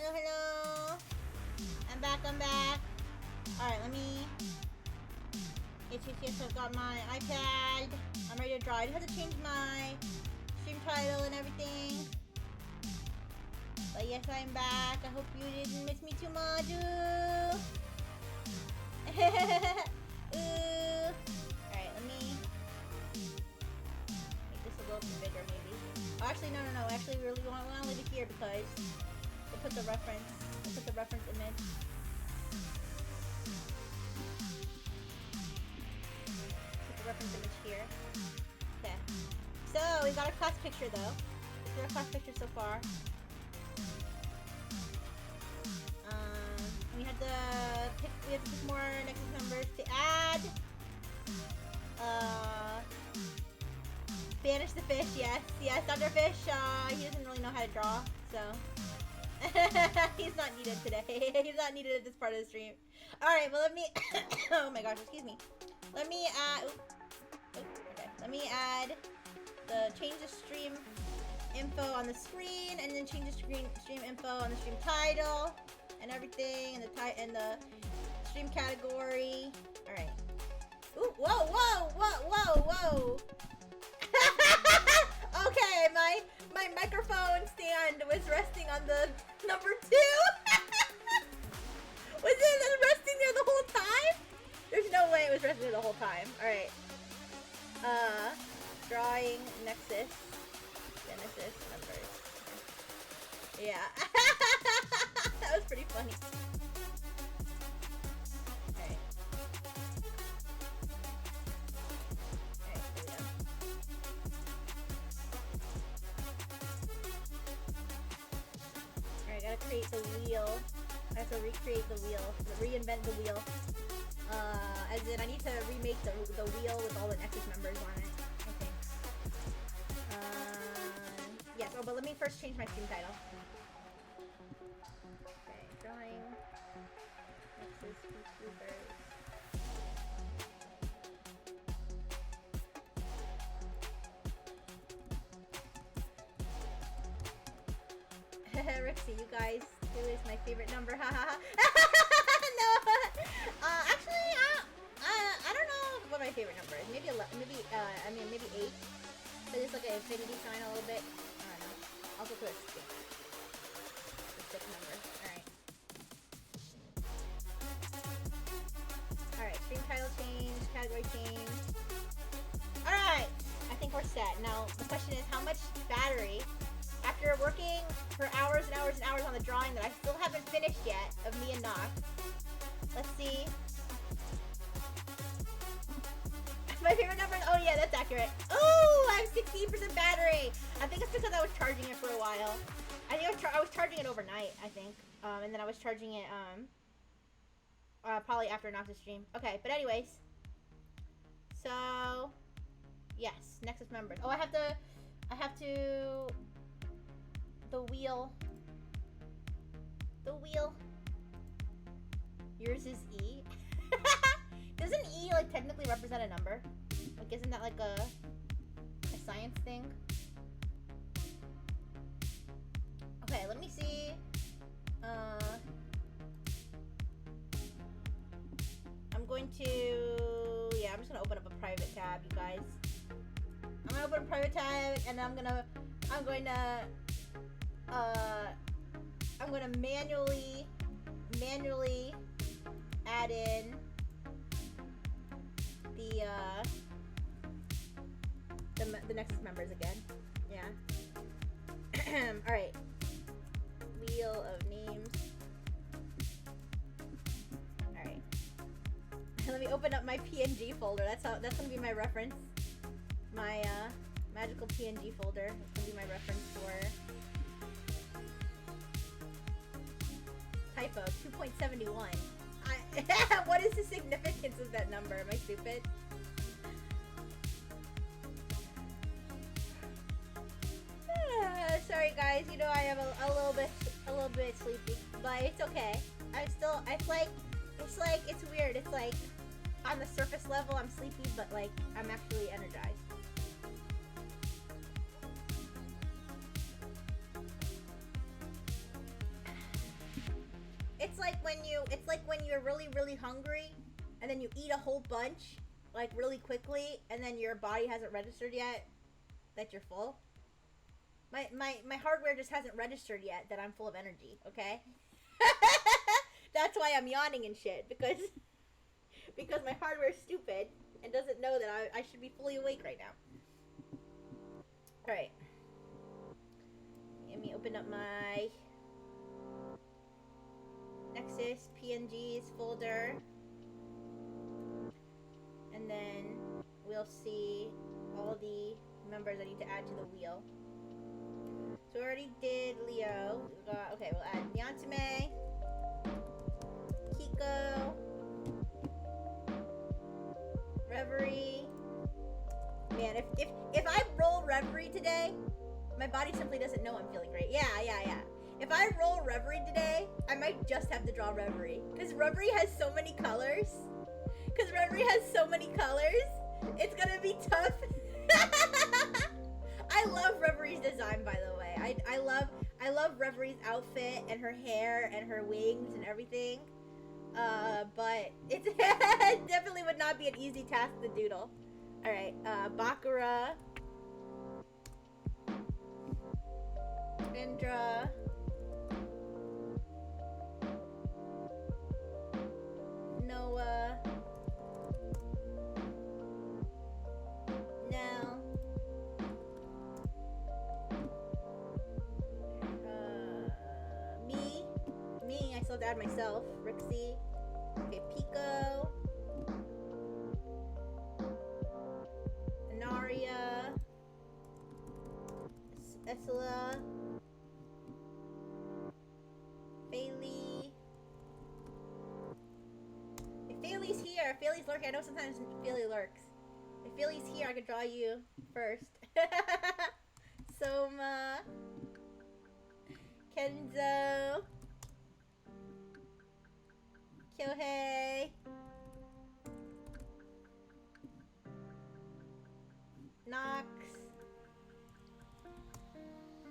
Hello, hello. I'm back, I'm back. Alright, let me... Yes, I've got my iPad. I'm ready to draw. I just have to change my stream title and everything. But yes, I'm back. I hope you didn't miss me too much. Ooh. Ooh. Alright, let me make this a little bit bigger, maybe. Oh, actually, no. Actually, we really want to leave it here because we'll put the reference. We'll put the reference image. Put the reference image here. Okay. So we got a class picture though. This is our class picture so far. We have to pick more Nexus members to add. Banish the fish, yes, Dr. Fish, he doesn't really know how to draw, so. He's not needed today. He's not needed at this part of the stream. Alright, well let me, oh my gosh, excuse me. Let me add, okay. Let me add change the stream info on the screen, and then change the stream info on the stream title. And everything, and the stream category. All right. Ooh, whoa! Okay, my microphone stand was resting on the number 2. Was it resting there the whole time? There's no way it was resting there the whole time. All right. Drawing Nexus Genesis numbers. Yeah. That was pretty funny. Alright. Alright, there we go. Alright, gotta create the wheel. I have to recreate the wheel. Reinvent the wheel. As in, I need to remake the wheel with all the Nexus members on it. Okay. Yes, oh, but let me first change my stream title. Drawing Nexus YouTubers. Rixie, you guys, 2 is my favorite number. Haha. No. Actually, I don't know what my favorite number is. Maybe 11. Maybe 8. But it's like an infinity sign a little bit. I don't know. I'll go to a stick. A stick number. Alright. Alright, stream title change, category change. Alright! I think we're set. Now, the question is how much battery, after working for hours and hours and hours on the drawing that I still haven't finished yet, of me and Nox. Let's see. My favorite number is, oh yeah, that's accurate. Oh, I have 16% battery! I think it's because I was charging it for a while. I think I was charging it overnight, I think. And then I was charging it, probably after Nox's stream. Okay, but anyways. So, yes, Nexus members. Oh, I have to, the wheel. Yours is E. Doesn't E, like, technically represent a number? Like, isn't that, like, a science thing? Okay, let me see. I'm going to... Yeah, I'm just gonna open up a private tab, you guys. I'm gonna open a private tab, and I'm gonna manually add in the Nexus members again. Yeah. Alright. Wheel of names. Alright. Let me open up my PNG folder. That's gonna be my reference. My magical PNG folder. That's gonna be my reference for typo 2.71. What is the significance of that number? Am I stupid? Sorry guys, you know I am a little bit sleepy, but it's okay. It's weird. It's like on the surface level I'm sleepy, but like I'm actually energized. when you're really, really hungry, and then you eat a whole bunch, like really quickly, and then your body hasn't registered yet that you're full. My hardware just hasn't registered yet that I'm full of energy. Okay. That's why I'm yawning and shit, because my hardware is stupid and doesn't know that I should be fully awake right now. Alright. Let me open up my Nexus PNGs folder. And then we'll see all the members I need to add to the wheel. So we already did Leo. Okay, we'll add Nyansume, Kiko, Reverie. Man, if I roll Reverie today, my body simply doesn't know I'm feeling great. Yeah. If I roll Reverie today, I might just have to draw Reverie. Because Reverie has so many colors. It's gonna be tough. I love Reverie's design, by the way. I love Reverie's outfit and her hair and her wings and everything. But it definitely would not be an easy task to doodle. Alright, Bakura. Indra. Noah. Nell. Me, I still have to add myself. Rixie. Okay, Pico. Anaria. Esla. Bailey. If Bailey's here, if Bailey's lurking, I know sometimes Bailey lurks. If Bailey's here, I could draw you first. Soma. Kenzo. Kyohei. Nox.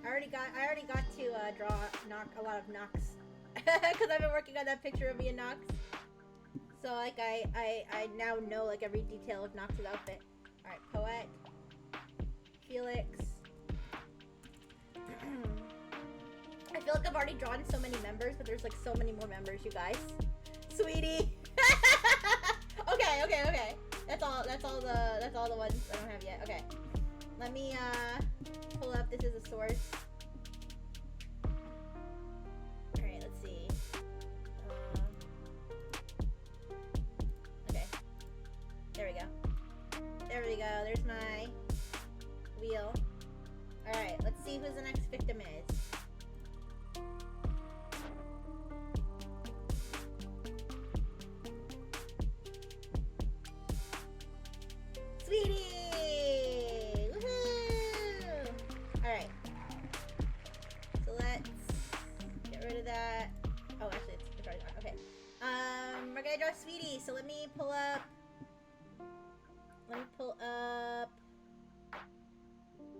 I already got to draw a lot of Nox. Because I've been working on that picture of me and Nox. So like I now know like every detail of Nox's outfit. Alright, Poet. Felix. I feel like I've already drawn so many members, but there's like so many more members, you guys. Sweetie. Okay. That's all the ones I don't have yet. Okay. Let me pull up. This is a source. Alright, let's see. Okay. There we go. There's my wheel. Alright, let's see who the next victim is. Sweetie! Woohoo! Alright. So let's get rid of that. Oh, actually, it's already gone. Okay. We're gonna draw Sweetie, so let me pull up.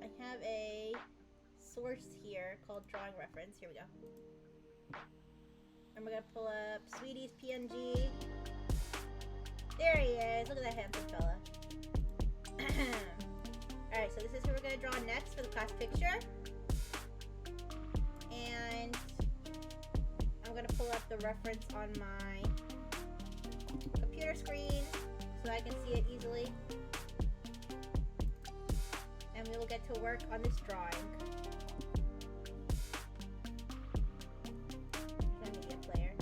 I have a source here called Drawing Reference. Here we go. And we're gonna pull up Sweetie's PNG. There he is. Look at that handsome fella. Alright, so this is who we're gonna draw next for the class picture. And I'm gonna pull up the reference on my computer screen so I can see it easily. And we will get to work on this drawing. There's my media player.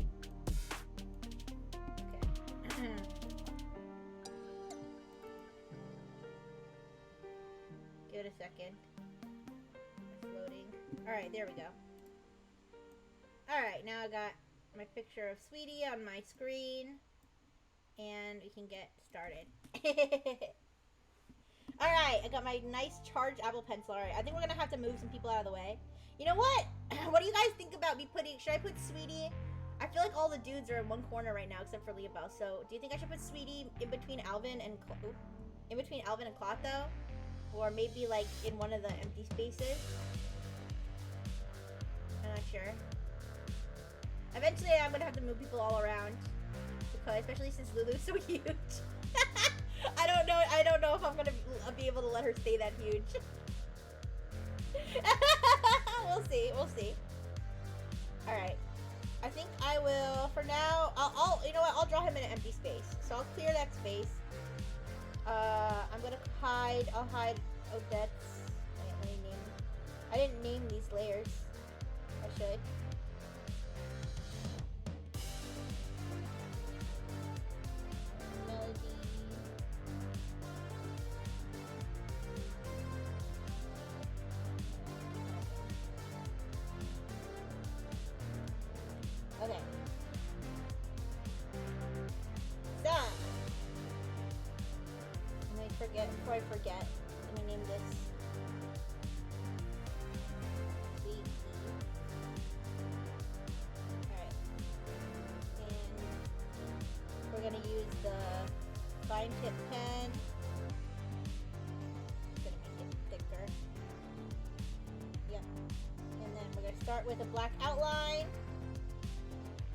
Okay. Give it a second. It's loading. Alright, there we go. Alright, now I got my picture of Sweetie on my screen. And we can get started. Alright, I got my nice charged Apple Pencil. Alright, I think we're gonna have to move some people out of the way. You know what? What do you guys think about me putting... Should I put Sweetie... I feel like all the dudes are in one corner right now except for Leobel. So, do you think I should put Sweetie in between Alvin and... Clotho? Or maybe, like, in one of the empty spaces? I'm not sure. Unfortunately, I'm gonna have to move people all around because, especially since Lulu's so huge. I don't know if I'm gonna be able to let her stay that huge. We'll see. All right. I think I will. For now, I'll. You know what? I'll draw him in an empty space. So I'll clear that space. I'm gonna hide. I'll hide Odette's. Wait, let me name. I didn't name these layers. I should. Melody. Okay. So. Before I forget, let me name this. Sweet Tea. Alright. And we're gonna use the fine tip pen. Gonna make it thicker. Yep. And then we're gonna start with a black outline.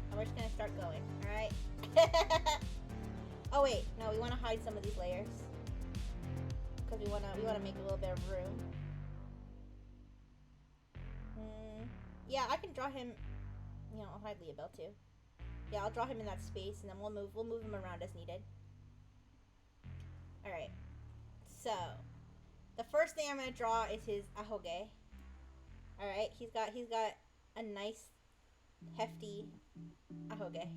And we're just gonna start going, alright? Oh wait, no, we wanna hide some of these layers. Because we wanna make a little bit of room. Yeah, I can draw him. You know, I'll hide Leobel too. Yeah, I'll draw him in that space, and then we'll move him around as needed. All right. So, the first thing I'm gonna draw is his ahoge. All right, he's got a nice, hefty ahoge.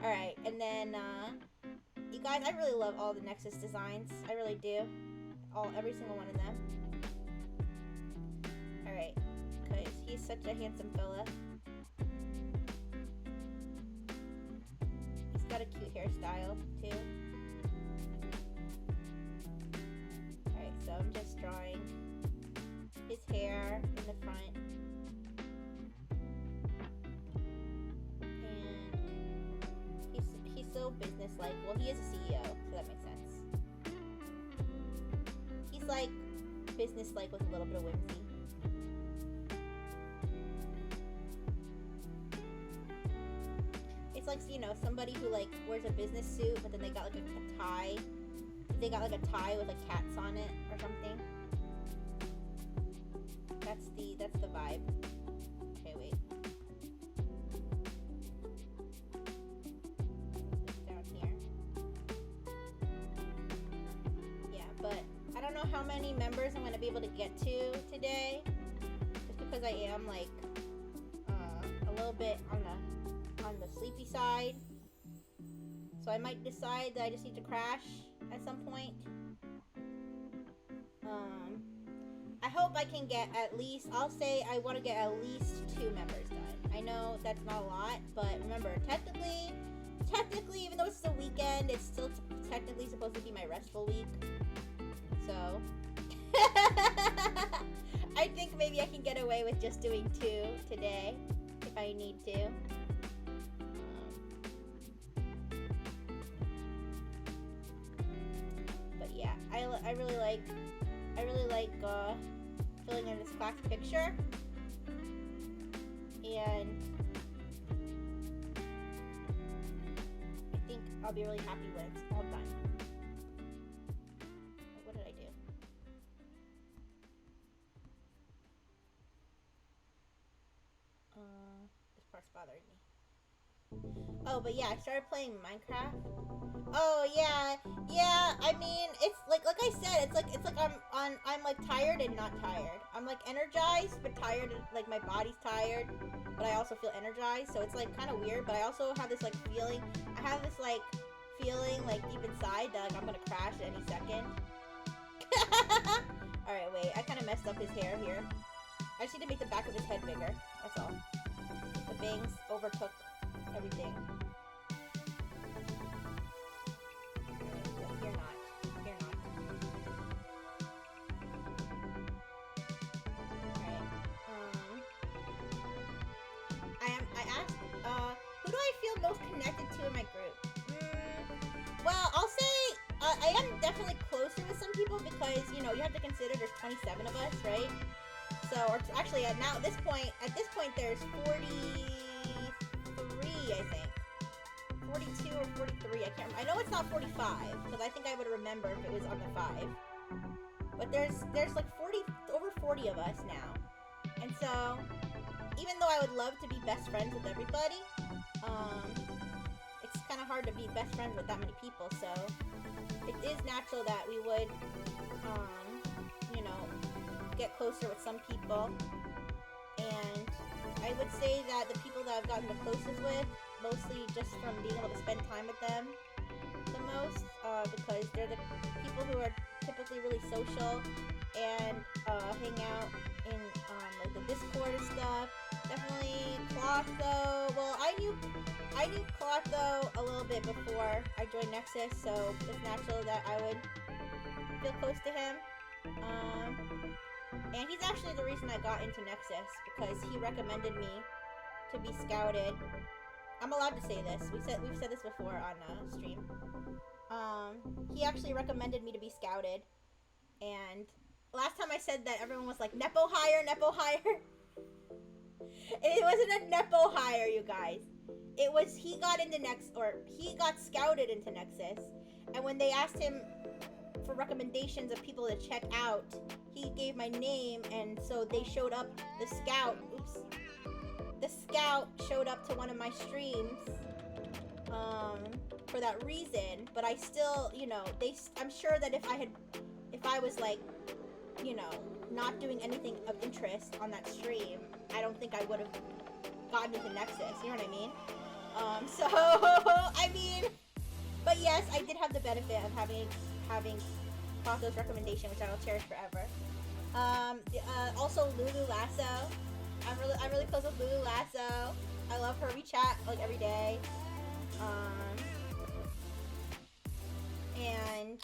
All right, and then you guys, I really love all the Nexus designs. I really do. Every single one of them. Alright. Because he's such a handsome fella. He's got a cute hairstyle, too. Alright, so I'm just drawing his hair in the front. So business-like. Well, he is a CEO, so that makes sense. He's like business-like with a little bit of whimsy. It's like, you know, somebody who like wears a business suit, but then they got like a tie. They got like a tie with like cats on it or something. That's the vibe. Okay, wait. I don't know how many members I'm going to be able to get to today, just because I am like a little bit on the sleepy side, so I might decide that I just need to crash at some point. I hope I can get at least, I'll say I want to get at least 2 members done. I know that's not a lot, but remember, technically, even though it's the weekend, it's still technically supposed to be my restful week. So, I think maybe I can get away with just doing 2 today, if I need to. But yeah, I really like filling in this class picture, and I think I'll be really happy when it's all done. This part's bothering me. Oh, but yeah, I started playing Minecraft. Oh yeah. I mean, it's like I said, it's like I'm like tired and not tired. I'm like energized but tired. Like my body's tired, but I also feel energized. So it's like kind of weird. But I also have this like feeling. I have this like feeling like deep inside that like I'm gonna crash at any second. All right, wait. I kind of messed up his hair here. I just need to make the back of his head bigger. That's all. The bangs overtook everything. You're not. Alright. I asked, who do I feel most connected to in my group? Well, I'll say, I am definitely closer with some people because, you know, you have to consider there's 27 of us, right? So, or actually, now at this point, there's 43, I think. 42 or 43, I can't remember. I know it's not 45, because I think I would remember if it was on the 5. But there's like over 40 of us now. And so, even though I would love to be best friends with everybody, it's kind of hard to be best friends with that many people, so it is natural that we would, you know, get closer with some people. And I would say that the people that I've gotten the closest with, mostly just from being able to spend time with them the most, because they're the people who are typically really social and hang out in like the Discord and stuff. Definitely Clotho. Well, I knew Clotho a little bit before I joined Nexus, so it's natural that I would feel close to him. And he's actually the reason I got into Nexus, because he recommended me to be scouted. I'm allowed to say this. We've said this before on stream. He actually recommended me to be scouted, and last time I said that, everyone was like, Nepo hire, Nepo hire. It wasn't a Nepo hire, you guys. It was he got scouted into Nexus, and when they asked him for recommendations of people to check out, he gave my name, and so they showed up. The scout showed up to one of my streams for that reason. But I still, you know, I'm sure that if I was like, you know, not doing anything of interest on that stream, I don't think I would have gotten into Nexus, you know what I mean? So I mean, but yes, I did have the benefit of having Clotho's recommendation, which I will cherish forever. Also Lulu Lasso. I'm really close with Lulu Lasso. I love her. We chat like every day. And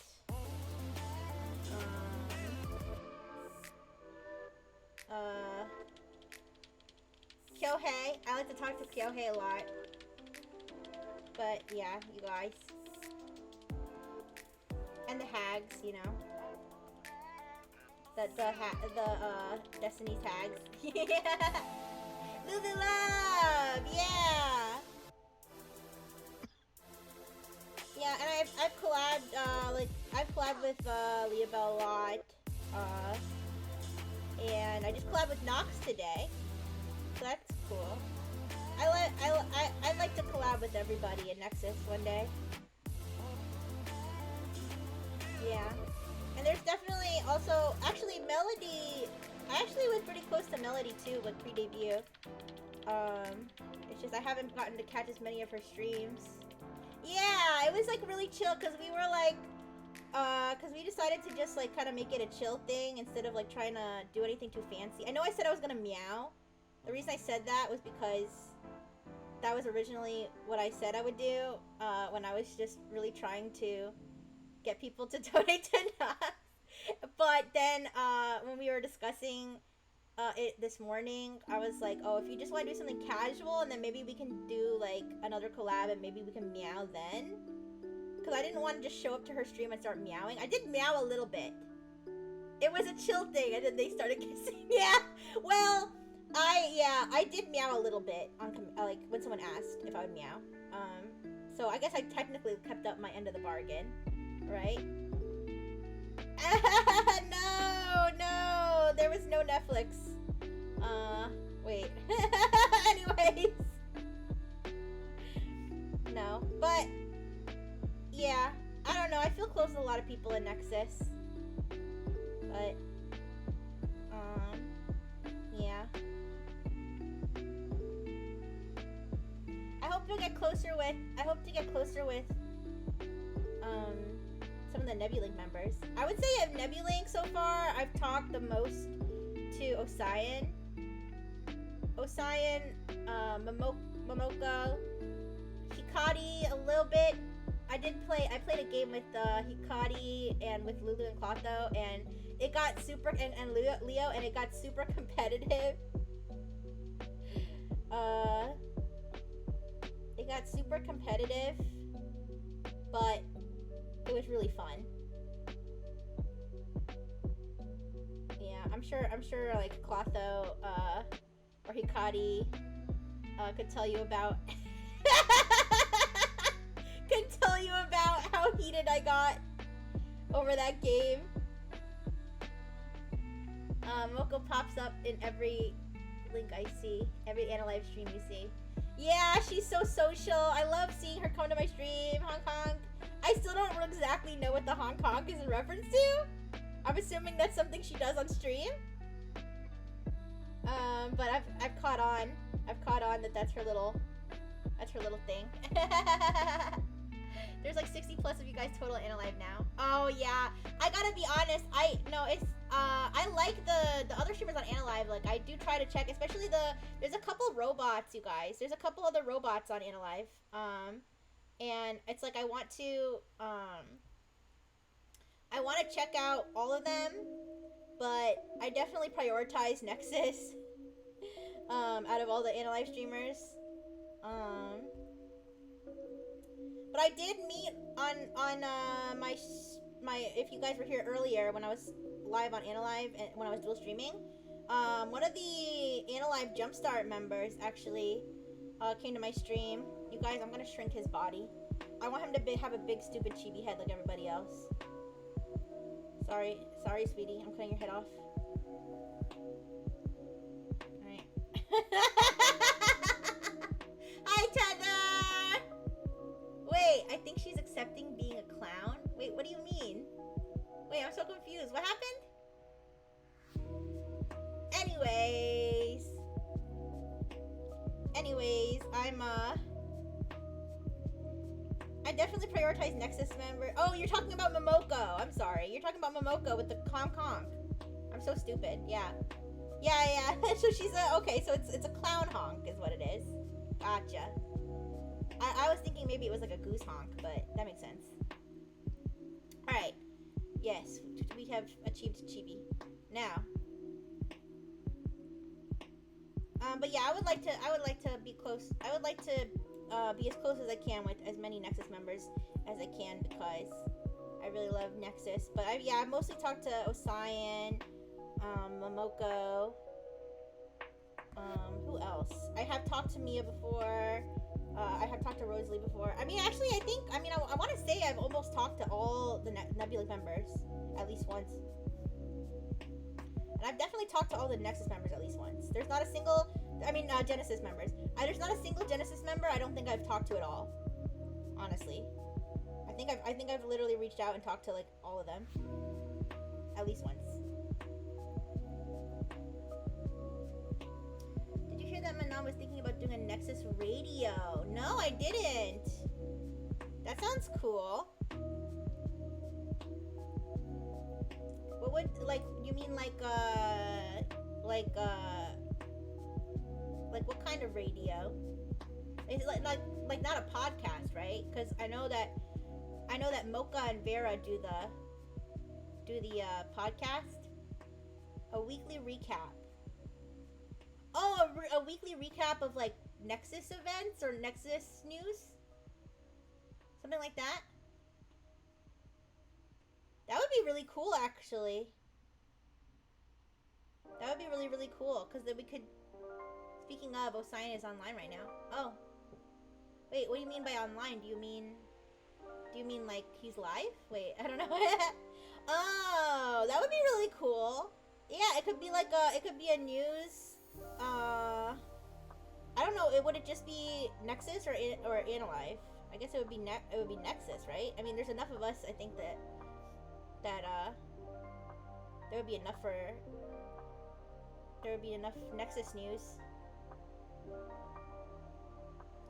Kyohei. I like to talk to Kyohei a lot. But yeah, you guys. And the hags, you know. The Destiny's hags. Yeah. Lulu Love, yeah. Yeah, and I've collabed with Leah Bell a lot. And I just collabed with Nox today. So that's cool. I'd like to collab with everybody in Nexus one day. Yeah. And there's definitely also, actually Melody, I actually was pretty close to Melody too with pre-debut. It's just I haven't gotten to catch as many of her streams. Yeah, it was like really chill, because we were like, because we decided to just like kind of make it a chill thing instead of like trying to do anything too fancy. I know I said I was gonna meow. The reason I said that was because that was originally what I said I would do when I was just really trying to get people to donate to Nox. But then when we were discussing it this morning, I was like, oh, if you just want to do something casual, and then maybe we can do like another collab, and maybe we can meow then. Because I didn't want to just show up to her stream and start meowing. I did meow a little bit. It was a chill thing, and then they started kissing. Yeah, well, I did meow a little bit on like when someone asked if I would meow. So I guess I technically kept up my end of the bargain, right? No, there was no Netflix. Wait. Anyways. No, but yeah, I don't know. I feel close to a lot of people in Nexus, but yeah. I hope to get closer with some of the Nebulink members. I would say of Nebulink so far, I've talked the most to Osayan, Momoko, Hikari a little bit. I played a game with Hikari and with Lulu and Clotho, and it got super, and Leo, and it got super competitive. It got super competitive, but it was really fun. Yeah, I'm sure sure like Clotho, or Hikari, could tell you about how heated I got over that game. Moko pops up in every link I see, every Analive stream you see. Yeah, she's so social. I love seeing her come to my stream. Hong Kong. I still don't exactly know what the Hong Kong is in reference to. I'm assuming that's something she does on stream. But I've caught on. I've caught on that's her little thing. There's like 60 plus of you guys total in Alive now. Oh yeah, I gotta be honest. I like the other streamers on Analive. Like I do try to check, especially there's a couple robots, you guys. There's a couple other robots on Analive. And it's like I want to check out all of them, but I definitely prioritize Nexus out of all the Analive streamers. But I did meet on my if you guys were here earlier when I was live on Analive and when I was dual streaming, one of the Analive Jumpstart members actually came to my stream. You guys, I'm gonna shrink his body. I want him to have a big stupid chibi head like everybody else. Sorry, sweetie. I'm cutting your head off. Alright. Hi, Tether! Wait, I think she's accepting being a clown? Wait, what do you mean? Wait, I'm so confused. What happened? Anyways, I definitely prioritize Nexus member. Oh, you're talking about Momoko. I'm sorry. You're talking about Momoko with the Kong Kong. I'm so stupid. Yeah. So she's okay, so it's a clown honk is what it is. Gotcha. I was thinking maybe it was like a goose honk, but that makes sense. Alright. Yes, we have achieved chibi. Now. But yeah, I would like to be close. I would like to be as close as I can with as many Nexus members as I can because I really love Nexus. But I mostly talked to Osayan, Momoko. Who else? I have talked to Mia before. I have talked to Rosalie before. I mean, actually, I want to say I've almost talked to all the Nebula members at least once. And I've definitely talked to all the Nexus members at least once. There's not a single, Genesis members. There's not a single Genesis member I don't think I've talked to at all. Honestly. I think I've literally reached out and talked to, like, all of them. At least once. Did you hear that Manon was thinking about doing a Nexus radio? No, I didn't. That sounds cool. What would, like, you mean like what kind of radio? Is it like not a podcast, right? Because I know that Mocha and Vera do the podcast. A weekly recap. Oh, a weekly recap of like Nexus events or Nexus news? Something like that? That would be really cool, actually. That would be really, really cool. Because then we could... Speaking of, Osayan is online right now. Oh. Wait, what do you mean by online? Do you mean like he's live? Wait, I don't know. Oh, that would be really cool. Yeah, it could be like it could be a news... I don't know, would it just be Nexus or Analive? I guess it would be Nexus, right? I mean, there's enough of us, I think, that there would be enough Nexus news.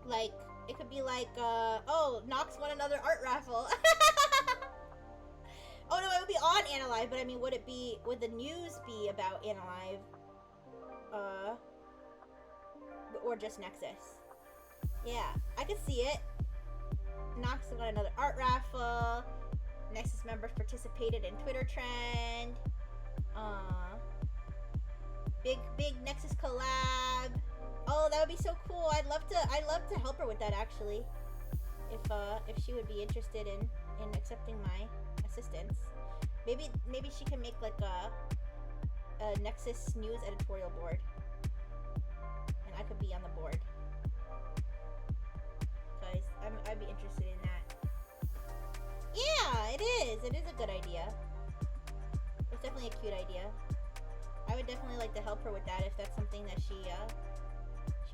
Like, it could be like, oh, Nox won another art raffle. Oh no, it would be on Analive, but I mean, would the news be about Analive? Or just Nexus? Yeah, I could see it. Nox won another art raffle. Nexus members participated in Twitter trend. Big Nexus collab. Oh, that would be so cool. I'd love to help her with that, actually. If she would be interested in accepting my assistance. Maybe she can make like a Nexus News editorial board, and I could be on the board. Cause I'd be interested in that. Yeah, it is. It is a good idea. It's definitely a cute idea. I would definitely like to help her with that if that's something that she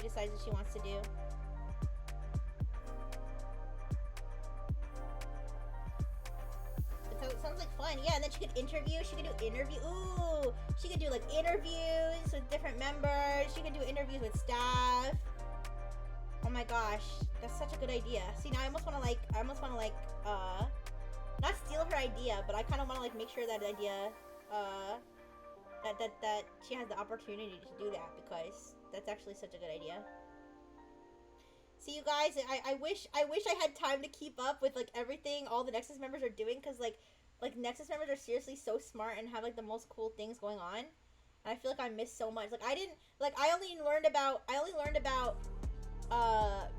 decides that she wants to do. So it sounds like fun. Yeah, and then she could interview. She could do interview. Ooh, she could do like interviews with different members. She could do interviews with staff. Oh my gosh, that's such a good idea. See, now I almost want to not steal her idea, but I kind of want to like make sure that idea, that she has the opportunity to do that, because that's actually such a good idea. See, you guys, I wish I had time to keep up with like everything all the Nexus members are doing, because like Nexus members are seriously so smart and have like the most cool things going on. And I feel like I missed so much. Like I only learned about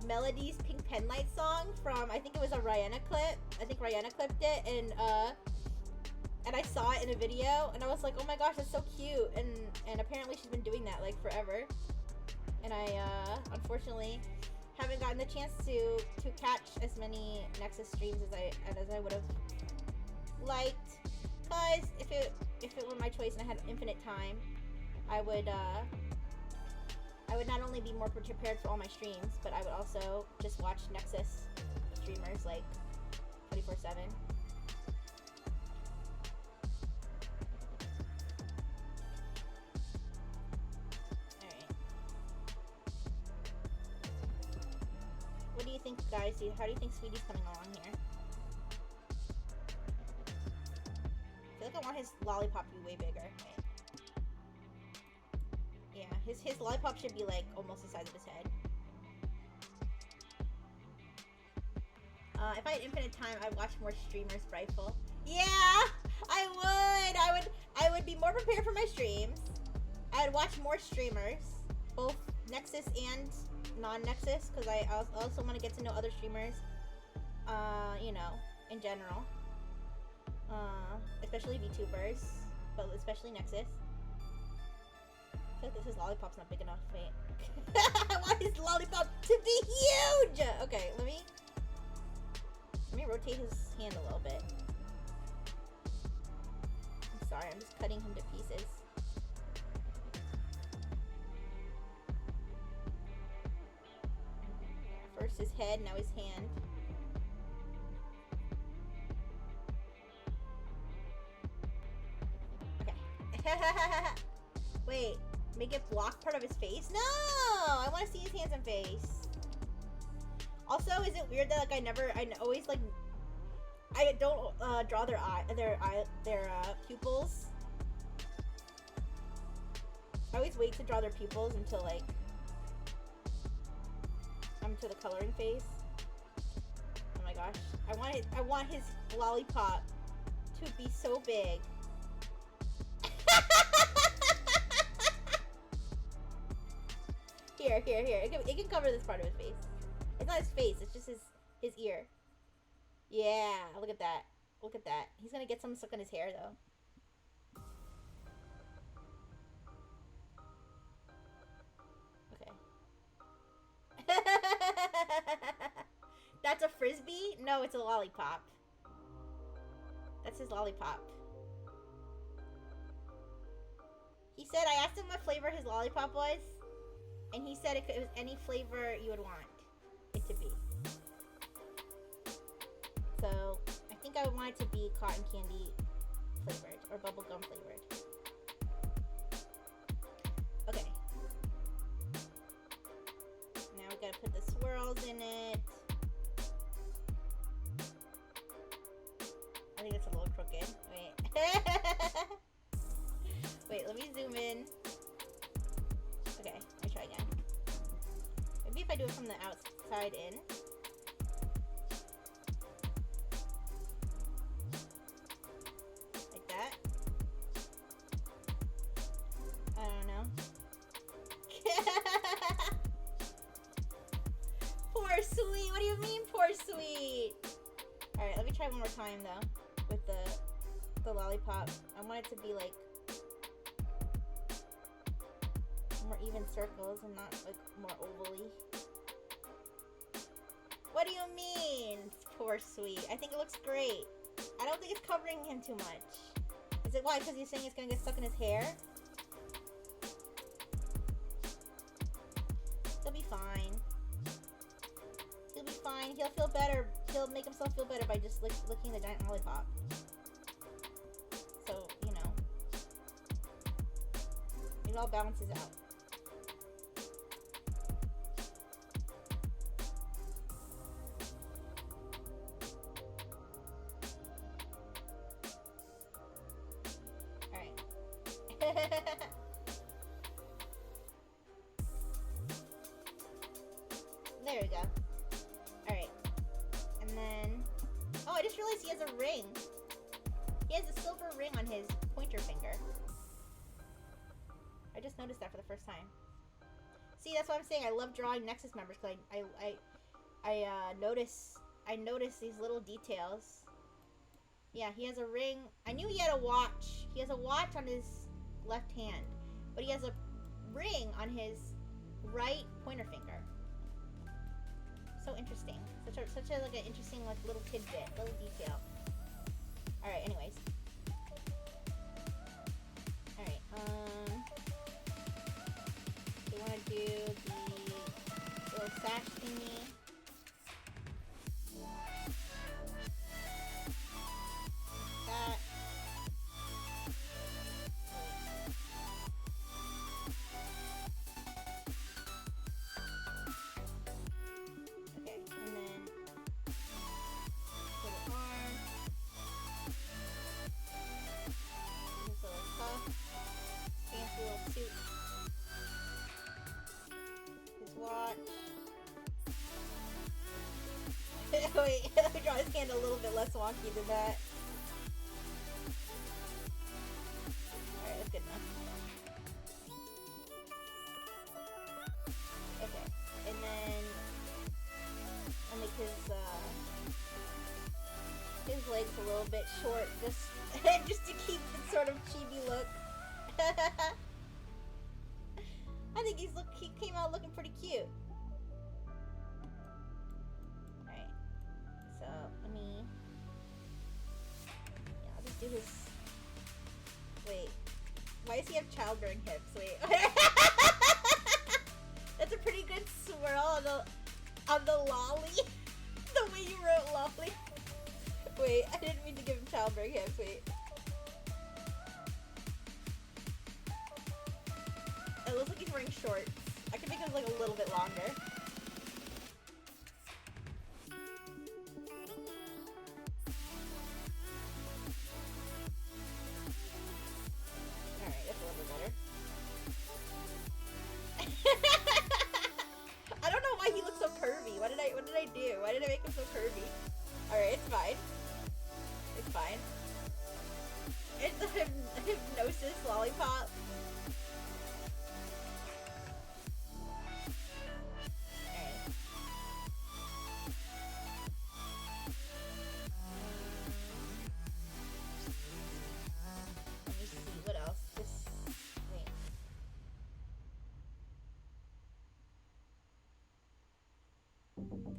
Melody's Pink Penlight song from, I think it was a Rihanna clip. I think Rihanna clipped it, and I saw it in a video, and I was like, oh my gosh, that's so cute. And apparently she's been doing that like forever. And I unfortunately haven't gotten the chance to catch as many Nexus streams as I would have liked. Cause if it were my choice and I had infinite time, I would not only be more prepared for all my streams, but I would also just watch Nexus streamers like 24/7. Alright. What do you think, guys? How do you think Sweetie's coming along here? I feel like I want his lollipop to be way bigger. Yeah, his lollipop should be like almost the size of his head. If I had infinite time, I'd watch more streamers, Brightful. Yeah, I would be more prepared for my streams. I'd watch more streamers, both Nexus and non-Nexus, because I also want to get to know other streamers, you know, in general. Especially VTubers, but especially Nexus. I feel like his lollipop's not big enough. Wait. I want his lollipop to be huge! Okay, let me rotate his hand a little bit. I'm sorry, I'm just cutting him to pieces. First his head, now his hand. Okay. Wait, make it block part of his face? No! I want to see his hands and face. Also, is it weird that like I always like, I don't draw their pupils. I always wait to draw their pupils until like I'm to the coloring phase. Oh my gosh, I want his lollipop to be so big. Here. It can cover this part of his face. It's not his face, it's just his ear. Yeah, look at that. Look at that. He's gonna get some stuck in his hair, though. Okay. That's a frisbee? No, it's a lollipop. That's his lollipop. He said, I asked him what flavor his lollipop was, and he said it was any flavor you would want it to be. So, I think I would want it to be cotton candy flavored, or bubblegum flavored. Okay. Now we gotta put the swirls in it. I think it's a little crooked. Wait. Wait, let me zoom in. Okay, let me try again. Maybe if I do it from the outside in. Like that. I don't know. Poor Sweet! What do you mean, poor Sweet? Alright, let me try one more time, though. With the lollipop. I want it to be like even circles and not like more ovally. What do you mean? Poor sweet. I think it looks great. I don't think it's covering him too much. Is it why? Because he's saying it's gonna get stuck in his hair? He'll be fine. He'll be fine. He'll feel better. He'll make himself feel better by just licking the giant lollipop. So, you know. It all balances out. There we go. Alright. And then... Oh, I just realized he has a ring. He has a silver ring on his pointer finger. I just noticed that for the first time. See, that's what I'm saying. I love drawing Nexus members because I notice these little details. Yeah, he has a ring. I knew he had a watch. He has a watch on his left hand, but he has a ring on his right pointer finger. So interesting. Such a like an interesting like little tidbit, little detail. All right. Anyways. All right. We want to do the little sash thingy. That. Okay, and then little arm. This little cuff. Fancy little suit. His watch. Wait, let me draw his hand a little bit less wonky than that. Alright, that's good enough. Okay, and then I'll make his legs a little bit short, just to keep the sort of chibi look. I think he came out looking pretty cute. Alright, so let me, yeah, I'll just do his, wait, why does he have childbearing hips? Wait. That's a pretty good swirl on the lolly. The way you wrote lolly. Wait, I didn't mean to give him childbearing hips. Wait. It looks like he's wearing shorts. I can make him like a little bit longer. Alright, that's a little bit better. I don't know why he looks so curvy. What did I do? Why did I make him so curvy? Alright, it's fine. It's fine. It's a hypnosis lollipop. Alright. Let me see, what else? Wait.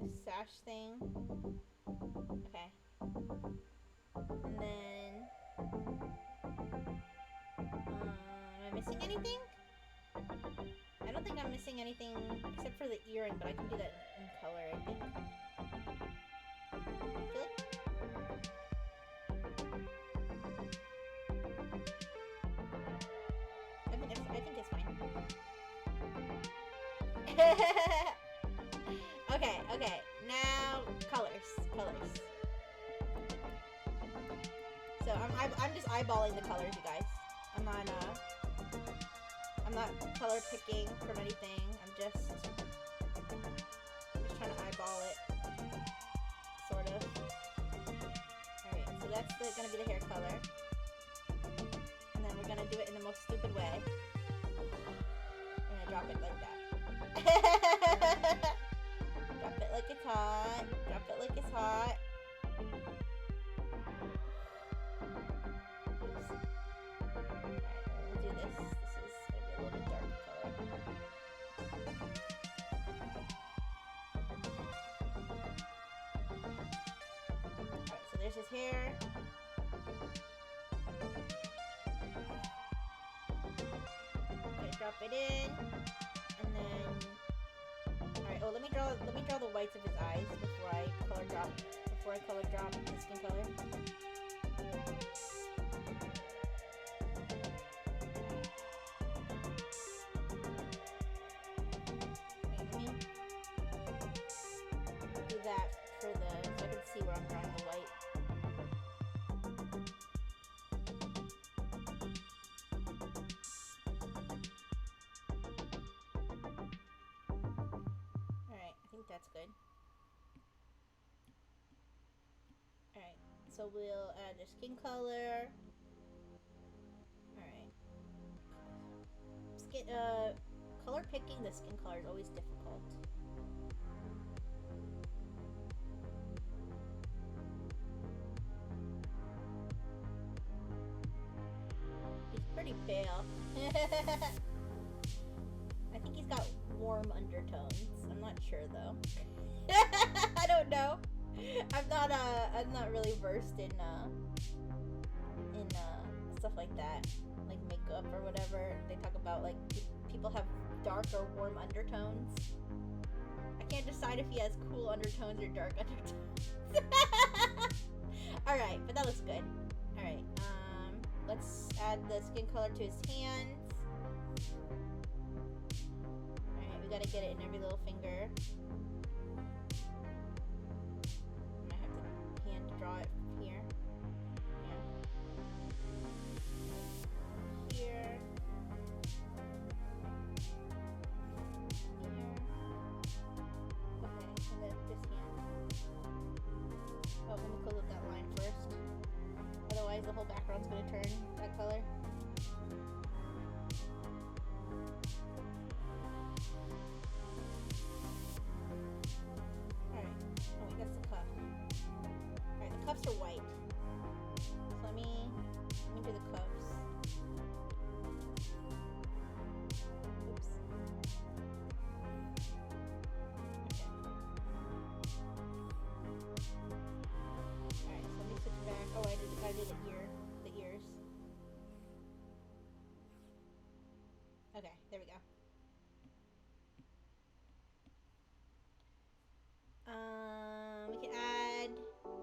The sash thing. Okay. And then... am I missing anything? I don't think I'm missing anything except for the earring, but I can do that in color, I think. Feel it? I think it's fine. Okay. Now colors. So I'm just eyeballing the colors, you guys. I'm not color picking from anything. I'm just trying to eyeball it, sort of. All right, so that's gonna be the hair color, and then we're gonna do it in the most stupid way. We're gonna drop it like that. Drop it like it's hot. Drop it like it's hot. Oops. Alright, we'll do this. This is gonna be a little bit dark color. Here's his hair. Okay, drop it in, and then. All right. Oh, let me draw the whites of his eyes before I color drop his skin color. Do that so I can see where I'm drawing the white. Alright, I think that's good. Alright, so we'll add the skin color. Alright. Color picking the skin color is always difficult. Pretty pale. I think he's got warm undertones. I'm not sure though. I don't know. I'm not really versed in stuff like that, like makeup or whatever. They talk about like people have dark or warm undertones. I can't decide if he has cool undertones or dark undertones. All right, but that looks good. All right. Let's add the skin color to his hands. Alright, we gotta get it in every little finger. I might have to hand draw it here. Yeah. Here. Here. Okay, and then this hand. Oh, let me close up that line first. Otherwise, the whole background's gonna turn that color. Alright. Oh wait, that's the cuff. Alright, the cuffs are white. So let me do the cuffs. Oops. Okay. Alright, so let me switch back. Oh, I did the ears. Okay, there we go. We can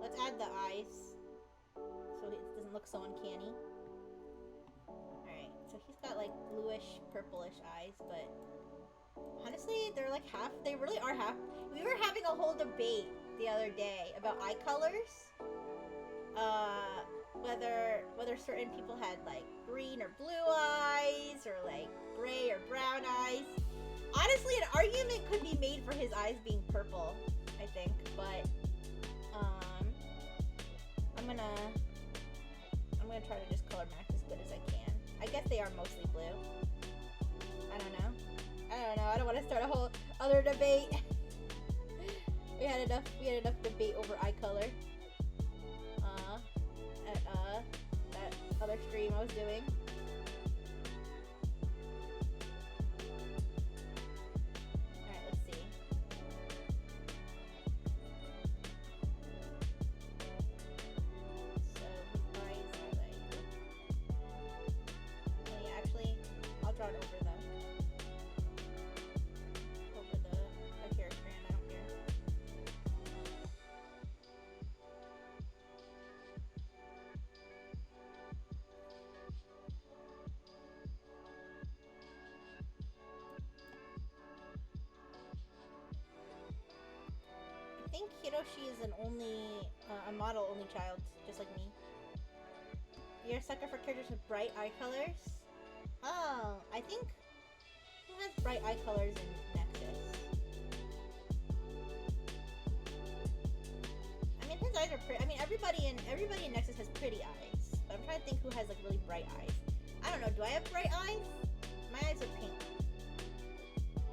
let's add the eyes so it doesn't look so uncanny. Alright, so he's got like bluish, purplish eyes, but honestly, they're like half, they really are half. We were having a whole debate the other day about eye colors. Whether certain people had like green or blue eyes or like gray or brown eyes. Honestly, an argument could be made for his eyes being purple, I think, but I'm gonna try to just color match as good as I can. I guess they are mostly blue. I don't know. I don't want to start a whole other debate. we had enough debate over eye color. That other stream I was doing. Alright, let's see. So his eyes are like, oh yeah, actually I'll draw it over them. Over the hair strand, I don't care. I think Hiroshi is a model only child, just like me. You're a sucker for characters with bright eye colors? Oh, I think who has bright eye colors in Nexus? I mean, his eyes are pretty. I mean, everybody in Nexus has pretty eyes, but I'm trying to think who has like really bright eyes. I don't know. Do I have bright eyes? My eyes are pink.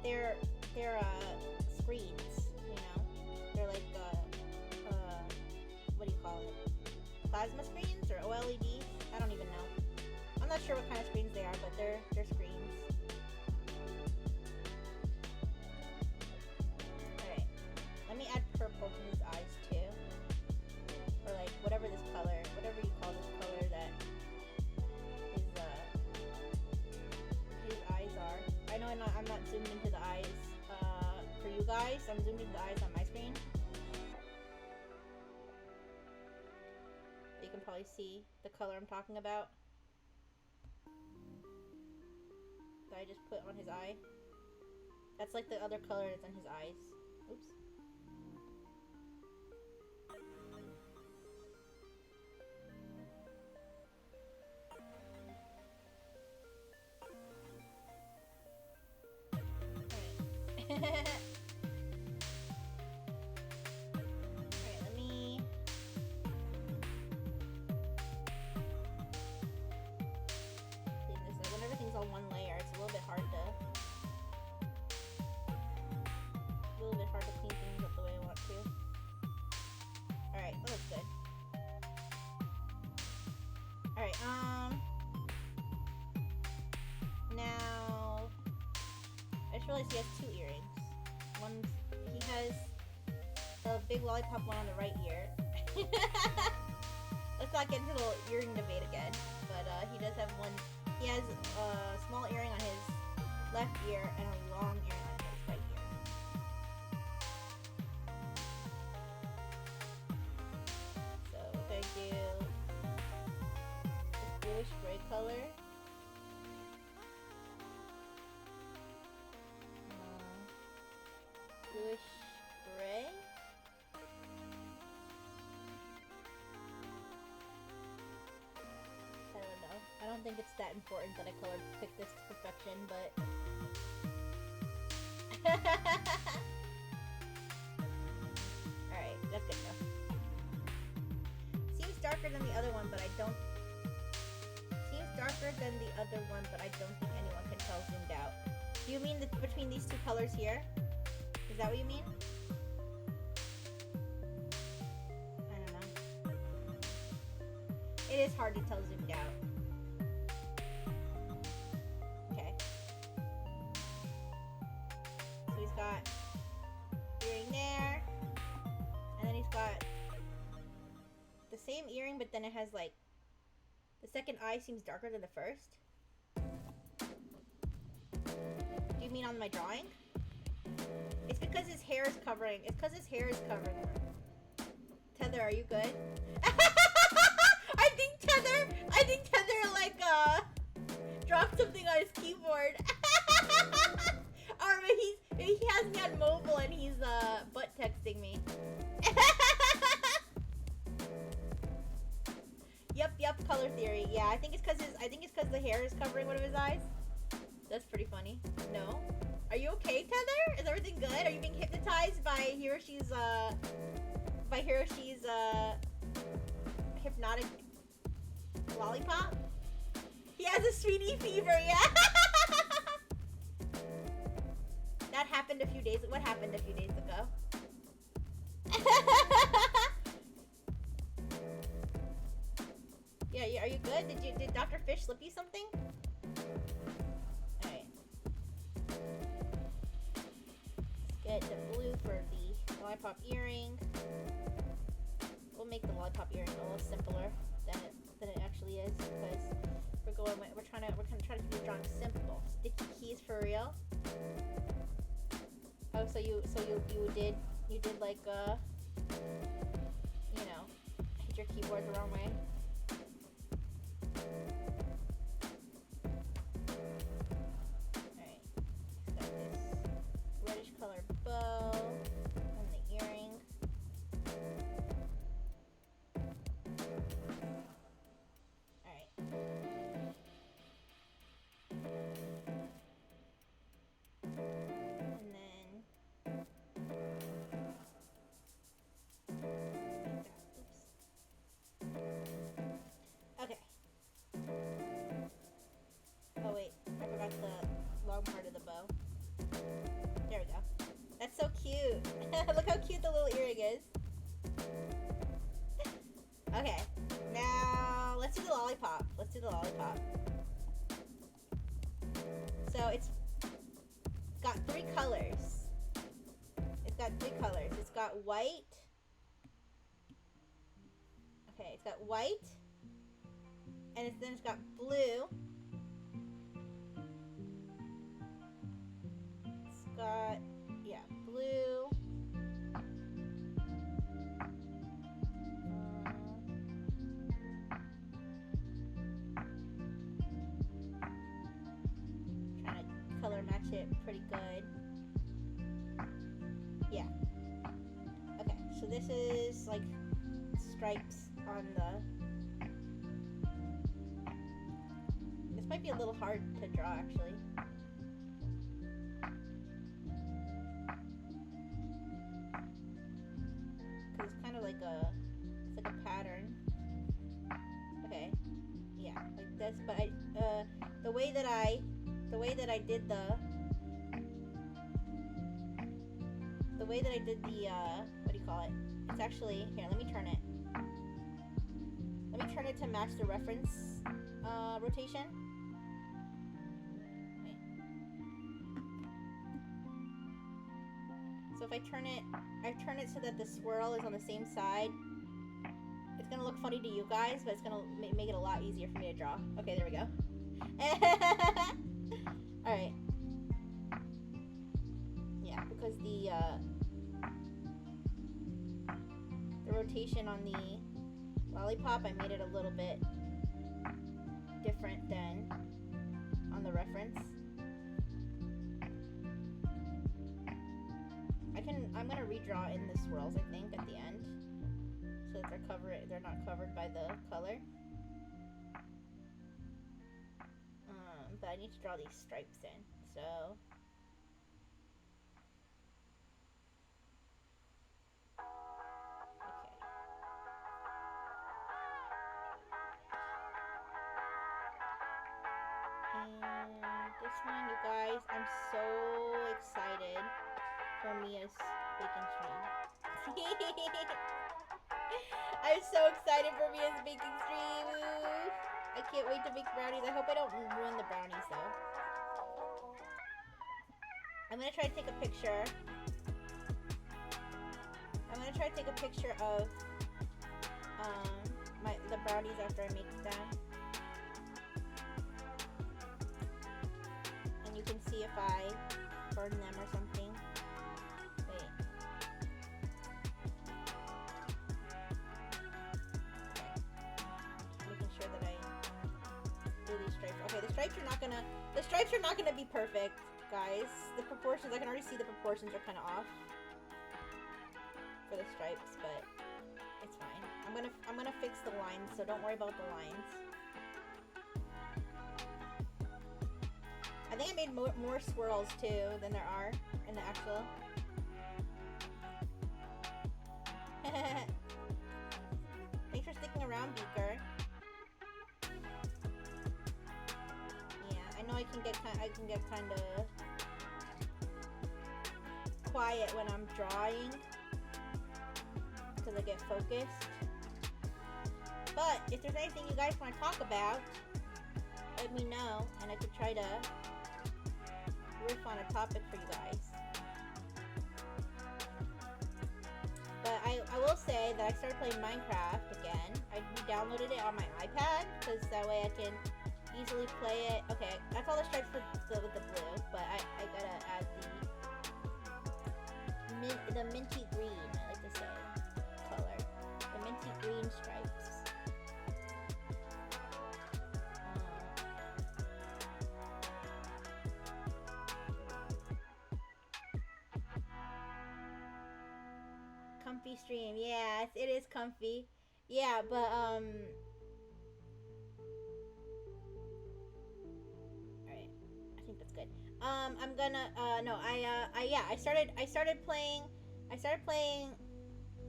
They're screens. They're like, what do you call it? Plasma screens or OLEDs? I don't even know. I'm not sure what kind of screens they are, but they're screens. Alright. Let me add purple to his eyes too. Or like, whatever this guys. I'm zooming the eyes on my screen. You can probably see the color I'm talking about. That I just put on his eye. That's like the other color that's in his eyes. Oops. Alright. Alright, let me... clean this up. When everything's on one layer, it's a little bit hard to... clean things up the way I want to. Alright, that looks good. Alright, now... I just realized he has two earrings. He has a big lollipop one on the right ear. Let's not get into the earring debate again. But, he does have one... He has a small earring on his left ear and a long earring on his right ear. So, we're gonna do this bluish gray color. Bluish gray. I don't know. I don't think it's that important that I color pick this to perfection, but... Alright, that's good enough. Seems darker than the other one, but I don't... Seems darker than the other one, but I don't think anyone can tell zoomed out. Do you mean between these two colors here? Is that what you mean? I don't know. It is hard to tell zoomed out. Okay. So he's got earring there. And then he's got the same earring, but then it has like... The second eye seems darker than the first. Do you mean on my drawing? It's because his hair is covering. It's because his hair is covering him. Tether, are you good? I think Tether like dropped something on his keyboard. Or maybe he has me on mobile and he's butt texting me. Yep, color theory. Yeah, I think it's because the hair is covering one of his eyes. That's pretty funny. No. Are you okay, Tether? Is everything good? Are you being hypnotized by Hiroshi's hypnotic lollipop? He has a sweetie fever, yeah. That happened a few days. What happened a few days ago? Yeah. Are you good? Did Dr. Fish slip you something? All right. Let's get the blue for the lollipop earring. We'll make the lollipop earring a little simpler than it actually is because we're trying to keep the drawing simple. Sticky keys for real. Oh, so you did like hit your keyboard the wrong way. Alright. Got this reddish color bow and the earring. Alright. And then okay. Oh wait, I forgot the long part of the bow. There we go. That's so cute. Look how cute the little earring is. Okay, now let's do the lollipop. So it's got three colors. It's got white. Okay, it's got white. And then it's got blue. It's got, blue. Yeah. Okay, so this is like stripes on the... This might be a little hard to draw, actually. Because it's kind of like a... It's like a pattern. Okay. Yeah, like this, but the way that I did the what do you call it? It's actually, here, let me turn it to match the reference rotation. Wait. So if I turn it so that the swirl is on the same side. It's gonna look funny to you guys, but it's gonna make it a lot easier for me to draw. Okay, there we go. Alright. Yeah, because the rotation on the lollipop, I made it a little bit different than on the reference. I'm gonna redraw in the swirls, I think, at the end. So that they're not covered by the color. But I need to draw these stripes in, so... Okay. And this one, you guys, I'm so excited for Mia's baking stream. I'm so excited for Mia's baking stream. Woo. I can't wait to bake brownies. I hope I don't ruin the brownies though. I'm gonna try to take a picture. Of the brownies after I make them. And you can see if I burn them or something. Wait. Making sure that I do these stripes. Okay, the stripes are not gonna be perfect, guys. The proportions, I can already see the proportions are kind of off for the stripes, but it's fine. I'm gonna fix the lines, so don't worry about the lines. I think I made more swirls too than there are in the actual. Thanks for sticking around, Beaker. Yeah, I know I can get kind of quiet when I'm drawing because I get focused. But if there's anything you guys want to talk about, let me know, and I could try to riff on a topic for you guys. But I will say that I started playing Minecraft again. I downloaded it on my iPad because that way I can easily play it. Okay, that's all the stripes with the blue, but I gotta add the minty green, I like to say, color. The minty green stripes. Comfy stream, yeah, it is comfy. Yeah, but alright, I think that's good. I'm gonna no, I started playing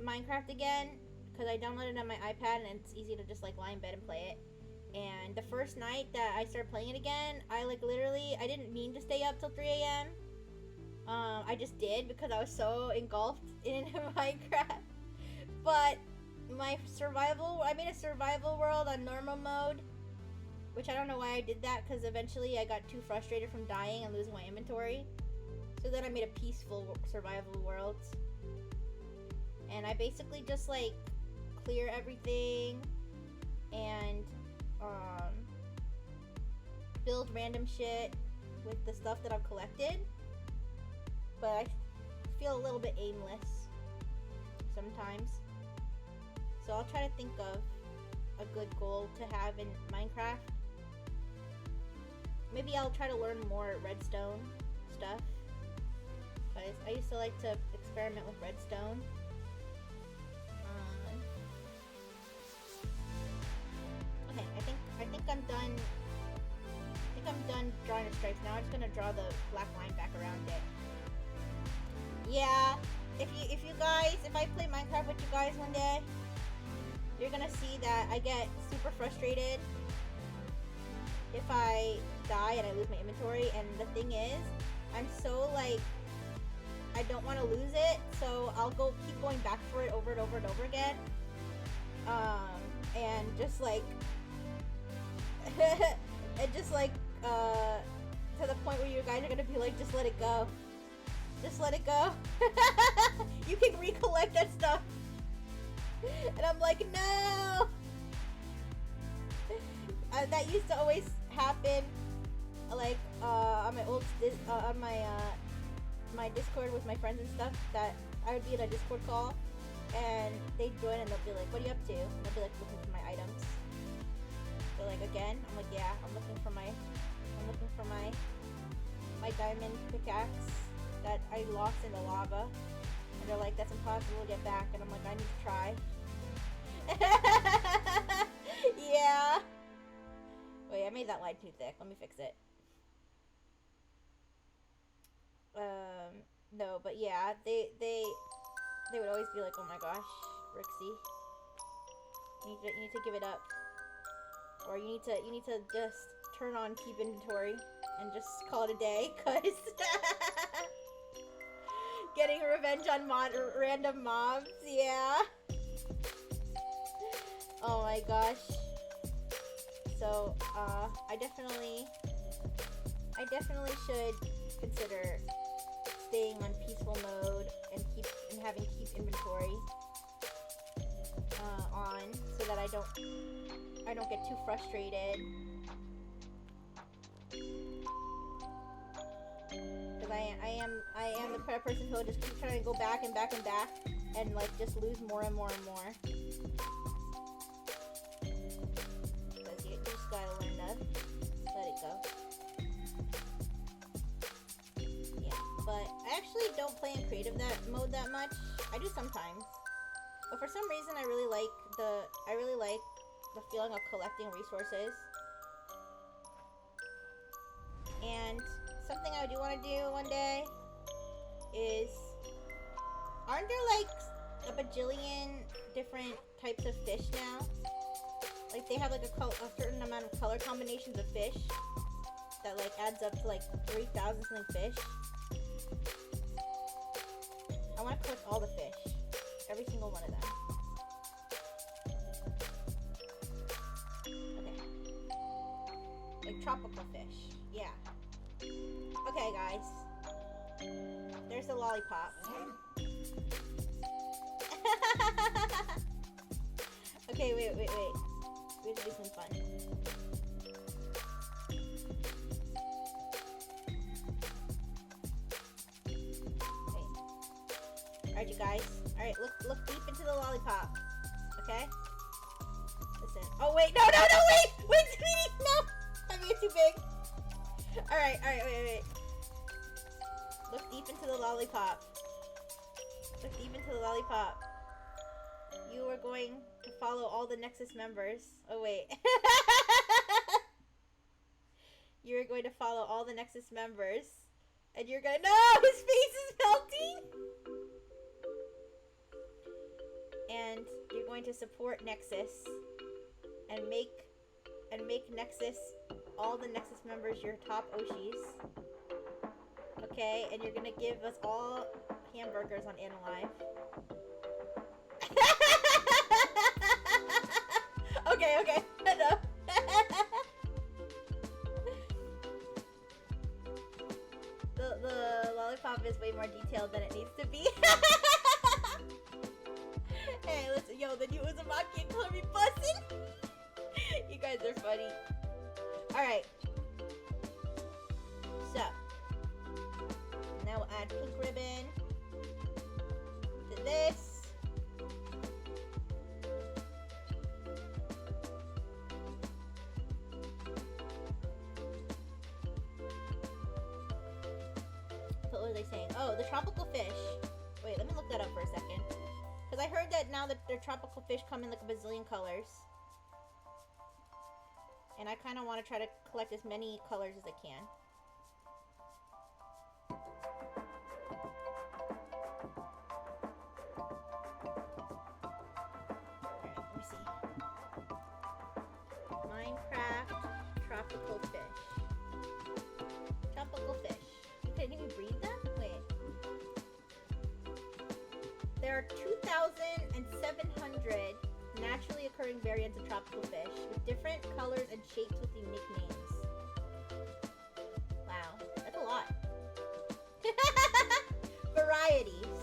Minecraft again because I downloaded it on my iPad and it's easy to just like lie in bed and play it. And the first night that I started playing it again, I didn't mean to stay up till 3 a.m. I just did because I was so engulfed in Minecraft. But I made a survival world on normal mode, which I don't know why I did that because eventually I got too frustrated from dying and losing my inventory. So then I made a peaceful survival world. And I basically just like clear everything and build random shit with the stuff that I've collected. But I feel a little bit aimless sometimes. So I'll try to think of a good goal to have in Minecraft. Maybe I'll try to learn more redstone stuff. because I used to like to experiment with redstone. Okay, I think I'm done. I think I'm done drawing the stripes. Now I'm just gonna draw the black line back around it. Yeah, if I play Minecraft with you guys one day, you're gonna see that I get super frustrated if I die and I lose my inventory. And the thing is, I'm so like, I don't want to lose it, so I'll keep going back for it over and over and over again. And just like, and just like, to the point where you guys are gonna be like, just let it go. Just let it go. You can recollect that stuff. And I'm like, no! That used to always happen, like, on my old, on my Discord with my friends and stuff, that I would be in a Discord call, and they'd join and they'll be like, what are you up to? And they'll be like, looking for my items. They're like, again? I'm like, yeah, I'm looking for my diamond pickaxe that I lost in the lava. And they're like, that's impossible to get back. And I'm like, I need to try. Yeah. Wait, I made that line too thick. Let me fix it. No, but yeah, they would always be like, oh my gosh, Rixie, you need to give it up. Or you need to just turn on keep inventory and just call it a day, cause getting revenge on random mobs, yeah. Oh my gosh. So, I definitely should consider staying on peaceful mode and having keep inventory on, so that I don't get too frustrated. Because I am the kind of person who will just keep trying to go back and back and back and like just lose more and more and more. Because you just gotta learn to let it go. Yeah, but I actually don't play in creative mode that much. I do sometimes, but for some reason I really like the feeling of collecting resources. And something I do want to do one day is, aren't there like a bajillion different types of fish now? Like they have like a certain amount of color combinations of fish that like adds up to like 3,000 something fish. I want to collect all the fish, every single one of them. Okay, like tropical fish, yeah. Okay, guys. There's the lollipop. Okay, wait. We have to do some fun. Okay. Alright, you guys. Alright, look deep into the lollipop. Okay? Listen. Oh, wait. No, wait! Wait, sweetie! No! I made it too big. Alright, wait. Look deep into the lollipop. Look deep into the lollipop. You are going to follow all the Nexus members. Oh, wait. You're going to follow all the Nexus members. And you're gonna— No! His face is melting! And you're going to support Nexus. And make Nexus— all the Nexus members your top Oshis. Okay, and you're gonna give us all hamburgers on Animalive. Okay, enough. The lollipop is way more detailed than it needs to be. Hey, listen, yo, the new Uzumaki and Chloe bussin'. You guys are funny. Alright. So. Now we'll add pink ribbon to this. So what are they saying? Oh, the tropical that now that their tropical fish come in like a bazillion colors. And I kind of want to try to collect as many colors as I can. Alright, let me see. Minecraft tropical fish. Tropical fish. Okay, can we breed them? Wait. There are 2,700 naturally occurring variants of tropical fish with different colors and shapes with unique names. Wow, that's a lot. Varieties.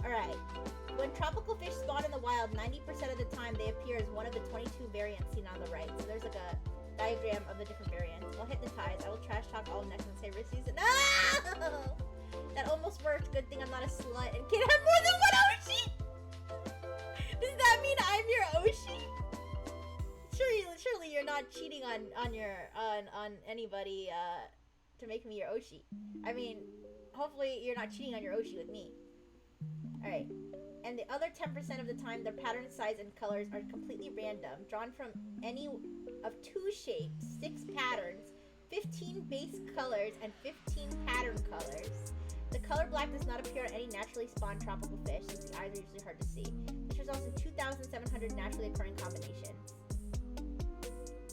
Alright. When tropical fish spawn in the wild, 90% of the time they appear as one of the 22 variants seen on the right. So there's like a diagram of the different variants. I'll hypnotize. I will trash talk all next and say Rick season. No! That almost worked. Good thing I'm not a slut and can't have more than one Oshi! Does that mean I'm your Oshi? Surely you're not cheating on anybody to make me your Oshi. I mean, hopefully you're not cheating on your Oshi with me. Alright. And the other 10% of the time, their pattern, size, and colors are completely random, drawn from any of 2 shapes, 6 patterns, 15 base colors, and 15 pattern colors. The color black does not appear on any naturally spawned tropical fish, since the eyes are usually hard to see. This results in 2,700 naturally occurring combinations.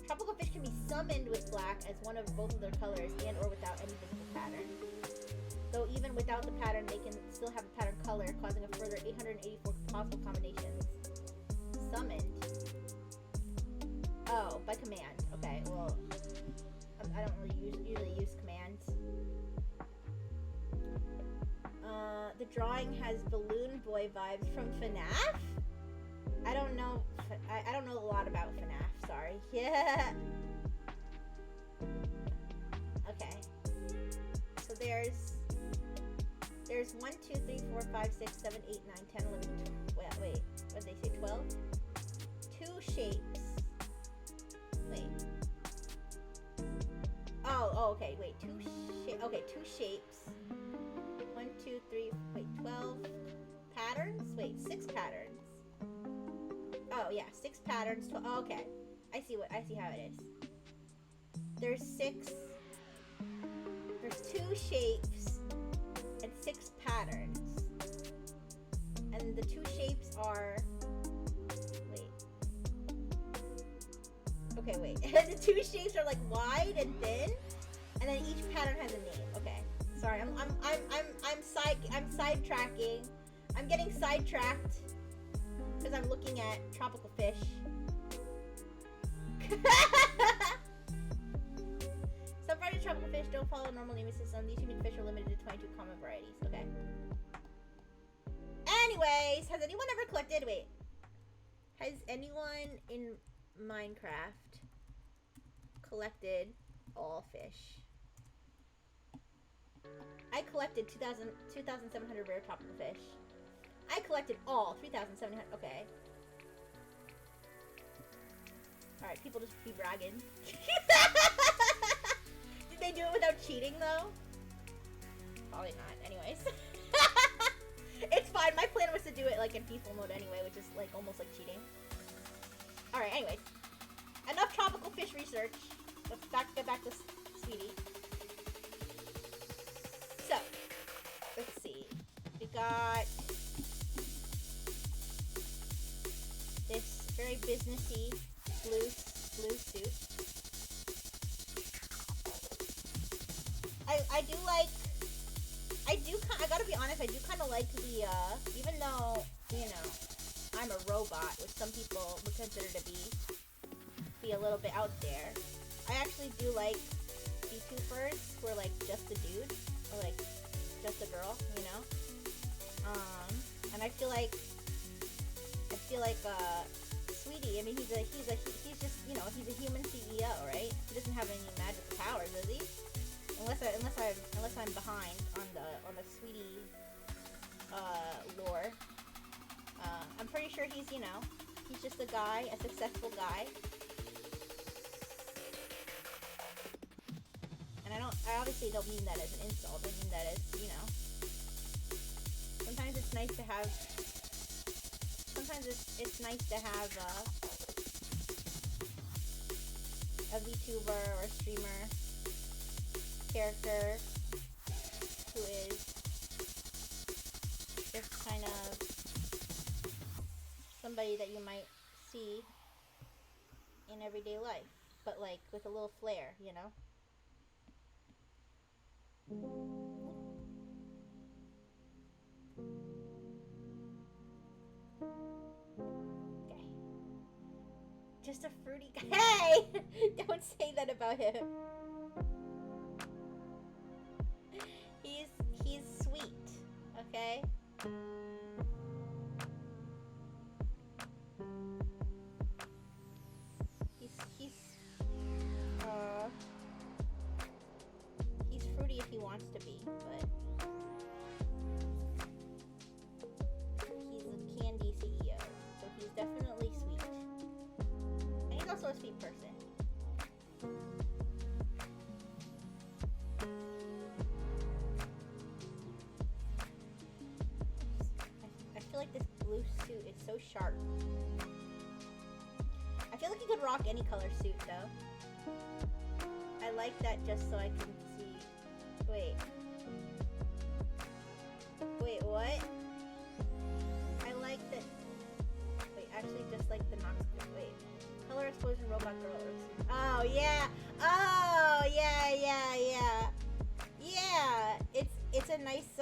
Tropical fish can be summoned with black as one of both of their colors and or without any visible pattern. Though even without the pattern, they can still have a pattern color, causing a further 884 possible combinations. Summoned. Oh, by command. Okay, well, I don't really usually use commands. The drawing has Balloon Boy vibes from FNAF? I don't know. I don't know a lot about FNAF. Sorry. Yeah. Okay. So there's 1, 2, 3, 4, 5, 6, 7, 8, 9, 10, 11, 12. Wait. What did they say? 12? 2 shapes. Wait. Oh, okay. Wait. 2 shapes. 1, 2, 3, wait, 12 patterns? Wait, 6 patterns. Oh, yeah, 6 patterns. Oh, okay. I see how it is. There's 2 shapes and 6 patterns. And the 2 shapes are, okay, wait. The 2 shapes are like wide and thin, and then each pattern has a name. Okay. Sorry, I'm sidetracking. I'm getting sidetracked because I'm looking at tropical fish. Some varieties of tropical fish don't follow normal naming system. These unique fish are limited to 22 common varieties. Okay. Anyways, has anyone ever collected? Wait. Has anyone in Minecraft collected all fish? I collected 2,700 rare tropical fish. I collected all 3,700. Okay. Alright, people just be bragging. Did they do it without cheating, though? Probably not. Anyways. It's fine. My plan was to do it, like, in peaceful mode anyway, which is, like, almost like cheating. Alright, anyways. Enough tropical fish research. Let's get back to Sweetie. So, let's see. We got this very businessy blue suit. I gotta be honest, I do kind of like the, even though, you know, I'm a robot, which some people would consider to be a little bit out there, I actually do like VTubers who are, like, just a dude, or, like, just a girl, you know? And I feel like, Sweetie, I mean, he's just, you know, he's a human CEO, right? He doesn't have any magical powers, does he? Unless I'm behind on the Sweetie, lore. I'm pretty sure he's, you know, he's just a guy, a successful guy. And I obviously don't mean that as an insult, I mean that as, you know, sometimes it's nice to have sometimes it's nice to have a VTuber or streamer character who is just kind of somebody that you might see in everyday life, but like with a little flair, you know? Okay. Just a fruity guy. Hey! Don't say that about him. He's sweet, okay? He's fruity if he wants to be, but he's a candy CEO, so he's definitely sweet. And he's also a sweet person. I feel like this blue suit is so sharp. I feel like you could rock any color suit though. I like that just so I can see. Wait. Wait, what? I like that. Wait, actually just like the Nox. Wait. Color explosion robot girl. Oh yeah. Oh yeah, yeah, yeah. Yeah. It's a nice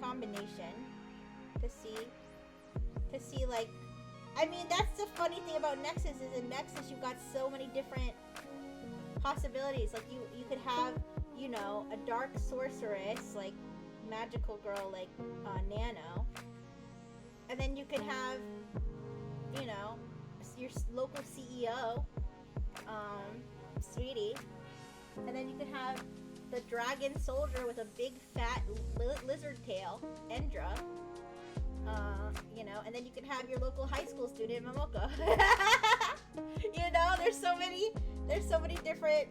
combination to see like, I mean, that's the funny thing about Nexus is in Nexus you've got so many different possibilities. Like you could have, you know, a dark sorceress like magical girl like Nano, and then you could have, you know, your local CEO, Sweetie, and then you could have the dragon soldier with a big fat lizard tail, Endra. You know, and then you can have your local high school student, Momoka. You know, there's so many different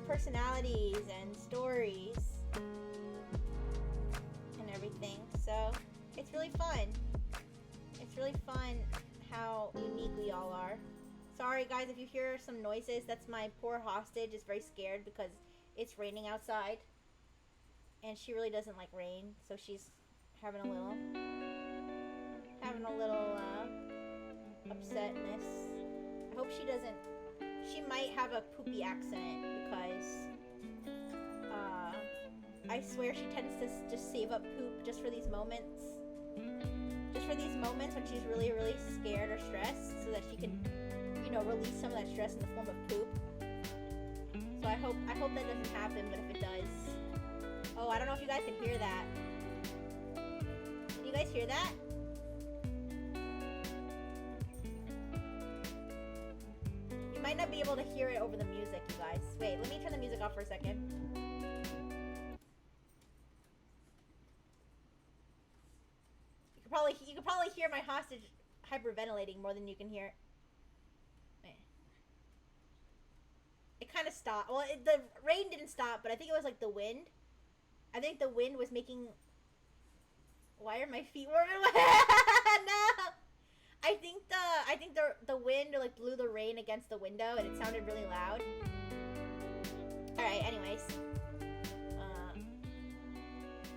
personalities and stories and everything. So it's really fun. It's really fun how unique we all are. Sorry guys if you hear some noises. That's my poor hostage is very scared because it's raining outside, and she really doesn't like rain, so she's having a little upsetness. I hope she doesn't. She might have a poopy accent because I swear she tends to just save up poop just for these moments. Just for these moments when she's really, really scared or stressed, so that she can, you know, release some of that stress in the form of poop. So I hope that doesn't happen, but if it does, oh, I don't know if you guys can hear that. Can you guys hear that? You might not be able to hear it over the music, you guys. Wait, let me turn the music off for a second. You could probably hear my hostage hyperventilating more than you can hear. It kind of stopped. Well, the rain didn't stop, but I think it was like the wind. I think the wind was making. Why are my feet warming? No. I think the wind like blew the rain against the window and it sounded really loud. All right. Anyways.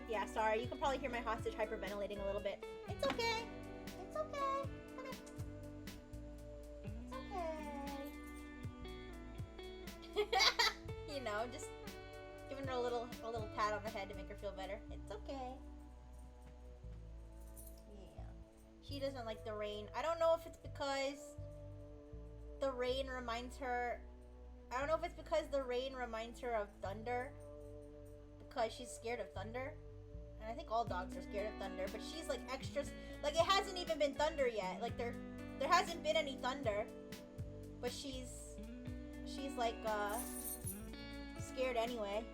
Yeah. Sorry. You can probably hear my hostage hyperventilating a little bit. It's okay. It's okay. It's okay. You know, just giving her a little pat on the head to make her feel better. It's okay. Yeah. She doesn't like the rain. I don't know if it's because the rain reminds her. I don't know if it's because the rain reminds her of thunder. Because she's scared of thunder. And I think all dogs are scared of thunder. But she's like extra. Like it hasn't even been thunder yet. Like there hasn't been any thunder. But she's like scared anyway.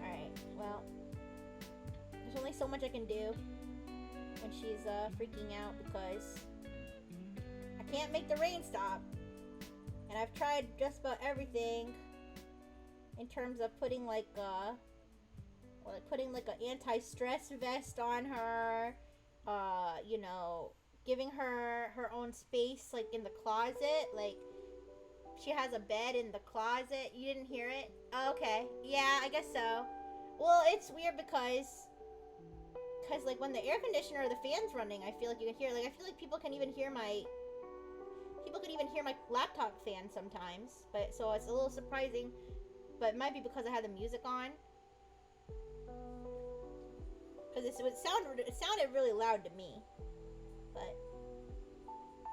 Alright, well, there's only so much I can do when she's freaking out because I can't make the rain stop. And I've tried just about everything in terms of putting like an anti-stress vest on her you know, giving her her own space, like in the closet. Like she has a bed in the closet. You didn't hear it? Oh, okay. Yeah, I guess so. Well, it's weird because like when the air conditioner or the fan's running, I feel like you can hear. Like I feel like people can even hear my laptop fan sometimes. But so it's a little surprising. But it might be because I had the music on. Because it sounded really loud to me. But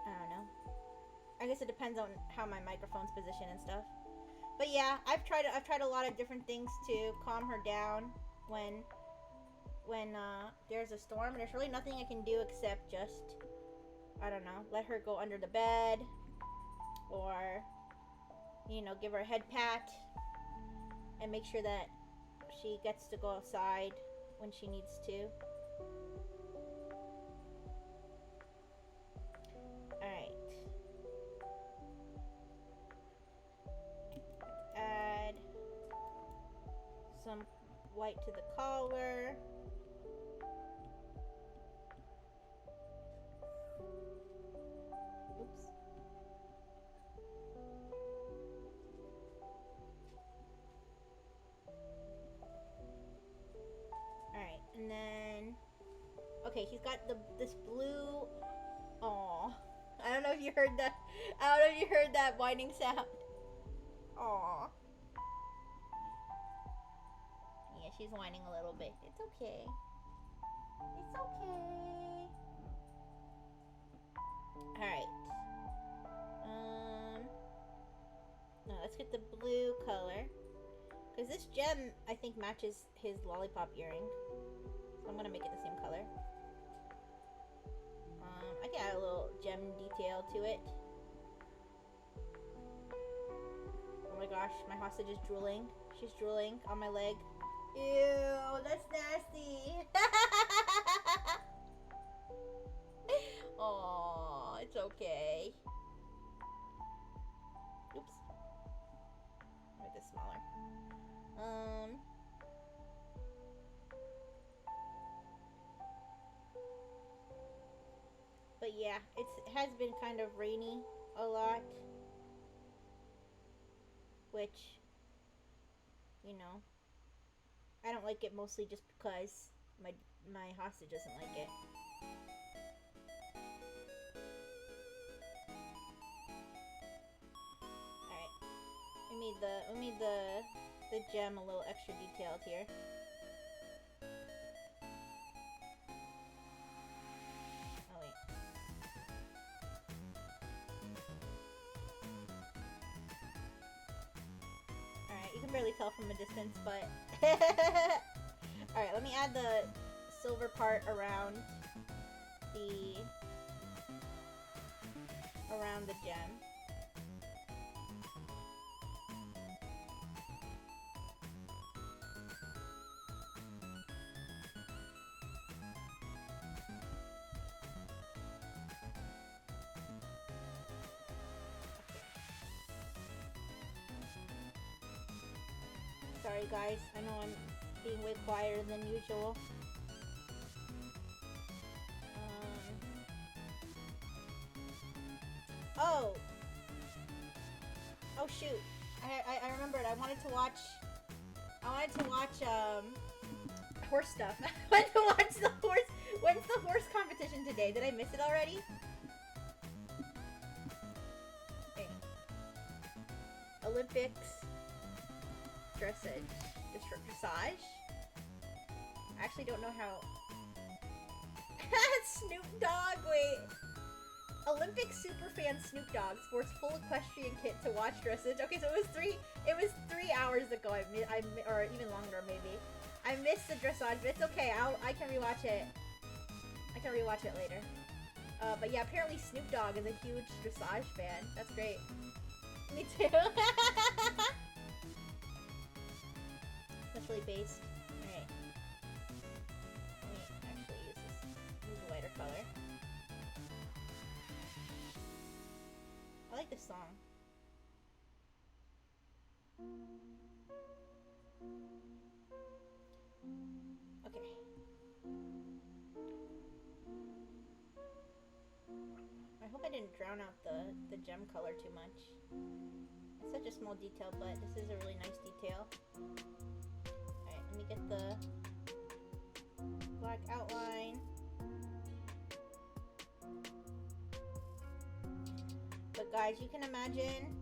I don't know. I guess it depends on how my microphone's positioned and stuff. But yeah, I've tried a lot of different things to calm her down when there's a storm. There's really nothing I can do except just, I don't know, let her go under the bed, or you know, give her a head pat and make sure that she gets to go outside when she needs to. Alright. Add some white to the collar. Oops. Alright, and then okay, he's got this blue. Aw. I don't know if you heard that. I don't know if you heard that whining sound. Aw. Yeah, she's whining a little bit. It's okay. It's okay. Alright. No, let's get the blue color. Because this gem, I think, matches his lollipop earring. So I'm gonna make it the same color. I can add a little gem detail to it. Oh my gosh, my hostage is drooling. She's drooling on my leg. Ew, that's nasty. Aw, it's okay. Oops. Make this smaller. But yeah, it has been kind of rainy a lot, which, you know, I don't like it mostly just because my hostage doesn't like it. Alright. We made the gem a little extra detailed here. Oh wait. Alright, you can barely tell from a distance, but alright, let me add the silver part around the gem. Sorry guys, I know I'm being way quieter than usual. Oh shoot. I remembered. I wanted to watch horse stuff. I wanted to watch the horse. When's the horse competition today? Did I miss it already? Wait. Olympics. Dressage. Dressage? I actually don't know how. Snoop Dogg, wait. Olympic superfan Snoop Dogg sports full equestrian kit to watch dressage. Okay, so it was 3 hours ago. Or even longer maybe. I missed the dressage, but it's okay. I can rewatch it. I can rewatch it later. But yeah, apparently Snoop Dogg is a huge dressage fan. That's great. Me too. That's really based. Alright. Let me actually use a lighter color. I like this song. Okay. I hope I didn't drown out the gem color too much. It's such a small detail, but this is a really nice detail. Alright, let me get the black outline. But guys, you can imagine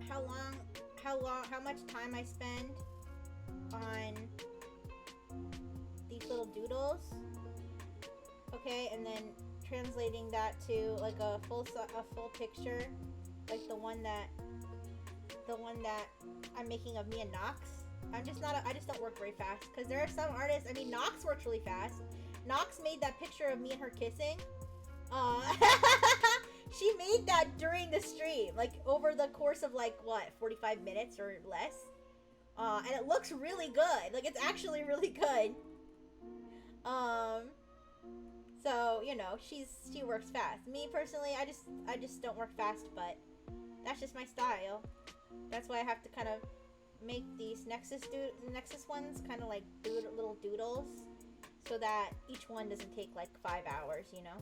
how much time I spend on these little doodles. Okay, and then translating that to like a full picture, like the one that I'm making of me and Nox. I just don't work very fast, because there are some artists. I mean, Nox works really fast. Nox made that picture of me and her kissing. She made that during the stream, like over the course of like what, 45 minutes or less. And it looks really good. Like, it's actually really good. So, you know, she works fast. Me personally, I just don't work fast, but that's just my style. That's why I have to kind of make these Nexus ones kind of like little doodles, so that each one doesn't take like 5 hours, you know?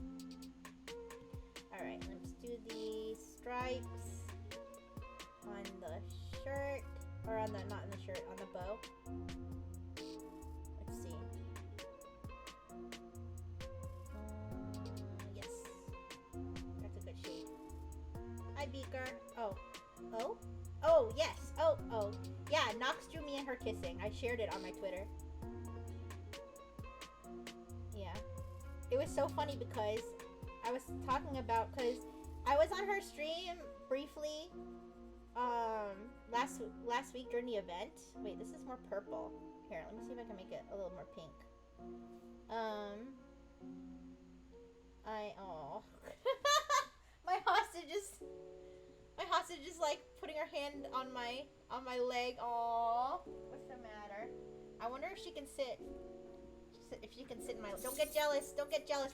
Alright, let's do the stripes on the shirt, or on the, not on the shirt, on the bow. Let's see. Yes. That's a good shade. Hi, Beaker. Oh. Oh? Oh, yes. Oh, oh. Yeah, Nox drew me and her kissing. I shared it on my Twitter. Yeah. It was so funny because I was talking about, because I was on her stream briefly last week during the event. Wait, this is more purple. Here, let me see if I can make it a little more pink. my hostage is like putting her hand on my leg. Aw, what's the matter? I wonder if she can sit. If she can sit in my lap. Don't get jealous,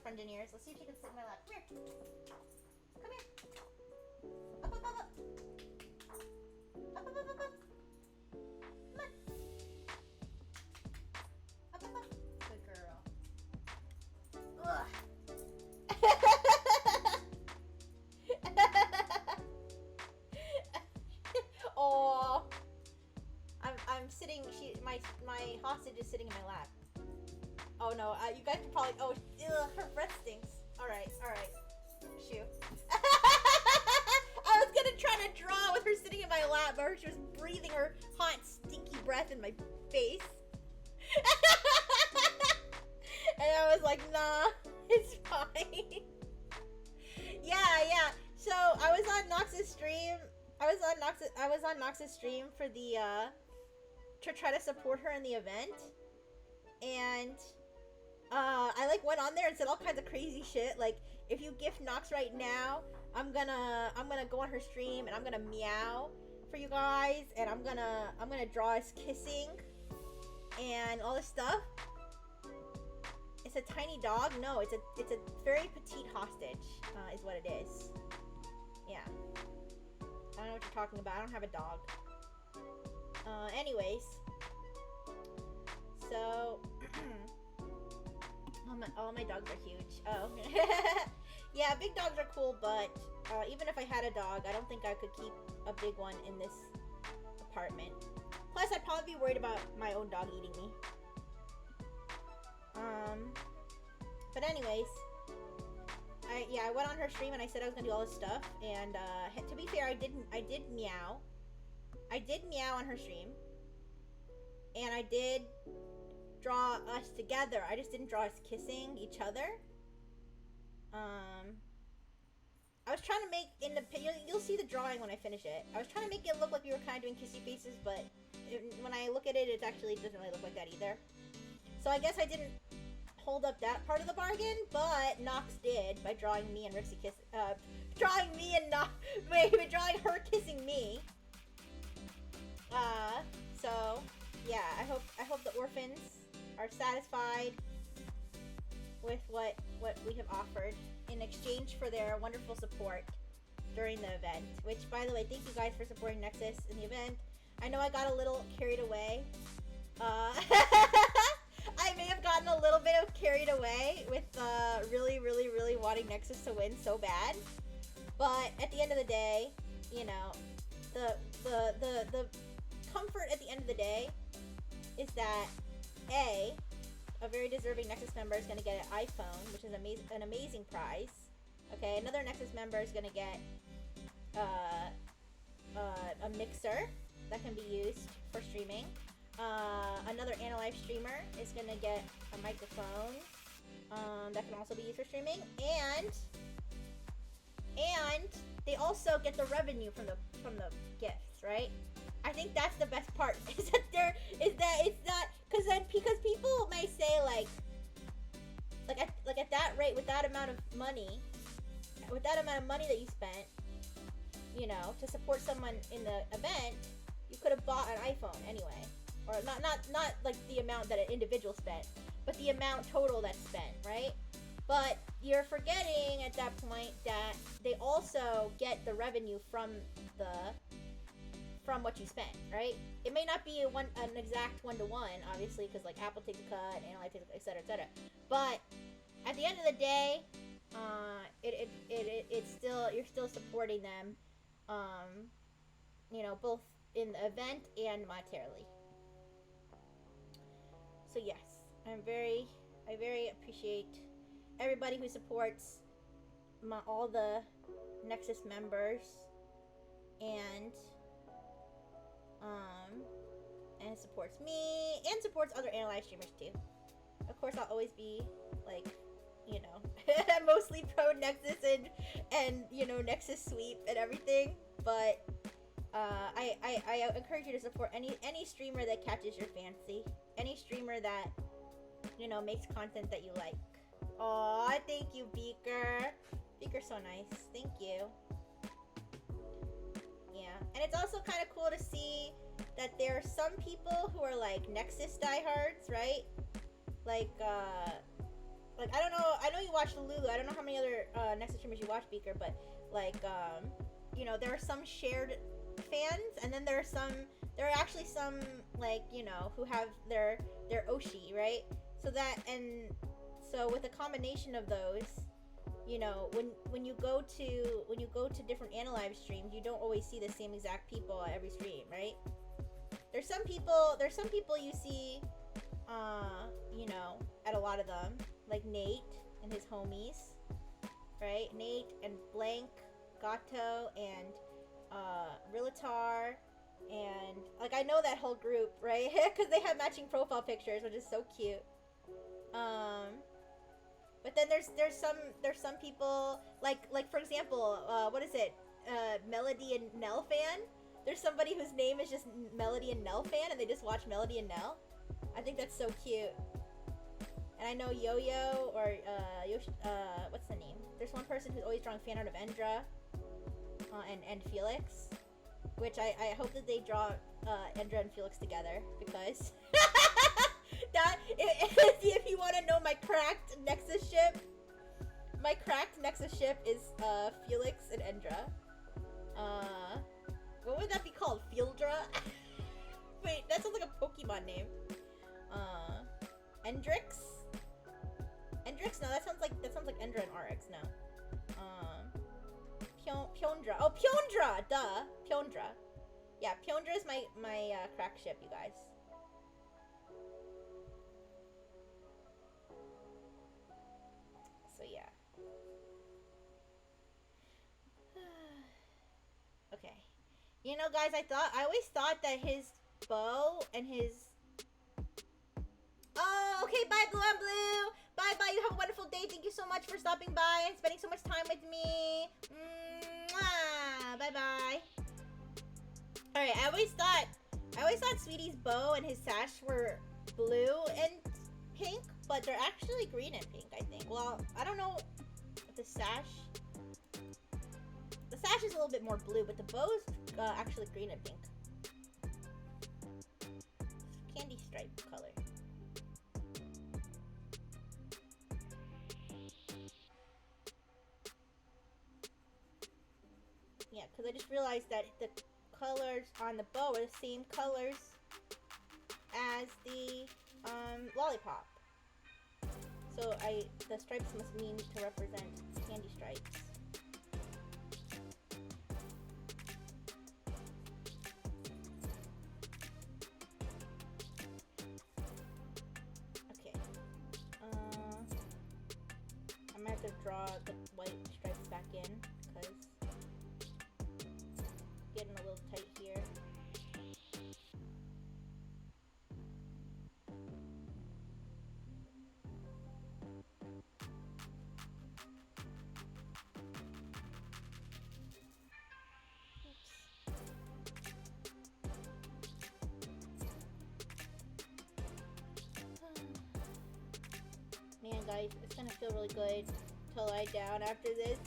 Frontineers. Let's see if she can sit in my lap. Come here. Come here. Up, up, up, up. Up, up, up, up, up. Come on. Up, up, up. Good girl. Ugh. Oh, I'm sitting. My hostage is sitting in my lap. Oh no, you guys can probably. Oh, ugh, her breath stinks. All right. Shoo. I was gonna try to draw with her sitting in my lap, but she was breathing her hot, stinky breath in my face. And I was like, nah, it's fine. Yeah. So I was on Nox's stream. I was on Nox's stream for the to try to support her in the event, and I like went on there and said all kinds of crazy shit. Like, if you gift Nox right now, I'm gonna go on her stream and I'm gonna meow for you guys, and I'm gonna draw us kissing and all this stuff. It's a tiny dog. No, it's a very petite hostage. Is what it is. Yeah. I don't know what you're talking about. I don't have a dog. Anyways. So, all my dogs are huge. Oh. Yeah, big dogs are cool, but even if I had a dog, I don't think I could keep a big one in this apartment. Plus, I'd probably be worried about my own dog eating me. But anyways, I went on her stream and I said I was gonna do all this stuff, and to be fair, I did meow. I did meow on her stream, and I did draw us together. I just didn't draw us kissing each other. I was trying to make you'll see the drawing when I finish it. I was trying to make it look like we were kind of doing kissy faces, but when I look at it, it actually doesn't really look like that either. So I guess I didn't hold up that part of the bargain, but Nox did by drawing me and Rixie drawing her kissing me. So yeah, I hope the orphans are satisfied with what we have offered in exchange for their wonderful support during the event. Which, by the way, thank you guys for supporting Nexus in the event. I know I got a little carried away. I may have gotten a little bit carried away with really wanting Nexus to win so bad. But at the end of the day, you know, the comfort at the end of the day is that a very deserving Nexus member is going to get an iPhone, which is an amazing prize. Okay, another Nexus member is going to get a mixer that can be used for streaming. Another Analive streamer is going to get a microphone that can also be used for streaming, and they also get the revenue from the gifts, right? I think that's the best part is that it's not because people may say like at that rate, with that amount of money that you spent, you know, to support someone in the event, you could have bought an iPhone anyway, or not like the amount that an individual spent, but the amount total that's spent, right? But you're forgetting at that point that they also get the revenue from what you spent, right? It may not be an exact one-to-one, obviously, because like Apple takes a cut, Analyze takes, etc., etc. But at the end of the day, it's still, you're still supporting them, you know, both in the event and monetarily. So yes, I very appreciate everybody who supports all the Nexus members and supports me and supports other Analyze streamers too. Of course, I'll always be like, you know, mostly pro Nexus and you know, Nexus sweep and everything, but I encourage you to support any streamer that catches your fancy, any streamer that, you know, makes content that you like. Aw, thank you, Beaker. Beaker's so nice. Thank you. Yeah, and it's also kind of cool to see that there are some people who are like Nexus diehards, right? Like I don't know. I know you watch Lulu. I don't know how many other Nexus streamers you watch, Beaker, but like you know, there are some shared fans, and then there are actually some like, you know, who have their Oshi, right? So with a combination of those, you know, when you go to different Analive streams, you don't always see the same exact people at every stream, right? There's some people you see, you know, at a lot of them, like Nate and his homies, right? Nate and Blank, Gato, and Rilatar, and like I know that whole group, right? Because they have matching profile pictures, which is so cute. But then there's some people like for example, what is it? Melody and Nell fan. There's somebody whose name is just Melody and Nell fan, and they just watch Melody and Nell. I think that's so cute. And I know Yo-Yo or what's the name? There's one person who's always drawing fan art of Endra, and Felix, which I hope that they draw Endra and Felix together, because that if you want to know my cracked Nexus ship, is Felix and Endra. What would that be called? Fieldra? Wait, that sounds like a Pokemon name. Endrix? Endrix? No, that sounds like Endra and RX. No. Pyondra. Oh, Pyondra! Duh. Pyondra. Yeah, Pyondra is my crack ship, you guys. So yeah. Okay. You know, guys, I always thought that his bow and his... Oh, okay, bye, Blue and Blue! Bye-bye, you have a wonderful day. Thank you so much for stopping by and spending so much time with me. Mwah! Bye-bye. Alright, I always thought Sweetie's bow and his sash were blue and pink, but they're actually green and pink, I think. Well, I don't know if the sash is a little bit more blue, but the bow is actually green and pink. Candy stripe color. Yeah, because I just realized that the colors on the bow are the same colors as the lollipop. So the stripes must mean to represent candy stripes. Okay. I might have to draw the white stripes back in because getting a little tight here. Man, guys, it's gonna feel really good to lie down after this.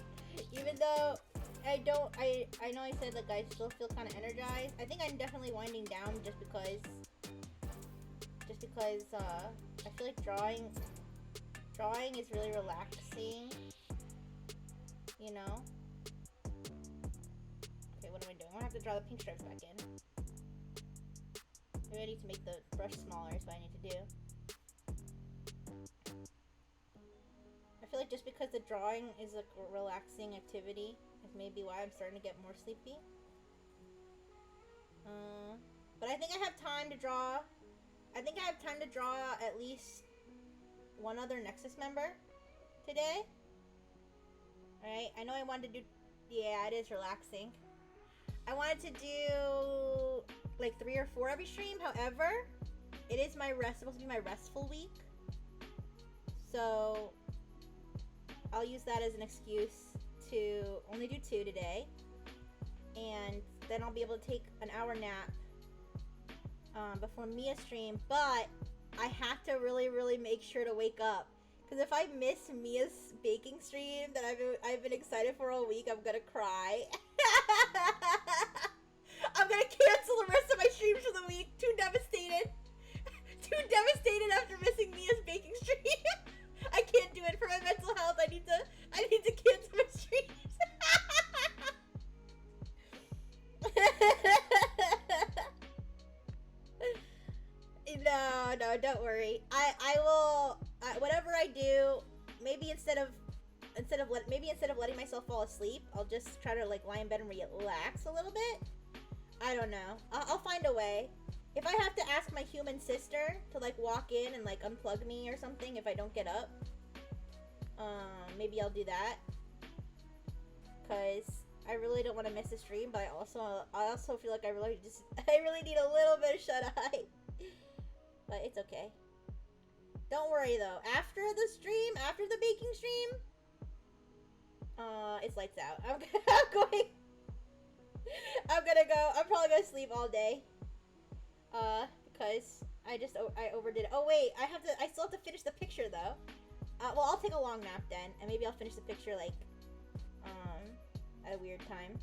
Even though I know I said like I still feel kind of energized. I think I'm definitely winding down just because I feel like drawing is really relaxing. You know? Okay, what am I doing? I'm gonna have to draw the pink stripes back in. Maybe I need to make the brush smaller is what I need to do. I feel like just because the drawing is a relaxing activity is maybe why I'm starting to get more sleepy. But I think I have time to draw. I think I have time to draw at least one other Nexus member today. Alright, I know I wanted to do... Yeah, it is relaxing. I wanted to do like 3 or 4 every stream. However, it is supposed to be my restful week. So I'll use that as an excuse to only do 2 today. And then I'll be able to take an hour nap before Mia's stream. But I have to really make sure to wake up. Because if I miss Mia's baking stream that I've been excited for all week, I'm gonna cry. I'm gonna cancel the rest of my streams for the week. Too devastated. Too devastated after missing Mia's baking stream. I can't do it for my mental health. I need to cancel my streams. No, don't worry. I will whatever I do, maybe instead of letting myself fall asleep, I'll just try to like lie in bed and relax a little bit. I don't know. I'll find a way. If I have to ask my human sister to like walk in and like unplug me or something if I don't get up, maybe I'll do that. Cause I really don't want to miss the stream, but I also feel like I really need a little bit of shut eye. But it's okay. Don't worry though. After the stream, after the baking stream, it's lights out. I'm probably gonna sleep all day. Because I overdid it. Oh wait, I still have to finish the picture though. Well, I'll take a long nap then, and maybe I'll finish the picture like, at a weird time.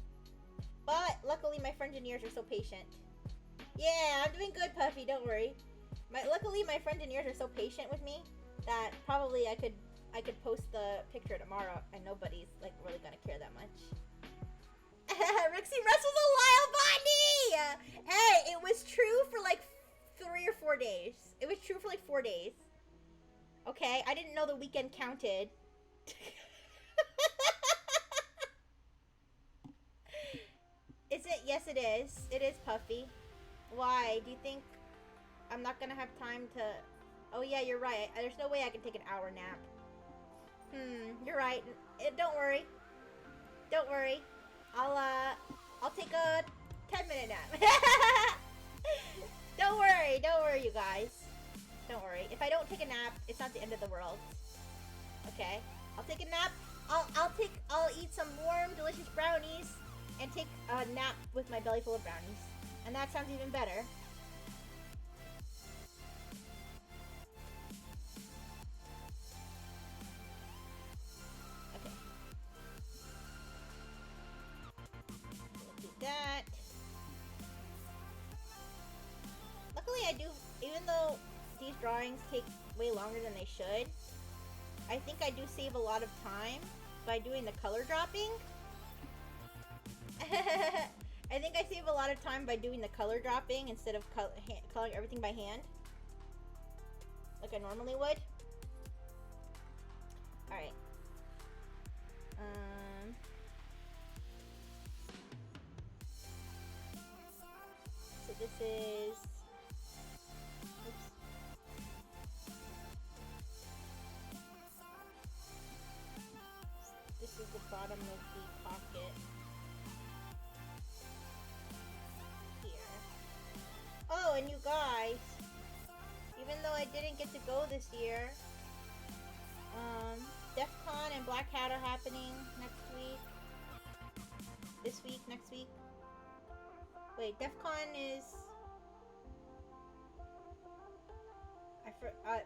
But luckily my friengineers are so patient. Yeah, I'm doing good, Puffy. Don't worry. Luckily my friengineers are so patient with me that probably I could post the picture tomorrow, and nobody's like really gonna care that much. Rixie wrestles a Lyle Botany! Hey, it was true for like 3 or 4 days. It was true for like 4 days. Okay, I didn't know the weekend counted. Is it? Yes, it is. It is, Puffy. Why? Do you think I'm not gonna have time to... Oh yeah, you're right. There's no way I can take an hour nap. You're right. Don't worry. Don't worry. I'll take a 10-minute nap. Don't worry, you guys. Don't worry. If I don't take a nap, it's not the end of the world. Okay? I'll take a nap. I'll eat some warm, delicious brownies and take a nap with my belly full of brownies. And that sounds even better. Okay. We'll do that. Luckily I do, even though these drawings take way longer than they should, I think I do save a lot of time by doing the color dropping. I think I save a lot of time by doing the color dropping instead of coloring everything by hand, like I normally would. bottom of the pocket. Here. Oh, and you guys, even though I didn't get to go this year, DEF CON and Black Hat are happening next week. This week, next week. Wait, DEF CON is...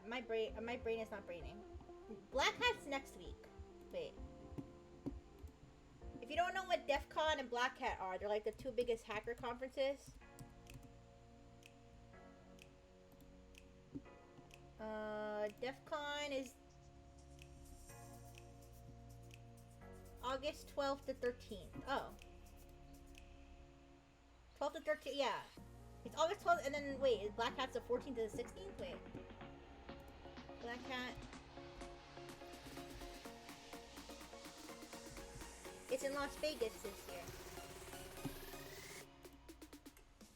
my brain is not braining. Black Hat's next week. Wait. If you don't know what DEF CON and Black Hat are, they're like the two biggest hacker conferences. DEF CON is August 12th to 13th. Oh. 12th to 13th, yeah. It's August 12th, and then, wait, Black Hat's the 14th to the 16th? Wait. Black Hat. It's in Las Vegas this year.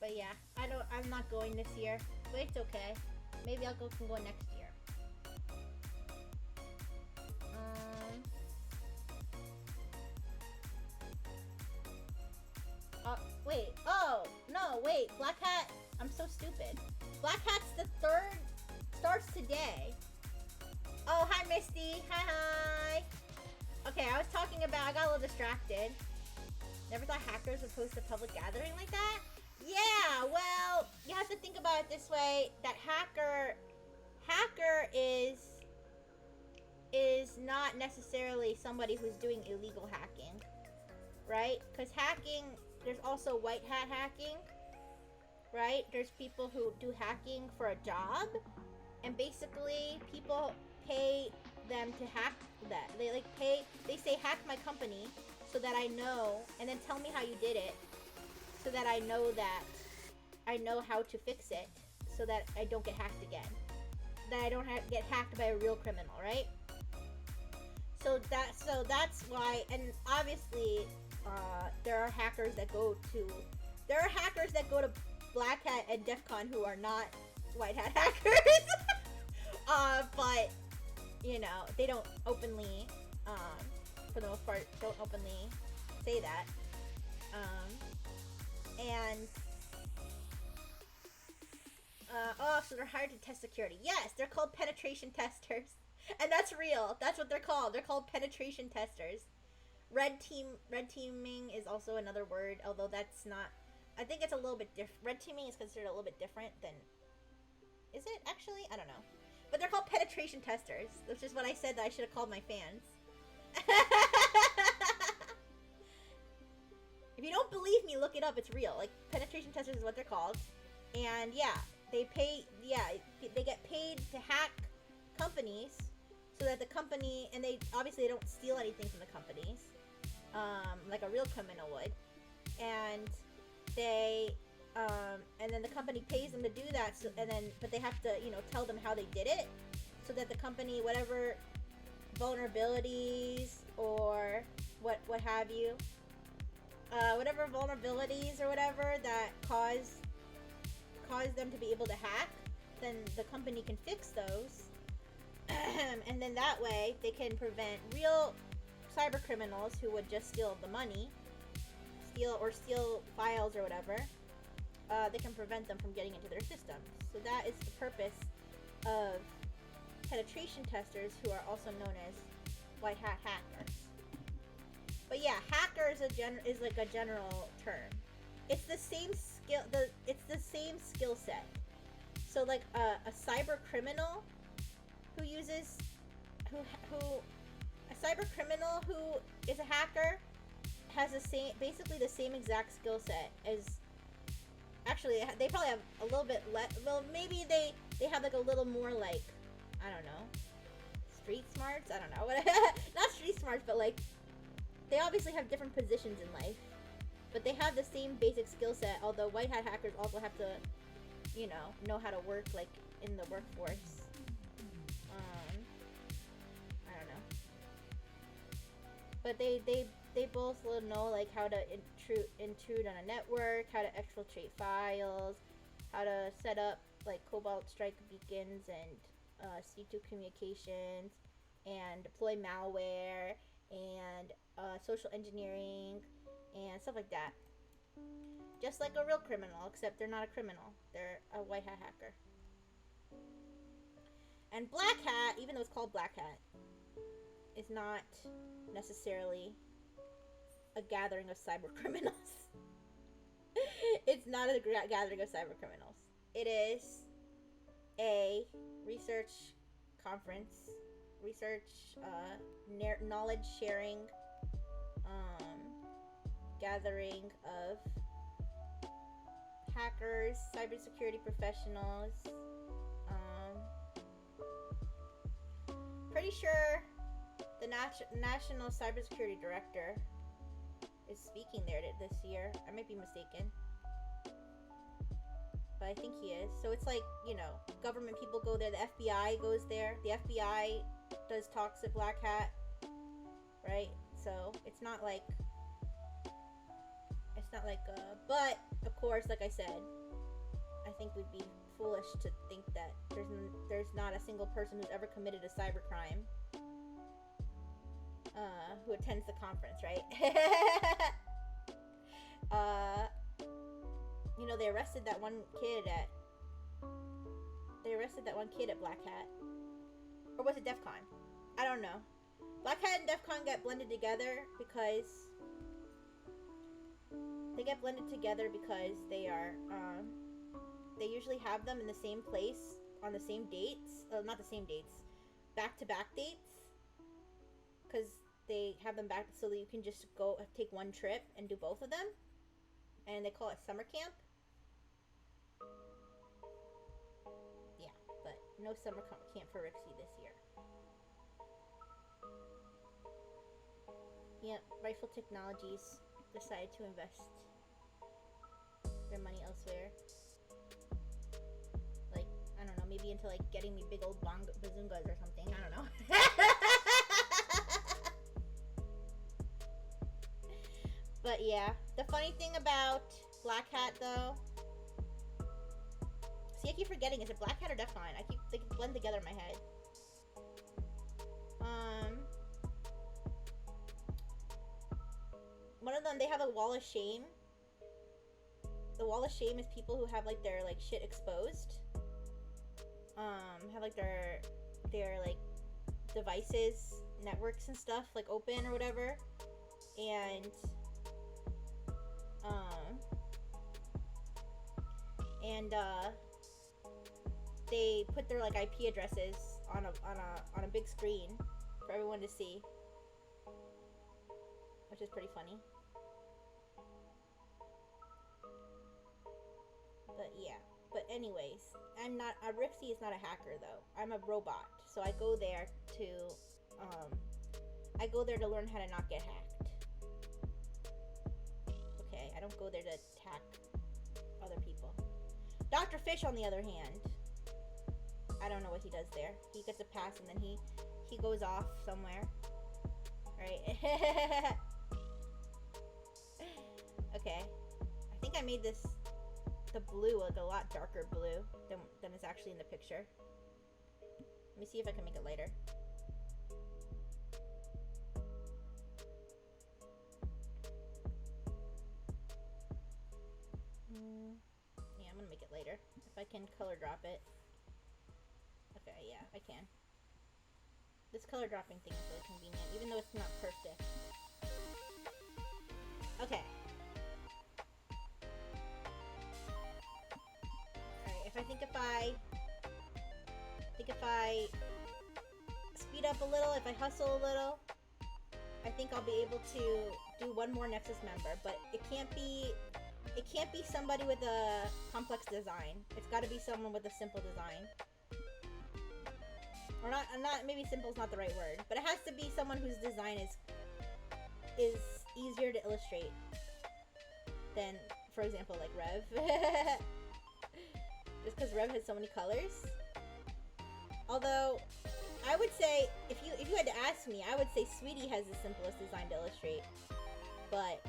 But yeah, I'm not going this year. But it's okay. Maybe can go next year. Wait. Oh, no, wait. Black Hat. I'm so stupid. Black Hat's the 3rd. Starts today. Oh, hi, Misty. Hi. Okay, I was talking about... I got a little distracted. Never thought hackers would host a public gathering like that? Yeah, well, you have to think about it this way. That hacker is not necessarily somebody who's doing illegal hacking. Right? Because hacking... There's also white hat hacking, right? There's people who do hacking for a job, and basically people pay them to hack that. They say hack my company so that I know, and then tell me how you did it so that I know how to fix it so that I don't get hacked again. That I don't get hacked by a real criminal, right? So that's why, and obviously, there are hackers that go to Black Hat and DEF CON who are not white hat hackers. But you know, they don't openly, for the most part, say that. So they're hired to test security. Yes, they're called penetration testers, and that's real. That's what they're called. They're called penetration testers. Red teaming is also another word, although that's not... I think it's a little bit different. Red teaming is considered a little bit different than... Is it, actually? I don't know. But they're called penetration testers, which is what I said that I should have called my fans. If you don't believe me, look it up. It's real. Like, penetration testers is what they're called. And, yeah, they get paid to hack companies so that the company... And they don't steal anything from the companies. Like a real criminal would, and then the company pays them to do that. But they have to, tell them how they did it, so that the company, whatever vulnerabilities or what have you, whatever vulnerabilities or whatever that cause them to be able to hack, then the company can fix those, and then that way they can prevent real cyber criminals who would just steal the money, steal files or whatever. They can prevent them from getting into their systems. So that is the purpose of penetration testers, who are also known as white hat hackers. But yeah, hacker is like a general term. It's the same skill. It's the same skill set. So like a cyber criminal who a cyber criminal who is a hacker has basically the same exact skill set as... Actually, they probably have a little bit less... Well, maybe they have like a little more, like, I don't know, street smarts? I don't know. Not street smarts, but like, they obviously have different positions in life. But they have the same basic skill set, although white hat hackers also have to, know how to work, like, in the workforce. I don't know. But they both will know, like, how to intrude on a network, how to exfiltrate files, how to set up, like, Cobalt Strike beacons and C2 communications, and deploy malware, and social engineering and stuff like that. Just like a real criminal, except they're not a criminal. They're a white hat hacker. And Black Hat, even though it's called Black Hat, is not necessarily a gathering of cyber criminals. It's not a gathering of cyber criminals. It is a research conference, research, knowledge sharing, gathering of hackers, cybersecurity professionals. Pretty sure the National Cybersecurity Director is speaking there this year. I might be mistaken, but I think he is. So it's like, you know, government people go there. The FBI goes there. The FBI does talks at Black Hat, right? So it's not like, but of course, like I said, I think we'd be foolish to think that there's not a single person who's ever committed a cybercrime who attends the conference, right? You know, they arrested that one kid at Black Hat, or was it DEF CON? I don't know. Black Hat and DEF CON got blended together because they are they usually have them in the same place on the same dates. Not the same dates, back-to-back dates, because they have them back so that you can just go take one trip and do both of them, and they call it summer camp. Yeah, but no summer camp for Rixie this year. Yep, Rifle Technologies decided to invest their money elsewhere. Like, I don't know, maybe into like getting me big old bazungas or something. I don't know. But yeah, the funny thing about Black Hat though, see, I keep forgetting, is it Black Hat or DEF CON? They blend together in my head. One of them, they have a wall of shame. The wall of shame is people who have like their like shit exposed. Have like their like devices, networks and stuff like open or whatever. And they put their like IP addresses on a big screen for everyone to see, which is pretty funny. But yeah. But anyways, Rixie is not a hacker though. I'm a robot, so I go there to learn how to not get hacked. Okay, I don't go there to attack other people. Dr. Fish, on the other hand, I don't know what he does there. He gets a pass and then he goes off somewhere, right? Okay, I think I made the blue like a lot darker blue than is actually in the picture. Let me see if I can make it lighter. Yeah, I'm gonna make it lighter. If I can color drop it. Okay, yeah, I can. This color dropping thing is really convenient, even though it's not perfect. Okay. I think if I speed up a little, if I hustle a little, I think I'll be able to do one more Nexus member. But it can't be somebody with a complex design. It's got to be someone with a simple design. Or not. Maybe simple is not the right word, but it has to be someone whose design is easier to illustrate than, for example, like Rev. Just because Rev has so many colors. Although, I would say, if you had to ask me, I would say Sweetie has the simplest design to illustrate. But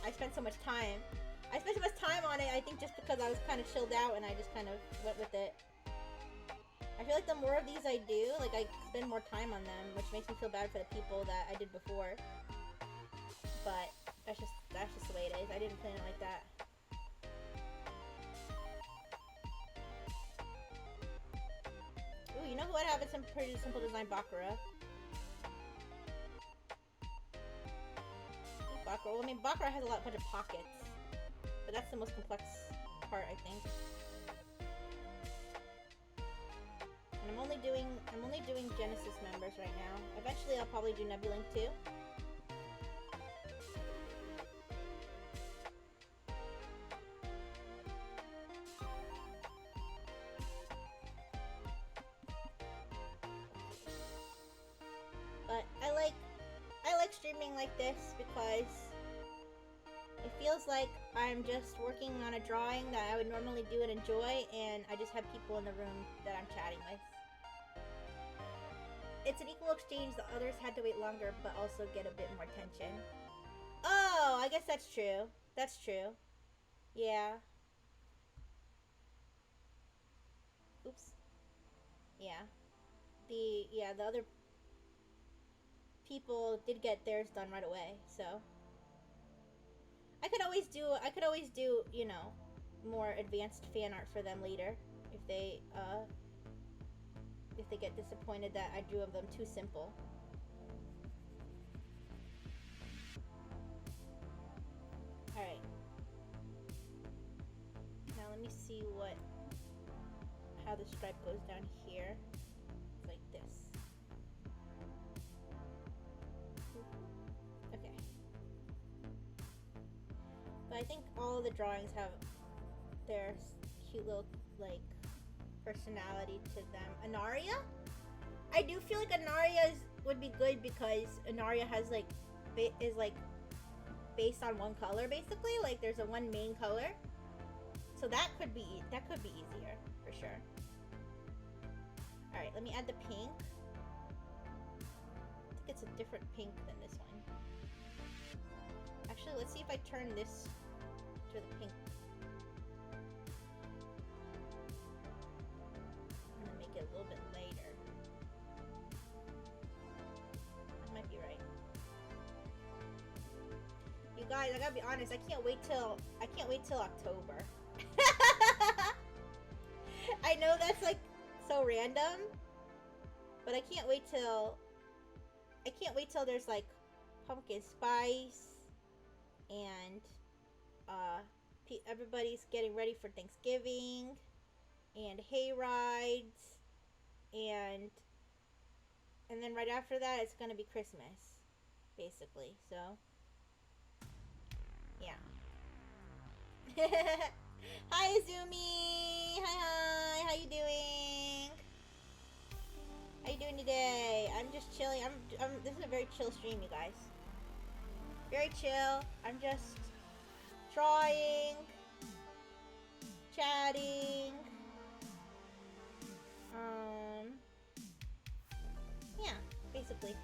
I spent so much time on it, I think just because I was kind of chilled out and I just kind of went with it. I feel like the more of these I do, like I spend more time on them, which makes me feel bad for the people that I did before. But that's just the way it is. I didn't plan it like that. Ooh, you know who would have a pretty simple design? Bakura. Bakura. Well, I mean, Bakura has a bunch of pockets, but that's the most complex part, I think. And I'm only doing Genesis members right now. Eventually, I'll probably do Nebulink too. But I like streaming like this because it feels like I'm just working on a drawing that I would normally do and enjoy, and I just have people in the room that I'm chatting with. It's an equal exchange. The others had to wait longer, but also get a bit more attention. Oh, I guess that's true. That's true. Yeah. Oops. Yeah. The other people did get theirs done right away, so I could always do, you know, more advanced fan art for them later if they get disappointed that I drew of them too simple. Alright. Now let me see how the stripe goes down here. It's like this. Okay. But I think all the drawings have their cute little, like, personality to them. Anaria? I do feel like Anaria's would be good because Anaria has, like, is, like, based on one color, basically. Like, there's a one main color. So that could be easier, for sure. Alright, let me add the pink. I think it's a different pink than this one. Actually, let's see if I turn this to the pink. I'm gonna make it a little bit lighter. That might be right. You guys, I gotta be honest, I can't wait till October. I know that's like so random, but I can't wait till there's like pumpkin spice and everybody's getting ready for Thanksgiving and hay rides, and then right after that it's gonna be Christmas, basically. So yeah. Hi Azumi! Hi, how you doing? How you doing today? I'm just chilling. This is a very chill stream, you guys. Very chill. I'm just drawing, chatting. Yeah, basically.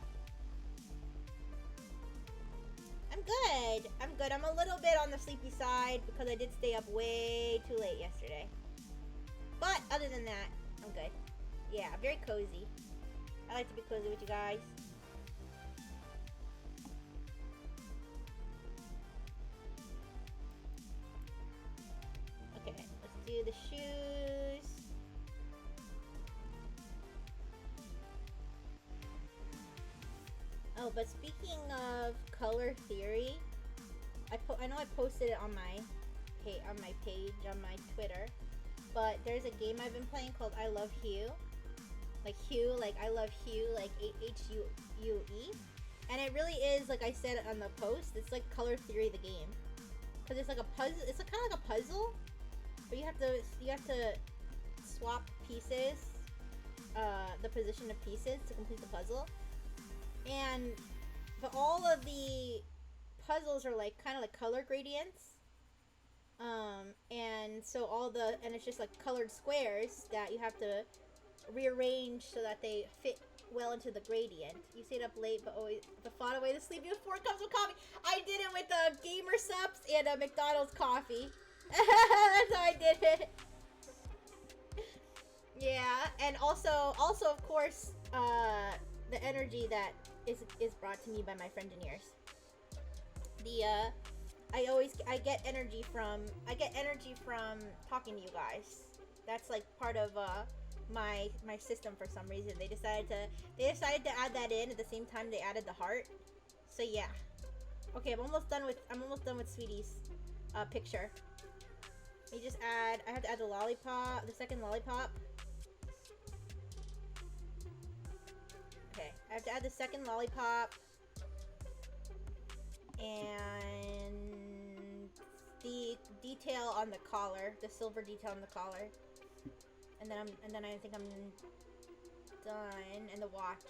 I'm good. I'm a little bit on the sleepy side because I did stay up way too late yesterday. But other than that, I'm good. Yeah, I'm very cozy. I like to be cozy with you guys. Okay, let's do the shoes. Oh, but speaking of color theory, I know I posted it on my page, on my Twitter, but there's a game I've been playing called I Love Hue. Like Hue, like I love Hue, like Hue. And it really is, like I said on the post, it's like color theory the game. Cause it's like a puzzle, it's kind of like a puzzle, but you have to swap pieces, the position of pieces to complete the puzzle. But all of the puzzles are like kind of like color gradients, and so it's just like colored squares that you have to rearrange so that they fit well into the gradient. You stayed up late, but always fought away to sleep. You have 4 cups of coffee. I did it with Gamer Subs and a McDonald's coffee. That's how I did it. Yeah, and also of course, the energy that is brought to me by my friendineers. I get energy from talking to you guys. That's like part of my system for some reason. They decided to add that in at the same time they added the heart. So yeah. Okay, I'm almost done with Sweetie's picture. I have to add the lollipop, the second lollipop. Okay, I have to add the second lollipop. And the detail on the collar, the silver detail on the collar. And then I think I'm done. And the watch.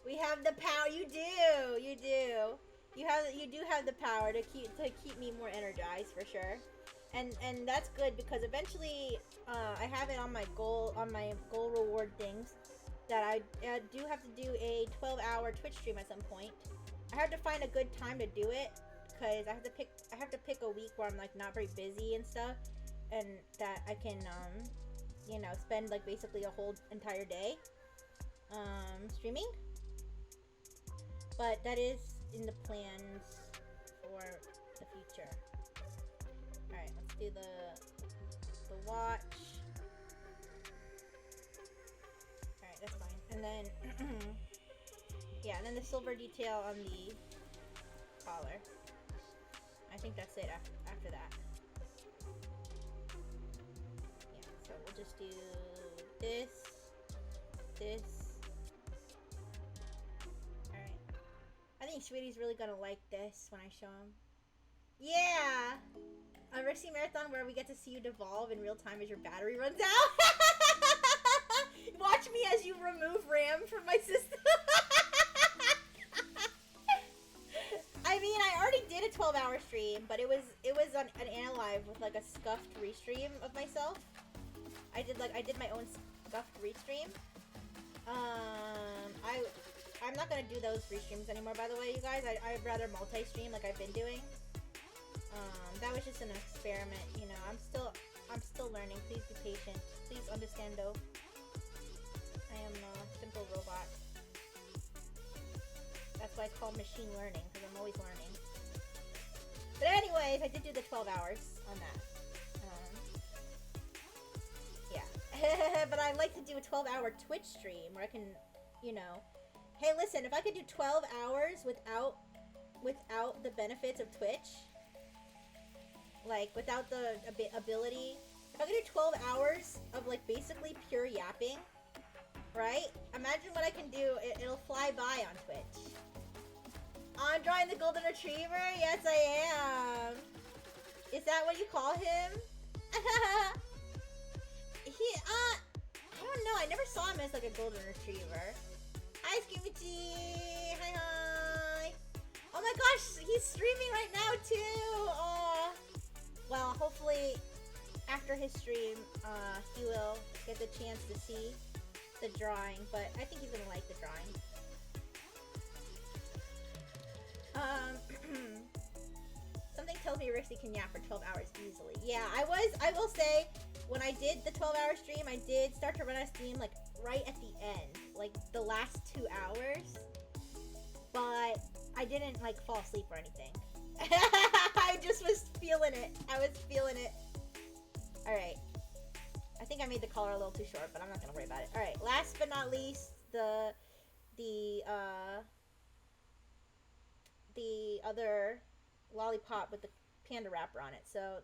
We have the power. You do. You do have the power to keep me more energized for sure. And that's good because eventually I have it on my goal reward things that I do have to do a 12-hour Twitch stream at some point. I have to find a good time to do it because I have to pick a week where I'm like not very busy and stuff, and that I can spend like basically a whole entire day streaming. But that is in the plans for the future. All right, let's do the watch. All right, that's fine. And then yeah, and then the silver detail on the collar. I think that's it after that. Yeah, so we'll just do this. Alright. I think Sweetie's really gonna like this when I show him. Yeah! A Rixie Marathon where we get to see you devolve in real time as your battery runs out. Watch me as you remove RAM from my system. I mean, I already did a 12-hour stream, but it was on an Analive with like a scuffed restream of myself. I did my own scuffed restream. I'm not gonna do those restreams anymore, by the way, you guys. I'd rather multi-stream like I've been doing. That was just an experiment, you know. I'm still learning. Please be patient. Please understand, though. I am a simple robot. That's why it's called machine learning, because I'm always learning. But anyways, I did do the 12 hours on that. Yeah. But I like to do a 12-hour Twitch stream where I can, you know... Hey, listen, if I could do 12 hours without the benefits of Twitch, like, without the ability... If I could do 12 hours of, like, basically pure yapping, right? Imagine what I can do. It'll fly by on Twitch. I'm drawing the golden retriever? Yes, I am. Is that what you call him? I don't know. I never saw him as, like, a golden retriever. Hi, Skimmichi. Hi. Oh my gosh, he's streaming right now, too. Oh. Well, hopefully, after his stream, he will get the chance to see the drawing, but I think he's gonna like the drawing. Something tells me Rixie can yap for 12 hours easily. Yeah, I will say, when I did the 12-hour stream, I did start to run out of steam, like, right at the end. Like, the last 2 hours. But I didn't, like, fall asleep or anything. I just was feeling it. I was feeling it. Alright. I think I made the collar a little too short, but I'm not gonna worry about it. Alright, last but not least, the other lollipop with the panda wrapper on it. So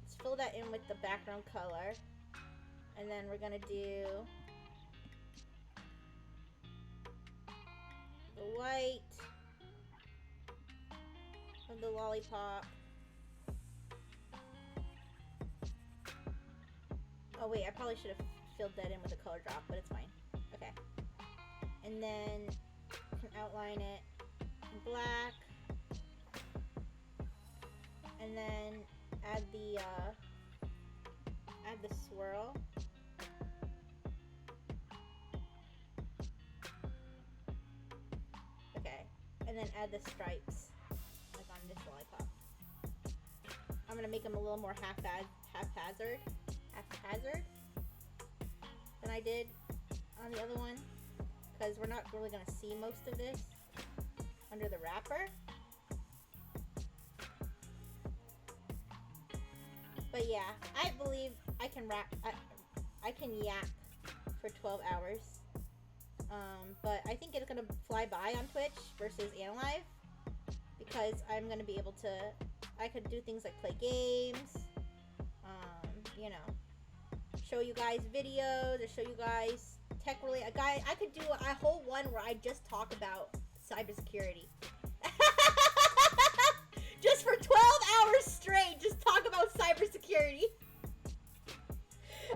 let's fill that in with the background color, and then we're gonna do the white of the lollipop. Oh wait, I probably should have filled that in with a color drop, but it's fine. Okay. And then you can outline it in black. And then add the swirl. Okay. And then add the stripes, like on this lollipop. I'm gonna make them a little more haphazard. I did on the other one, because we're not really gonna see most of this under the wrapper. But yeah, I believe I can I can yak for 12 hours. But I think it's gonna fly by on Twitch versus Anilive, because I'm gonna be able to, I could do things like play games, you know, show you guys videos, or show you guys tech related. I could do a whole one where I just talk about cybersecurity. Just for 12 hours straight, just talk about cybersecurity.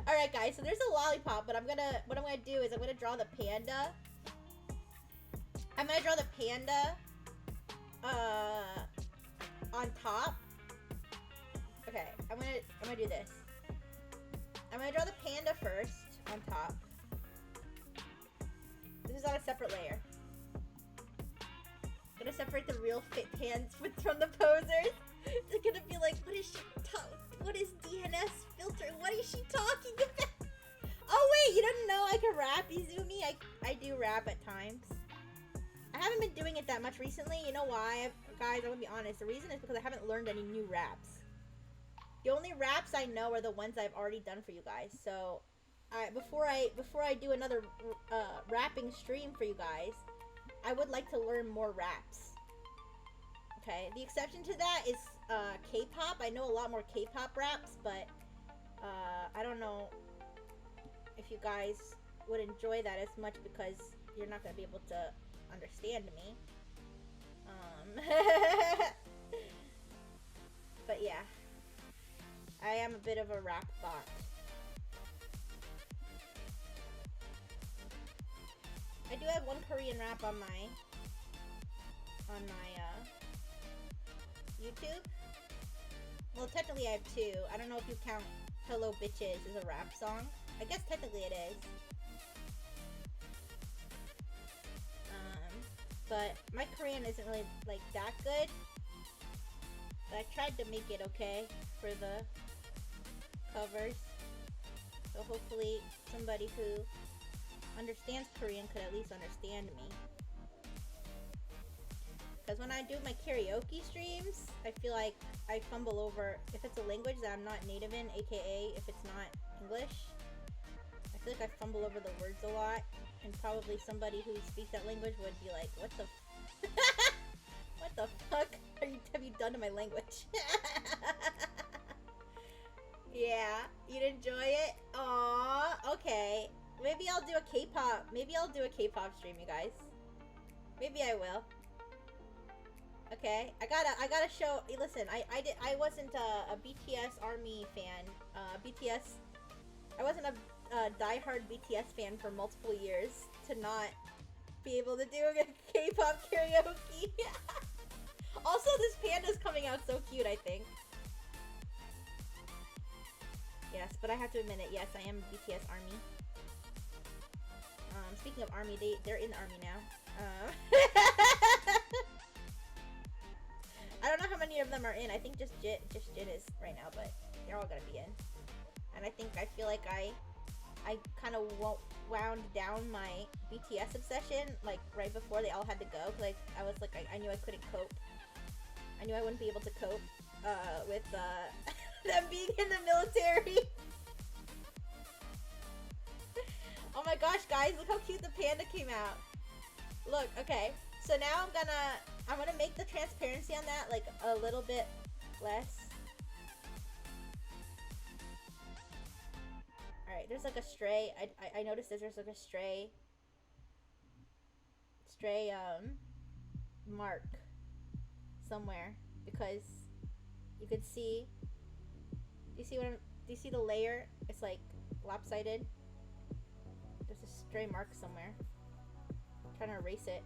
Alright guys, so there's a lollipop, but what I'm gonna do is I'm gonna draw the panda. I'm gonna draw the panda on top. Okay, I'm gonna do this. I'm gonna draw the panda first on top. This is on a separate layer. I'm gonna separate the real fit hands from the posers. They're gonna be like, what is DNS filter? What is she talking about? Oh wait, you didn't know I could rap, Izumi? I do rap at times. I haven't been doing it that much recently. You know why? Guys, I'm gonna be honest. The reason is because I haven't learned any new raps. The only raps I know are the ones I've already done for you guys. So, before I do another rapping stream for you guys, I would like to learn more raps. Okay, the exception to that is K-pop. I know a lot more K-pop raps, but I don't know if you guys would enjoy that as much, because you're not gonna be able to understand me. But yeah, I am a bit of a rap bot. I do have one Korean rap on my YouTube. Well, technically I have two. I don't know if you count Hello Bitches as a rap song. I guess technically it is. But my Korean isn't really like that good. But I tried to make it okay for the covers. So hopefully somebody who understands Korean could at least understand me. Because when I do my karaoke streams, I feel like I fumble over, if it's a language that I'm not native in, aka if it's not English, I feel like I fumble over the words a lot, and probably somebody who speaks that language would be like, what the what the fuck have you done to my language? Yeah, you'd enjoy it? Aww, okay. Maybe I'll do a K-pop stream, you guys. Maybe I will. Okay, I gotta show. Listen, I wasn't a BTS ARMY fan. I wasn't a diehard BTS fan for multiple years to not be able to do a K-pop karaoke. Also, this panda's coming out so cute, I think. Yes, but I have to admit it. Yes, I am BTS ARMY. Speaking of ARMY, they're in the ARMY now. I don't know how many of them are in. I think just Jin is right now, but they're all gonna be in. And I feel like I kind of wound down my BTS obsession like right before they all had to go. Like I was like I knew I couldn't cope. I knew I wouldn't be able to cope with them being in the military. Oh my gosh, guys, look how cute the panda came out. Look, okay. So now I'm gonna make the transparency on that like a little bit less. Alright, there's like a stray. I noticed there's like a stray mark somewhere, because you could see. Do you see the layer? It's like lopsided. There's a stray mark somewhere. I'm trying to erase it.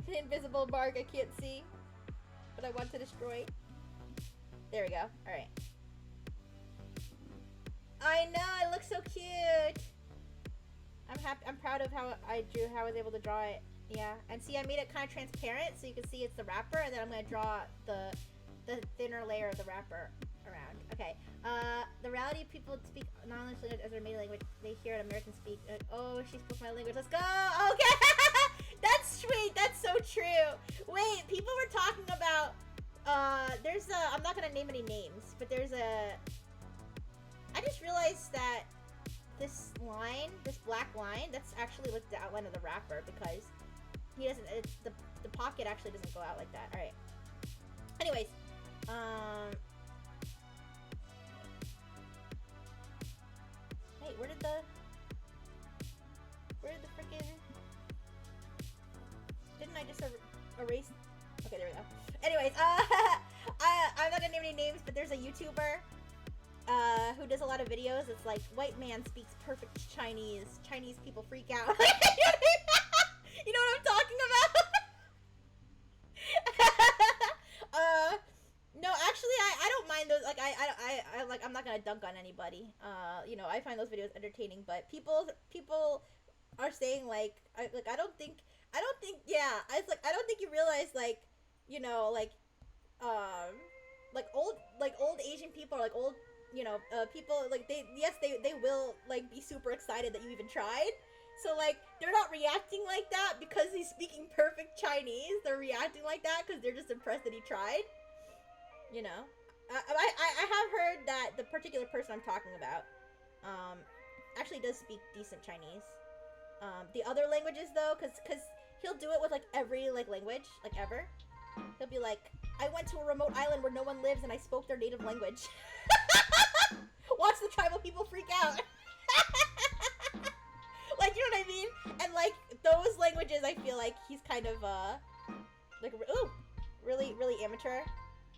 The invisible mark I can't see, but I want to destroy. There we go. Alright. I know, it looks so cute. I'm happy. I'm proud of how I was able to draw it. Yeah, and see, I made it kind of transparent so you can see it's the wrapper, and then I'm gonna draw the thinner layer of the wrapper around. Okay. The reality of people speak non-English language as their main language. They hear an American speak. Oh, she spoke my language. Let's go. Okay. That's sweet. That's so true. Wait, people were talking about. There's a. I'm not gonna name any names, but there's a. I just realized that this line, this black line, that's actually like the outline of the rapper because he doesn't. It's the pocket actually doesn't go out like that. All right. Anyways, Wait, where did the freaking? Didn't I just erase? Okay, there we go. Anyways, I'm not gonna name any names, but there's a YouTuber who does a lot of videos. It's like white man speaks perfect Chinese. Chinese people freak out. You know what I'm talking about? No, actually, I don't mind those. Like, I like, I'm not gonna dunk on anybody. You know, I find those videos entertaining. But people are saying like, I don't think, yeah. I don't think you realize like, you know, like old Asian people, or like old, you know, people like they will like be super excited that you even tried. So like they're not reacting like that because he's speaking perfect Chinese. They're reacting like that because they're just impressed that he tried. You know, I have heard that the particular person I'm talking about actually does speak decent Chinese. The other languages though, cause he'll do it with like every like language like ever. He'll be like, I went to a remote island where no one lives and I spoke their native language. Watch the tribal people freak out. Like, you know what I mean? And like those languages, I feel like he's kind of like really amateur.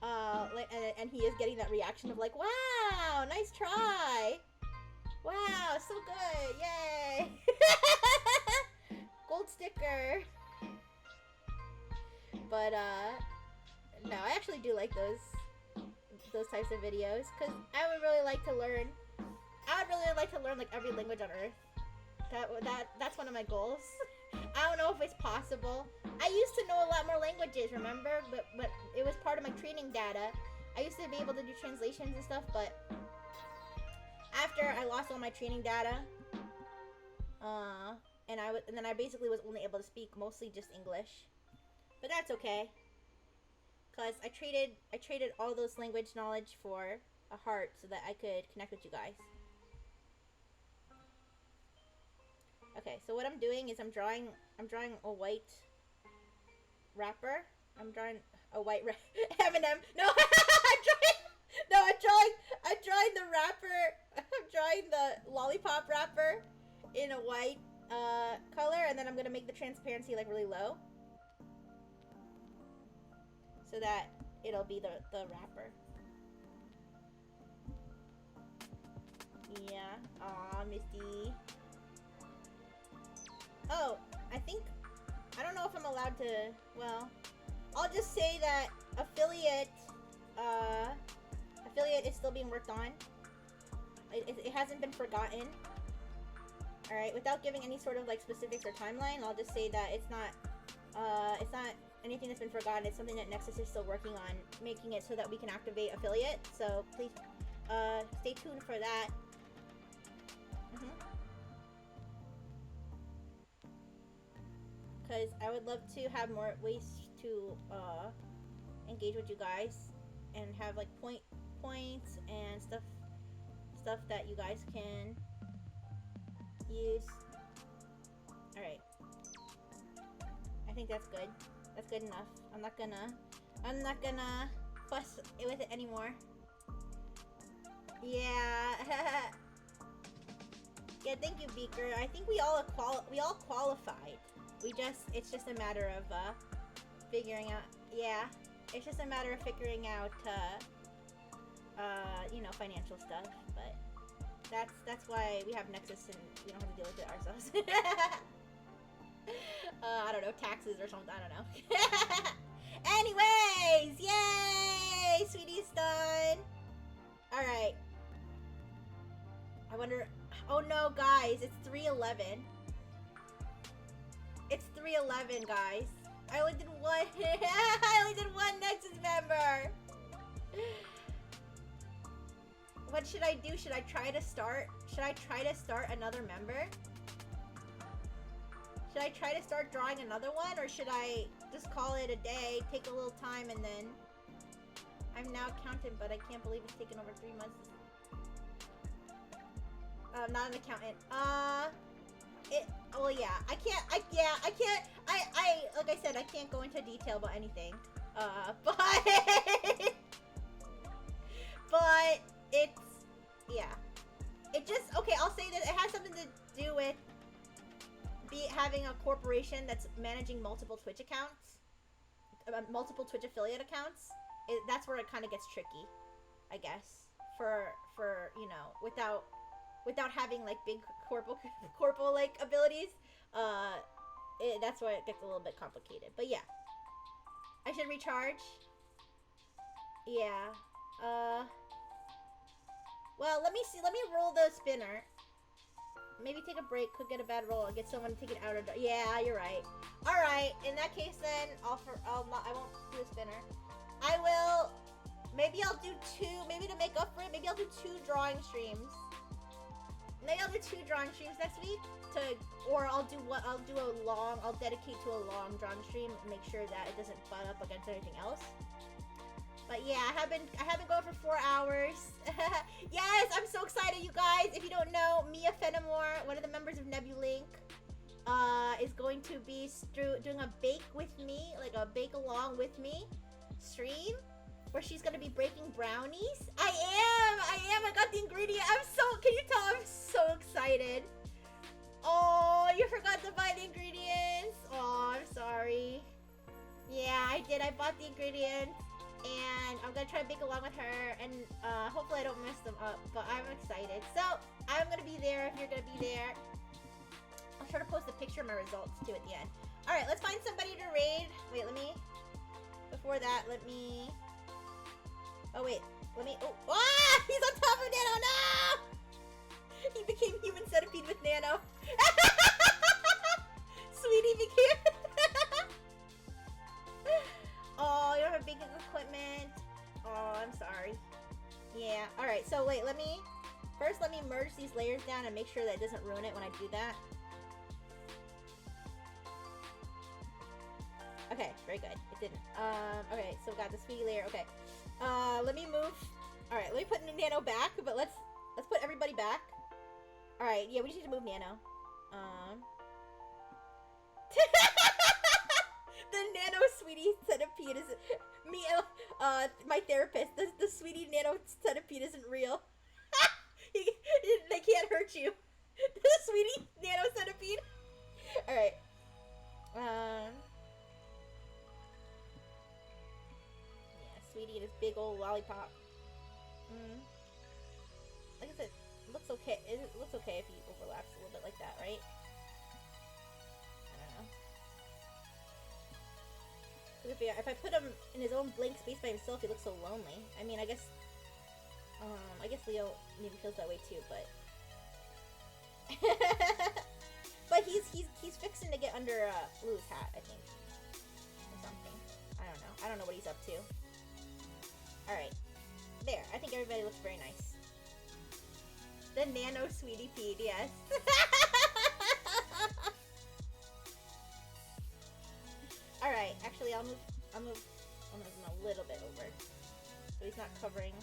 And he is getting that reaction of like, wow, nice try. Wow, so good, yay. Gold sticker. But no, I actually do like those types of videos because I would really like to learn. I would really like to learn like every language on Earth. That's one of my goals. I don't know if it's possible. I used to know a lot more languages, remember? But it was part of my training data. I used to be able to do translations and stuff, but after I lost all my training data, and then I basically was only able to speak mostly just English. But that's okay. Cause I traded all those language knowledge for a heart so that I could connect with you guys. Okay, so what I'm doing is I'm drawing a white rapper. I'm drawing a white Eminem. No, I'm drawing the rapper. I'm drawing the lollipop rapper in a white color, and then I'm gonna make the transparency like really low, so that it'll be the rapper. Yeah. Aw, Misty. Oh, I don't know if I'm allowed to, well, I'll just say that affiliate is still being worked on. It hasn't been forgotten. Alright, without giving any sort of like specifics or timeline, I'll just say that it's not anything that's been forgotten. It's something that Nexus is still working on, making it so that we can activate affiliate. So please, stay tuned for that. Because I would love to have more ways to engage with you guys and have like points and stuff that you guys can use. Alright. I think that's good. That's good enough. I'm not gonna fuss with it anymore. Yeah. Yeah, thank you, Beaker. I think we all qualified. It's just a matter of figuring out. Yeah, it's just a matter of figuring out you know, financial stuff. But that's why we have Nexus and we don't have to deal with it ourselves. I don't know, taxes or something. I don't know. Anyways, yay! Sweetie's done. All right. I wonder. Oh no, guys! It's 3:11. It's 3:11, guys. I only did one. I only did one Nexus member. What should I do? Should I try to start another member? Should I try to start drawing another one, or should I just call it a day, take a little time, and then... I'm now accountant, but I can't believe it's taken over 3 months. Not an accountant. Well, yeah. I can't, like I said, I can't go into detail about anything. But... but, it's, yeah. It just, okay, I'll say that it has something to do with having a corporation that's managing multiple Twitch accounts. Multiple Twitch affiliate accounts. That's where it kind of gets tricky, I guess. For you know, without having like big corporal like abilities, that's why it gets a little bit complicated. But yeah, I should recharge. Yeah. Well, let me see. Let me roll the spinner. Maybe take a break. Could get a bad roll and get someone to take it out of. Yeah, you're right. All right. In that case, then I won't do a spinner. I will. Maybe I'll do 2. Maybe to make up for it. Maybe I'll do 2 drawing streams. Maybe I'll do 2 drawing streams next week. I'll dedicate to a long drawing stream. Make sure that it doesn't butt up against anything else. But yeah, I have been going for 4 hours. Yes, I'm so excited, you guys. If you don't know, Mia Fenimore, one of the members of Nebulink, is going to be doing a bake with me, like a bake along with me stream, where she's gonna be breaking brownies. I am. I got the ingredient. Can you tell I'm so excited? Oh, you forgot to buy the ingredients. Oh, I'm sorry. Yeah, I did. I bought the ingredients. And I'm gonna try to bake along with her, and hopefully I don't mess them up, but I'm excited. So, I'm gonna be there if you're gonna be there. I'll try to post a picture of my results too at the end. Alright, let's find somebody to raid. Wait, before that, oh he's on top of Nano, no! He became human centipede with Nano. Sweetie became... Oh, you don't have baking equipment. Oh, I'm sorry. Yeah, alright, so wait, let me merge these layers down and make sure that it doesn't ruin it when I do that. Okay, very good. It didn't. Okay, so we got the sweetie layer. Okay. Let me move. Alright, let me put Nano back, but let's put everybody back. Alright, yeah, we just need to move Nano. The Nano Sweetie Centipede is me. My therapist. The Sweetie Nano Centipede isn't real. They can't hurt you. The Sweetie Nano Centipede. All right. Yeah, Sweetie and his big old lollipop. Like I said, it looks okay. It looks okay if he overlaps a little bit like that, right? If I put him in his own blank space by himself, he looks so lonely. I mean, I guess Leo maybe feels that way too, but but he's fixing to get under Lou's hat, I think, or something. I don't know what he's up to. All right, there. I think everybody looks very nice. The Nano Sweetie Pede, yes. All right, actually, I'll move him a little bit over, so he's not covering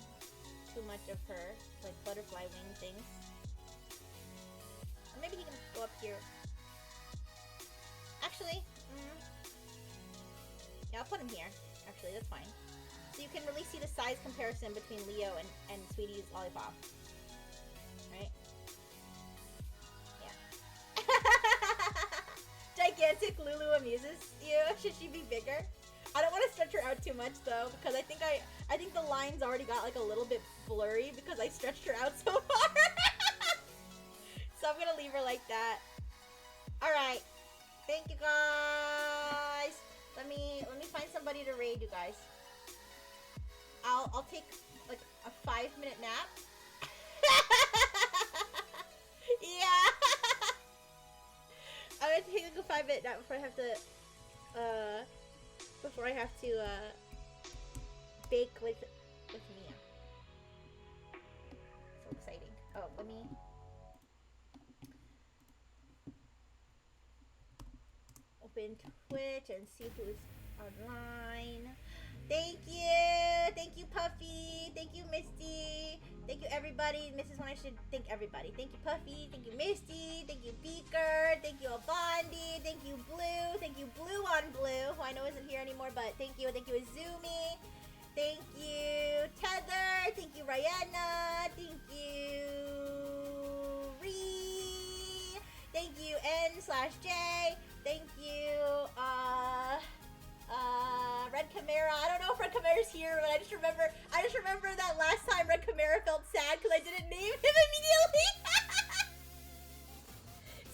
too much of her like butterfly wing things. Or maybe he can go up here. Actually, yeah, I'll put him here. Actually, that's fine. So you can really see the size comparison between Leo and Sweetie's lollipop. Right? Yeah. Gigantic Lulu amuses you. Should she be bigger? I don't want to stretch her out too much though, because I think the lines already got like a little bit blurry because I stretched her out so far. So I'm gonna leave her like that. All right. Thank you guys. Let me find somebody to raid you guys. I'll take like a 5-minute nap. Yeah. I'm gonna take like a 5-minute nap before I have to bake with Mia. Oh, let me. Open Twitch and see who's online. Thank you Puffy, thank you Misty, thank you everybody. Mrs. One, I should thank everybody. Thank you Puffy, thank you Misty, thank you Beaker, thank you Abondi, thank you Blue on Blue, who I know isn't here anymore, but thank you Azumi, thank you Tether, thank you Rihanna, thank you Ree, thank you N/J, thank you Red Chimera. I don't know if Red Chimera's here, but I just remember that last time Red Chimera felt sad because I didn't name him immediately.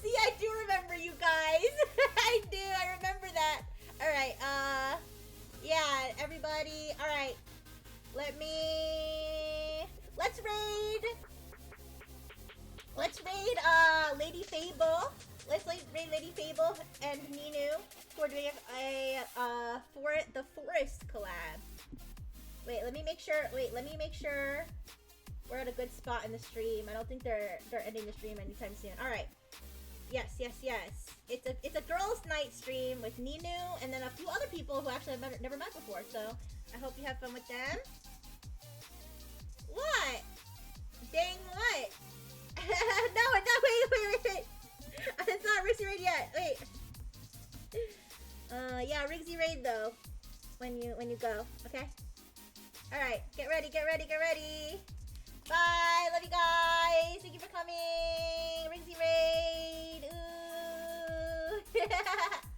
See, I do remember you guys. I do. I remember that. All right. Yeah, everybody. All right. Let's raid. Let's raid Lady Fable. Let's raid Lady Fable and Ninu, who are doing the Forest collab. Wait, let me make sure we're at a good spot in the stream. I don't think they're ending the stream anytime soon. All right. Yes. It's a girls' night stream with Ninu and then a few other people who actually I've never met before. So I hope you have fun with them. What? Dang what? No, wait. It's not Rixie Raid yet. Wait. Yeah, Rixie Raid though. When you go, okay? Alright, get ready. Bye, love you guys. Thank you for coming. Rixie Raid. Ooh.